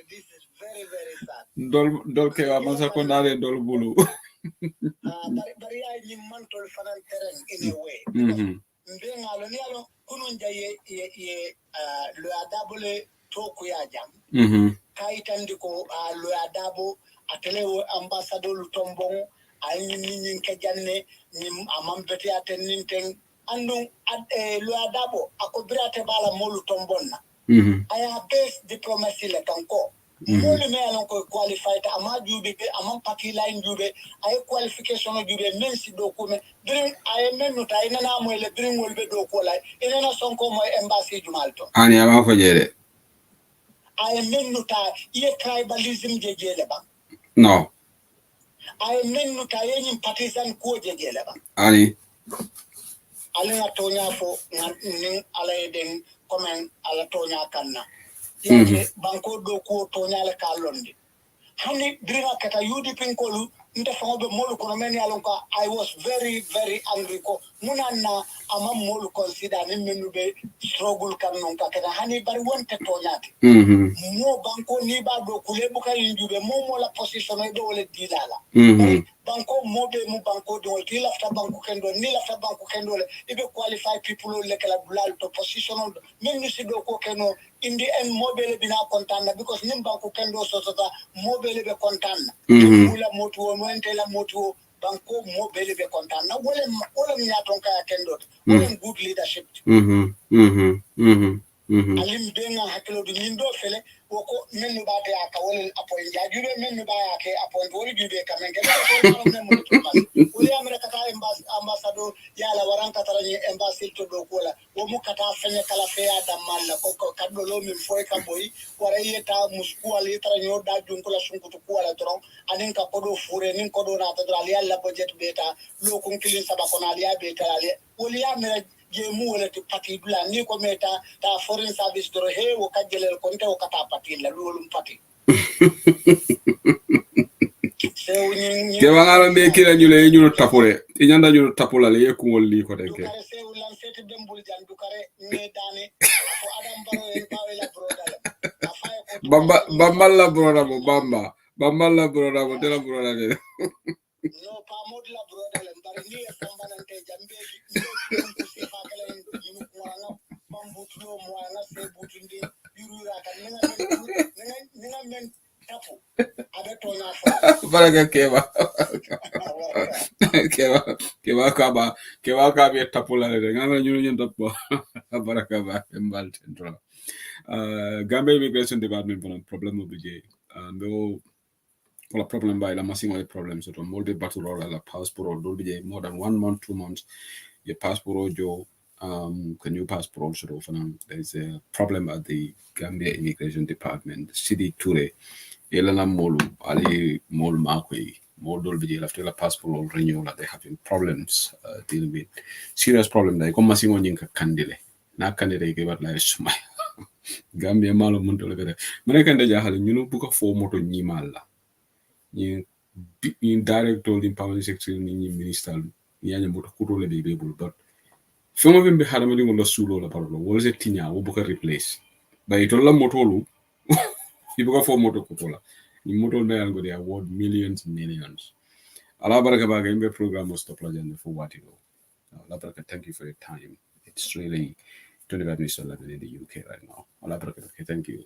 this is very very sad dol ke wa masa ko ndare dol bulu bari ay ni man tol fanan terrain in a way mbe ngalo ni alo kunun jaye ye lo adabule to ku ya jam kaitandi ko lo adabo atele ambassador tombon ay ni ke janne ni amam beti atenin ten andu lo adabo akobirate bala molu tombonna aya best diplomacy le kanko molu me alon ko qualified ama jube ama party line jube ay qualification jube men si do ko me bring ay men no tay na mo le bring wolbe do ko lay ina sonko mo embassy jumalto ani ama ko jere I mean nuta ye tribalism jejele ba. No. I mean nuta ye partisan ko jejele ba. Ani. Alina tonya fo ning ala den comment ala tonya kanna. Yake banko do ko tonya le kalondi. Hani drina kata yudi pinkolu nte fangobe molu kono meni alonka I was very very angry ko munana ama molu consider ni menu be struggle kan nonka kata hani bari wonte tonyati mo banko ni ba do kulebu ka yinjube mo mo la position do wala dilala bari banko mo be mo banko do wala lafta banko kendo ni lafta banko kendo le ibe qualify people le kala bulal to position men ni sido ko keno in the end mobile bina kontana because nim banko kendo sosota mobile be kontana mula motu no entela motu banko mobile be kontana wala mi yatonka ya kendo wala good leadership alim benga hakelo du nindo fele woko menu ba te aka wala appoint ya jube menu ba ya ke appoint wala jube kamen ke ko menu to pas wala amere kata ambassador ya la waran kata ni embassy to do kola wo mu kata fenya kala fe ya damalla ko kaddo lo min foy ka boy wara yeta musku ala yeta nyo da jun ko la sunku to ko ala tron anin ka kodo fure nin kodo na to ala yalla budget beta lo kun kilin sabako na ala beta ala wala amere jemu wala ti pati dula ni ko meta ta foreign service doro he wo kajelel ko nte o kata pati la lolum pati ke wangala be kila nyule nyulo tapole inyanda nyulo tapola le ko li ko denke dukare se wulan fete dembul jan dukare ne dane ko adam baro en bawe la brodala bamba la broda mo bamba la broda mo dela broda de no pa mod la brodala bari ni e sambanante jambe ni si fa kala en yinu ko wana bambutulo mo wana se butundi yurura kan ninga men tapu abe tona fa baraka keba keba ka be tapola le ngana nyulo nyendo po baraka ba mbal tendro Gambia Immigration Department for problem of the day no for a problem by la massimo e problem so to molde battle or la passport do be more than 1 month 2 months your passport jo can you passport so there's a problem at the Gambia Immigration Department city today elana molu ali mol makwe more do be after la passport or renewal they having problems dealing with serious problem like come massimo nyinka kandile na kandile ke bat la suma Gambia malo mun tole bere mane kan deja hal ñunu bu ko fo moto ñi malla ñi director di power sector ni minister ni anya moto ko tole be bul but fama be harama di ngondo sulo la parolo wol se tinya wo bu ko replace bay to la moto lu yi bu ko fo moto ko tola ni moto na yango they award millions ala baraka ba ga imbe program stop la jande for what you know ala baraka thank you for your time it's really 25 minutes 11 in the UK right now. Okay, thank you.